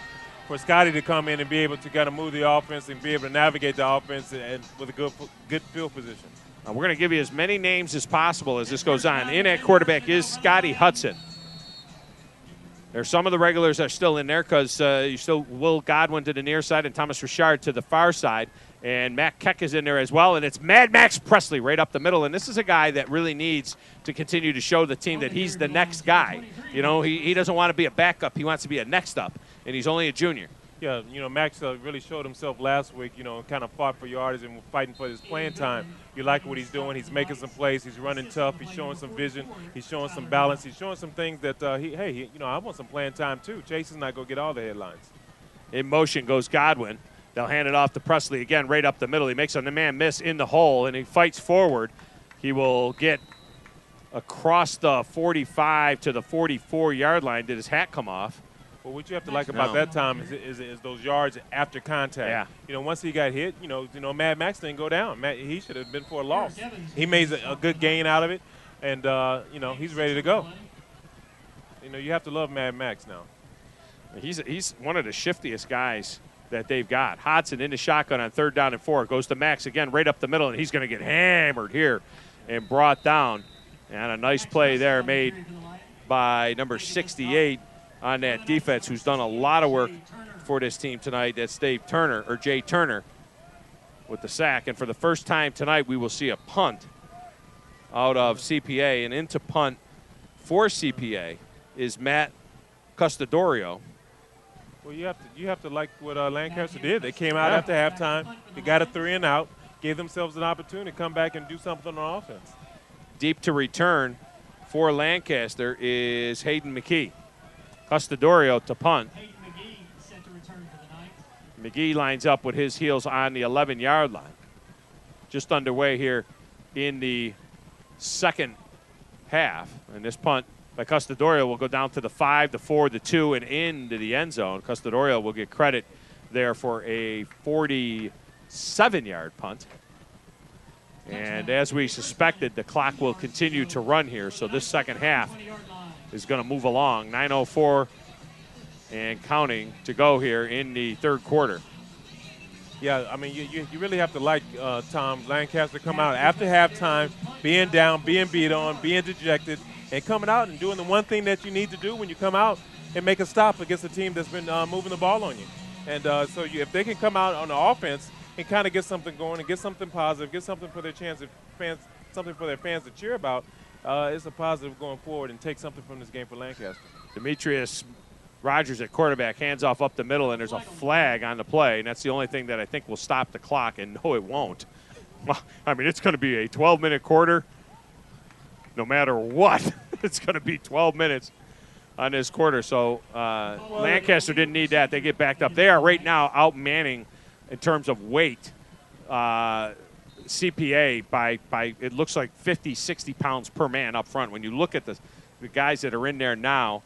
Scotty to come in and be able to kind of move the offense and be able to navigate the offense and with a good field position. We're going to give you as many names as possible as this goes on. In at quarterback is Scotty Hudson. There's some of the regulars are still in there because you still Will Godwin to the near side and Thomas Richard to the far side. And Matt Keck is in there as well. And it's Mad Max Presley right up the middle. And this is a guy that really needs to continue to show the team that he's the next guy. You know, he doesn't want to be a backup. He wants to be a next up. And he's only a junior. Yeah, you know, Max really showed himself last week, you know, kind of fought for yards and fighting for his playing time. You like what he's doing. He's making some plays. He's running tough. He's showing some vision. He's showing some balance. He's showing some things that, you know, I want some playing time too. Chase is not going to get all the headlines. In motion goes Godwin. They'll hand it off to Presley again right up the middle. He makes a man miss in the hole, and he fights forward. He will get across the 45 to the 44-yard line. Did his hat come off? Well, what you have to like about that time is those yards after contact. Yeah. You know, once he got hit, you know, Mad Max didn't go down. He should have been for a loss. He made a good gain out of it, and, you know, he's ready to go. You know, you have to love Mad Max now. He's one of the shiftiest guys that they've got. Hodson in the shotgun on 3rd down and 4. Goes to Max again right up the middle, and he's going to get hammered here and brought down. And a nice play there made by number 68 on that defense, who's done a lot of work for this team tonight. That's Jay Turner with the sack. And for the first time tonight, we will see a punt out of CPA. And into punt for CPA is Matt Custodorio. Well, you have to like what Lancaster did. They came out after halftime. They got a 3 and out, gave themselves an opportunity to come back and do something on offense. Deep to return for Lancaster is Hayden McKee. Custodorio to punt. McGee lines up with his heels on the 11-yard line. Just underway here in the second half. And this punt by Custodorio will go down to the 5, the 4, the 2, and into the end zone. Custodorio will get credit there for a 47-yard punt. And as we suspected, the clock will continue to run here. So this second half is going to move along. 9:04 and counting to go here in the third quarter. Yeah, I mean, you really have to like Tom Lancaster come out after halftime, being down, being beat on, being dejected, and coming out and doing the one thing that you need to do when you come out and make a stop against a team that's been moving the ball on you. And so if they can come out on the offense and kind of get something going and get something positive, get something for their fans, something for their fans to cheer about, it's a positive going forward and take something from this game for Lancaster. Demetrius Rogers at quarterback, hands off up the middle, and there's a flag on the play, and that's the only thing that I think will stop the clock, and no, it won't. Well, I mean, it's going to be a 12-minute quarter no matter what. It's going to be 12 minutes on this quarter, so Lancaster didn't need that. They get backed up. They are right now out-manning in terms of weight CPA by it looks like 50, 60 pounds per man up front. When you look at the guys that are in there now,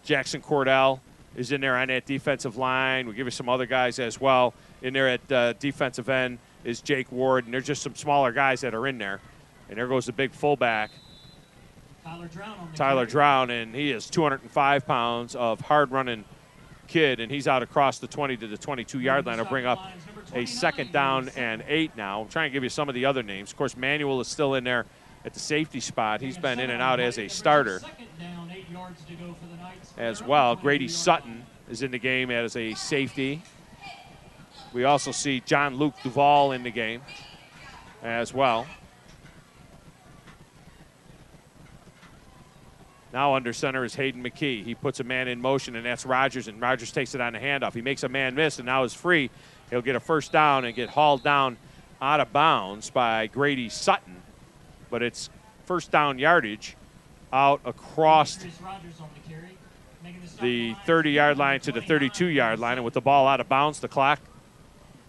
Jackson Cordell is in there on that defensive line. We'll give you some other guys as well. In there at defensive end is Jake Ward, and there's just some smaller guys that are in there. And there goes the big fullback, Tyler Drown, and he is 205 pounds of hard-running kid, and he's out across the 20 to the 22-yard line. I'll bring up a 2nd down and 8 now. I'm trying to give you some of the other names. Of course, Manuel is still in there at the safety spot. He's been in and out as a starter as well. Grady Sutton is in the game as a safety. We also see John Luke Duvall in the game as well. Now under center is Hayden McKee. He puts a man in motion, and that's Rogers, and Rogers takes it on the handoff. He makes a man miss, and now is free. He'll get a 1st down and get hauled down out of bounds by Grady Sutton. But it's 1st down yardage out across the 30-yard line to the 32-yard line. And with the ball out of bounds, the clock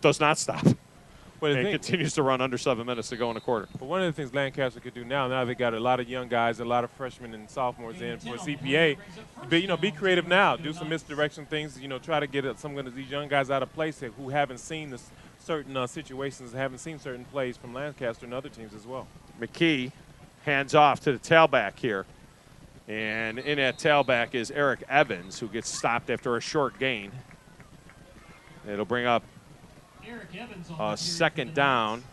does not stop. And it continues to run under 7 minutes to go in the quarter. But one of the things Lancaster could do now they got a lot of young guys, a lot of freshmen and sophomores in for CPA, be creative now. Do some misdirection things, try to get some of these young guys out of place who haven't seen this certain situations, haven't seen certain plays from Lancaster and other teams as well. McKee hands off to the tailback here. And in that tailback is Eric Evans, who gets stopped after a short gain. It'll bring up a second down,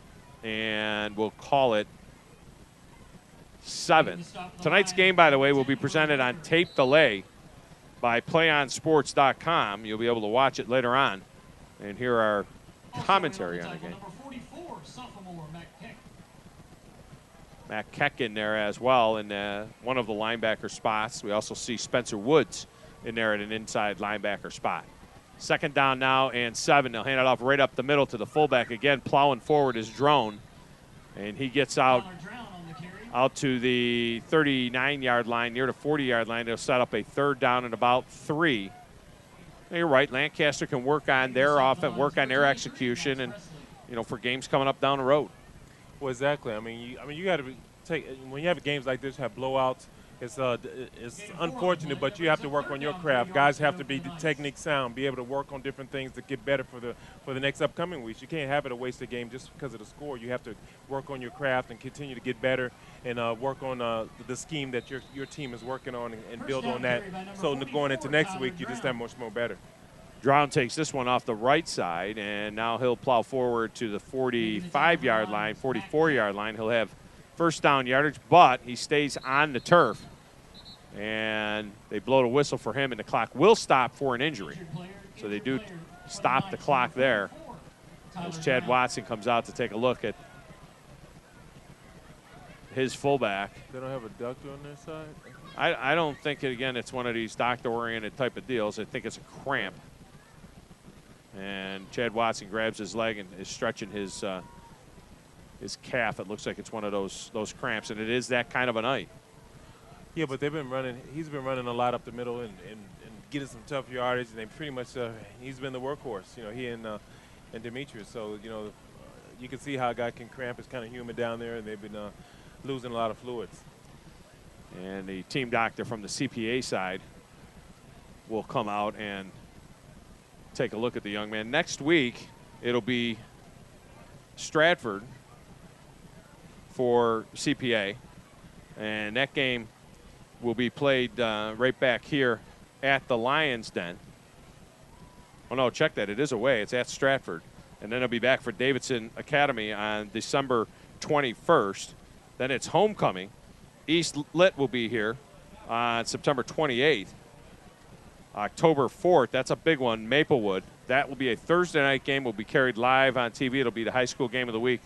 and we'll call it 7. Tonight's game, by the way, will be presented on tape delay by PlayOnSports.com. You'll be able to watch it later on and hear our commentary on the game. Matt Keck in there as well in one of the linebacker spots. We also see Spencer Woods in there at an inside linebacker spot. Second down now and 7. They'll hand it off right up the middle to the fullback. Again, plowing forward is Drone. And he gets out to the 39-yard line, near the 40-yard line. They'll set up a third down and about 3. You're right. Lancaster can work on their offense, work on their execution, and for games coming up down the road. Well, exactly. I mean, you got to take when you have games like this, have blowouts. It's unfortunate, but you have to work on your craft. Guys have to be technique sound, be able to work on different things to get better for the next upcoming weeks. You can't have it a wasted game just because of the score. You have to work on your craft and continue to get better and work on the scheme that your team is working on and build on that. So going into next week, you just that much more better. Drown takes this one off the right side, and now he'll plow forward to the 45-yard line, 44-yard line. He'll have first down yardage, but he stays on the turf. And they blow the whistle for him, and the clock will stop for an injury. So they do stop the clock there as Chad Watson comes out to take a look at his fullback. They don't have a doctor on their side? I don't think, again, it's one of these doctor-oriented type of deals. I think it's a cramp. And Chad Watson grabs his leg and is stretching his calf. It looks like it's one of those cramps, and it is that kind of a night. Yeah, but they've been running. He's been running a lot up the middle and getting some tough yardage. And they pretty much he's been the workhorse. He and Demetrius. So you can see how a guy can cramp. It's kind of humid down there, and they've been losing a lot of fluids. And the team doctor from the CPA side will come out and take a look at the young man. Next week, it'll be Stratford for CPA, and that game will be played right back here at the Lions Den. Oh, no, check that. It is away. It's at Stratford. And then it'll be back for Davidson Academy on December 21st. Then it's homecoming. East Lit will be here on September 28th. October 4th, that's a big one, Maplewood. That will be a Thursday night game. Will be carried live on TV. It'll be the high school game of the week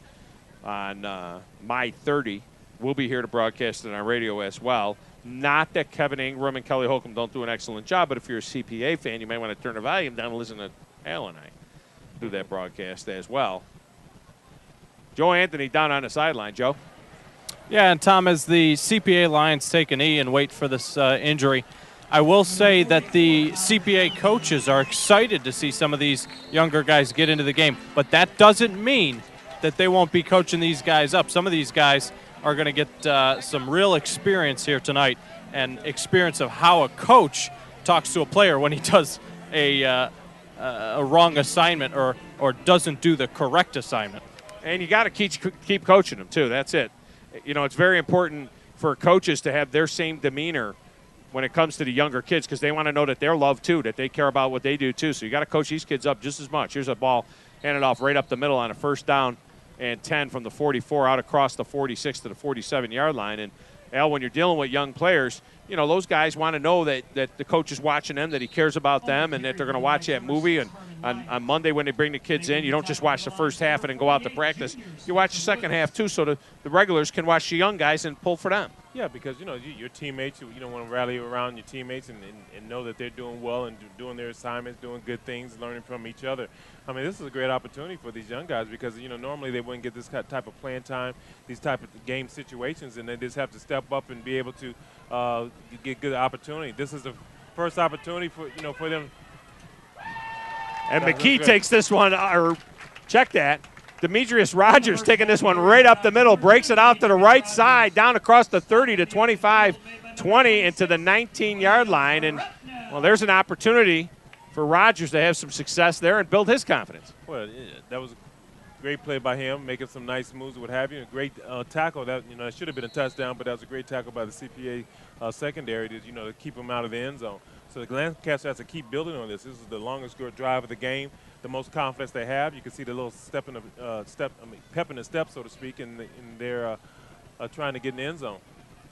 on May 30. We'll be here to broadcast it on radio as well. Not that Kevin Ingram and Kelly Holcomb don't do an excellent job, but if you're a CPA fan, you might want to turn the volume down and listen to Al and I do that broadcast as well. Joe Anthony down on the sideline. Joe? Yeah, and Tom, as the CPA Lions take a knee and wait for this injury, I will say that the CPA coaches are excited to see some of these younger guys get into the game, but that doesn't mean that they won't be coaching these guys up. Some of these guys are going to get some real experience here tonight and experience of how a coach talks to a player when he does a wrong assignment or doesn't do the correct assignment. And you got to keep coaching them, too. That's it. It's very important for coaches to have their same demeanor when it comes to the younger kids because they want to know that they're loved, too, that they care about what they do, too. So you got to coach these kids up just as much. Here's a ball handed off right up the middle on a first down and 10 from the 44 out across the 46 to the 47-yard line. And, Al, when you're dealing with young players, those guys want to know that the coach is watching them, that he cares about them, and that they're going to watch that movie. And on Monday when they bring the kids in, you don't just watch the first half and then go out to practice. You watch the second half, too, so the regulars can watch the young guys and pull for them. Yeah, because, your teammates, you don't want to rally around your teammates and know that they're doing well and doing their assignments, doing good things, learning from each other. I mean, this is a great opportunity for these young guys because, normally they wouldn't get this type of playing time, these type of game situations, and they just have to step up and be able to get good opportunity. This is the first opportunity for them. And McKee takes this one, or check that. Demetrius Rogers taking this one right up the middle, breaks it out to the right side, down across the 30 to 25, 20 into the 19-yard line. And, well, there's an opportunity for Rogers to have some success there and build his confidence. Well, that was great play by him, making some nice moves, what have you. A great tackle. That it should have been a touchdown, but that was a great tackle by the CPA secondary to keep him out of the end zone. So the Lancaster has to keep building on this. This is the longest drive of the game, the most confidence they have. You can see the little pep in the step, so to speak, in their trying to get in the end zone.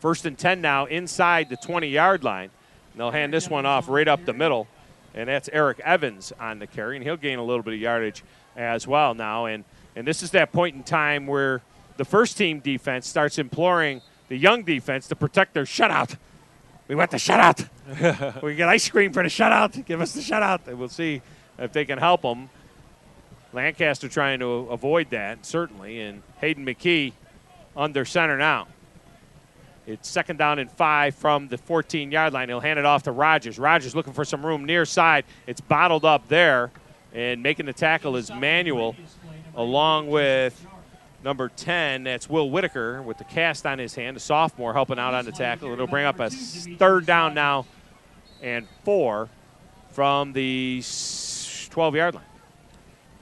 1st and 10 now inside the 20-yard line. And they'll hand this one off right up the middle, and that's Eric Evans on the carry, and he'll gain a little bit of yardage as well now. And this is that point in time where the first-team defense starts imploring the young defense to protect their shutout. We want the shutout. We get ice cream for the shutout. Give us the shutout. And we'll see if they can help them. Lancaster trying to avoid that, certainly, and Hayden McKee under center now. It's 2nd down and 5 from the 14-yard line. He'll hand it off to Rogers. Rogers looking for some room near side. It's bottled up there, and making the tackle is Manuel, along with number 10. That's Will Whitaker with the cast on his hand, a sophomore helping out on the tackle. It'll bring up a 3rd down now and 4 from the 12-yard line.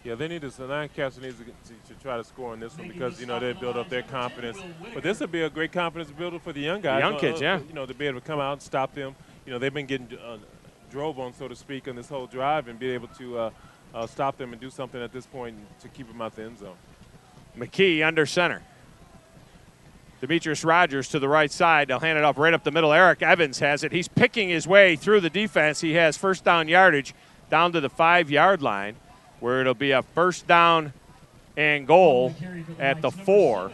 Yeah, they need to. Lancaster needs to try to score on this one because they build up their confidence. But this would be a great confidence builder for the young guys. The young kids, yeah. To be able to come out and stop them. They've been getting drove on, so to speak, on this whole drive, and be able to stop them and do something at this point to keep them out the end zone. McKee under center. Demetrius Rogers to the right side. They'll hand it off right up the middle. Eric Evans has it. He's picking his way through the defense. He has 1st down yardage down to the 5-yard line, where it'll be a 1st down and goal at the 4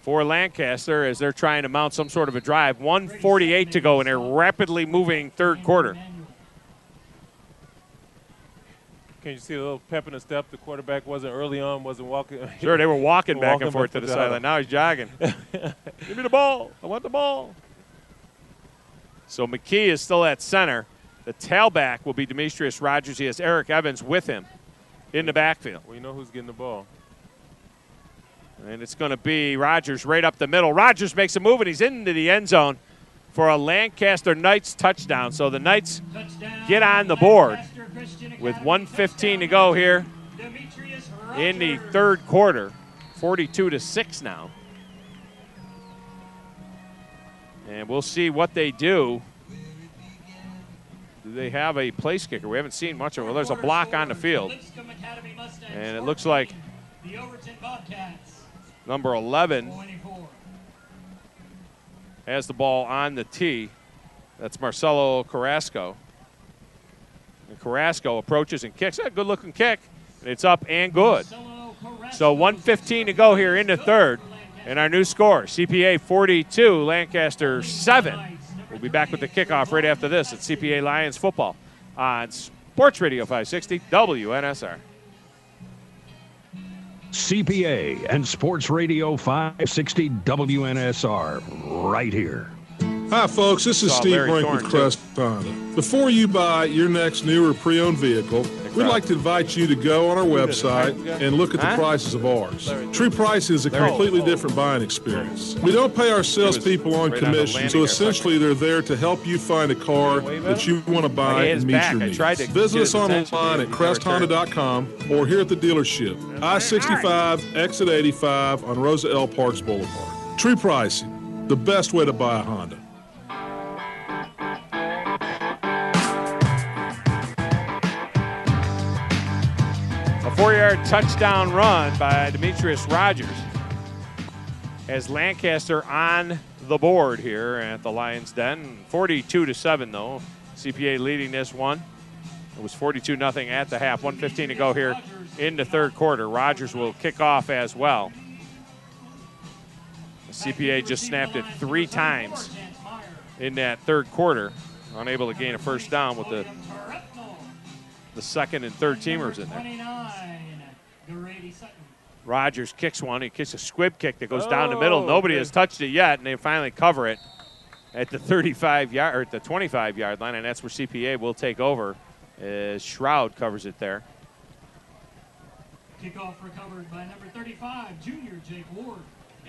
for Lancaster as they're trying to mount some sort of a drive. 1:48 to go in a rapidly moving 3rd quarter. Can you see a little pep in the step? The quarterback wasn't walking. Sure, they were walking back and forth to the sideline. Now he's jogging. Give me the ball. I want the ball. So McKee is still at center. The tailback will be Demetrius Rogers. He has Eric Evans with him in the backfield. Well, you know who's getting the ball. And it's going to be Rogers right up the middle. Rogers makes a move, and he's into the end zone for a Lancaster Knights touchdown. So the Knights get on the board with 1:15 to go here in the 3rd quarter. 42-6 now. And we'll see what they do. Do they have a place kicker? We haven't seen much of it. Well, there's a block on the field. And it looks like number 11 has the ball on the tee. That's Marcelo Carrasco. And Carrasco approaches and kicks. A good-looking kick. And it's up and good. So 1:15 to go here in the 3rd. And our new score, CPA 42, Lancaster 7. We'll be back with the kickoff right after this at CPA Lions football on Sports Radio 560 WNSR. CPA and Sports Radio 560 WNSR right here. Hi, folks. This is Steve Brink with Crest Honda. Before you buy your next new or pre-owned vehicle, we'd like to invite you to go on our website and look at the prices of ours. True pricing is a completely different buying experience. We don't pay our salespeople on commission, so essentially they're there to help you find a car that you want to buy and meet your needs. Visit us online at cresthonda.com or here at the dealership, I-65, exit 85 on Rosa L. Parks Boulevard. True pricing, the best way to buy a Honda. A 4-yard touchdown run by Demetrius Rogers as Lancaster on the board here at the Lions Den. 42-7 though. CPA leading this one. It was 42-0 at the half. 1:15 to go here in the 3rd quarter. Rogers will kick off as well. The CPA just snapped it 3 times in that 3rd quarter. Unable to gain a 1st down with the 2nd and 3rd teamers in there. Rogers kicks one. He kicks a squib kick that goes down the middle. Nobody has touched it yet, and they finally cover it at the 35-yard or at the 25-yard line, and that's where CPA will take over as Shroud covers it there. Kickoff recovered by number 35, junior Jake Ward.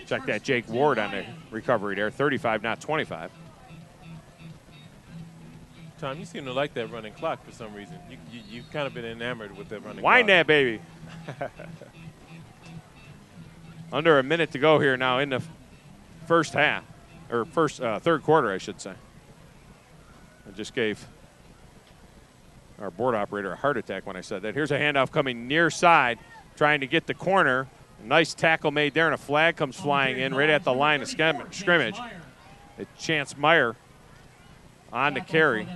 Check that Jake Ward on the recovery there. 35, not 25. Tom, you seem to like that running clock for some reason. You've kind of been enamored with that running Wind clock. that baby. Under a minute to go here now in the first half, or third quarter, I should say. I just gave our board operator a heart attack when I said that. Here's a handoff coming near side, trying to get the corner. Nice tackle made there, and a flag comes flying in right at the line of scrimmage. It's Chance Meyer on the carry.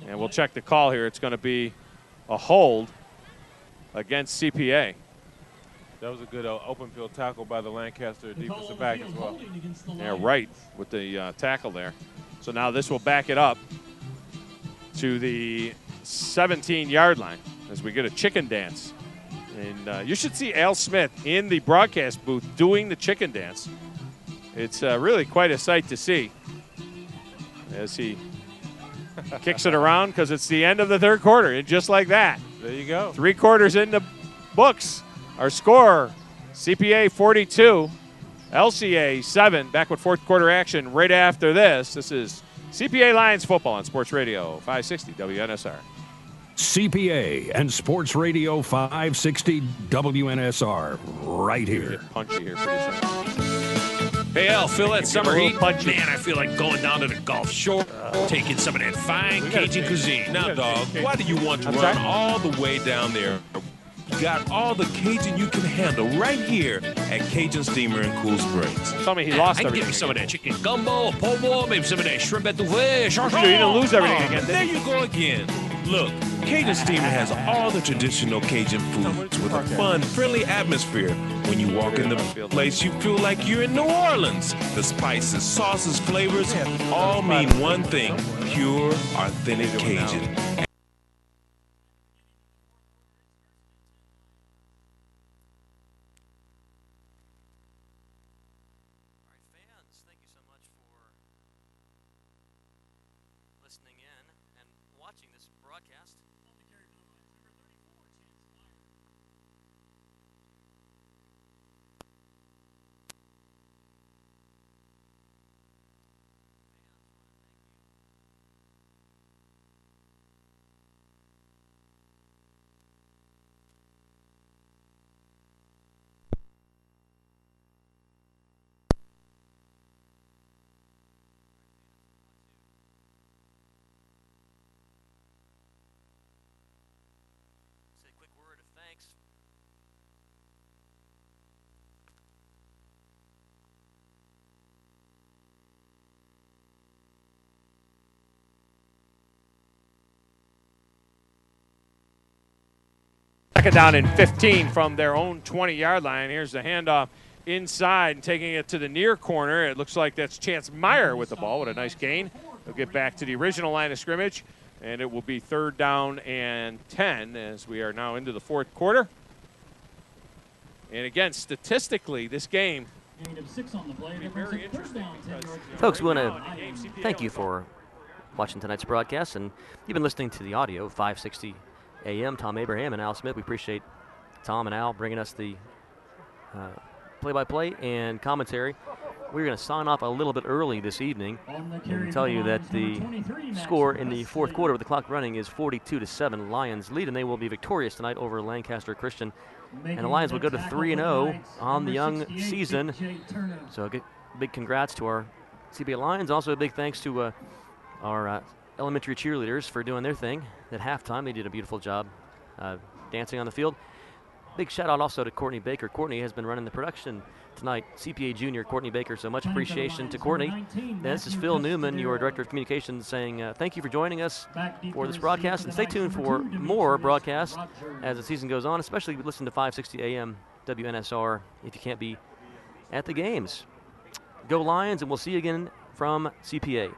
And we'll check the call here. It's going to be a hold against CPA. That was a good open field tackle by the Lancaster defensive back as well. Yeah, right with the tackle there. So now this will back it up to the 17-yard line as we get a chicken dance. And you should see Al Smith in the broadcast booth doing the chicken dance. It's really quite a sight to see as he kicks it around because it's the end of the third quarter. And just like that. There you go. 3 quarters in the books. Our score, CPA 42, LCA 7. Back with fourth quarter action right after this. This is CPA Lions football on Sports Radio 560 WNSR. CPA and Sports Radio 560 WNSR right here. Punchy here pretty soon. Hey, Al, feel that summer heat? Man, I feel like going down to the Gulf Shore, taking some of that fine Cajun cuisine. Now, dog, why do you want to run all the way down there? You got all the Cajun you can handle right here at Cajun Steamer in Cool Springs. Tell me he lost I can everything. give me some of that chicken gumbo, po' boy, maybe some of that shrimp etouffee. You didn't lose everything again, There you go again. Look, Cajun Steamer has all the traditional Cajun foods with a fun, friendly atmosphere. When you walk in the place, you feel like you're in New Orleans. The spices, sauces, flavors all mean one thing: pure, authentic Cajun. Second down and 15 from their own 20-yard line. Here's the handoff inside and taking it to the near corner. It looks like that's Chance Meyer with the ball. What a nice gain. They'll get back to the original line of scrimmage, and it will be third down and 10 as we are now into the fourth quarter. And again, statistically, this game very interesting. Folks, we want to thank you for watching tonight's broadcast, and you've been listening to the audio, 560 AM, Tom Abraham and Al Smith. We appreciate Tom and Al bringing us the play-by-play and commentary. We're going to sign off a little bit early this evening and tell you that the score in the fourth quarter with the clock running is 42-7. Lions lead, and they will be victorious tonight over Lancaster Christian. And the Lions will go to 3-0 on the young season. So a big congrats to our CPA Lions. Also a big thanks to our elementary cheerleaders for doing their thing at halftime. They did a beautiful job dancing on the field. Big shout out also to Courtney Baker. Courtney has been running the production tonight. CPA junior Courtney Baker, so much appreciation to Courtney. This is Phil Newman, your Director of Communications, saying thank you for joining us for this broadcast, and stay tuned for more broadcasts as the season goes on, especially listen to 560 AM WNSR if you can't be at the games. Go Lions, and we'll see you again from CPA.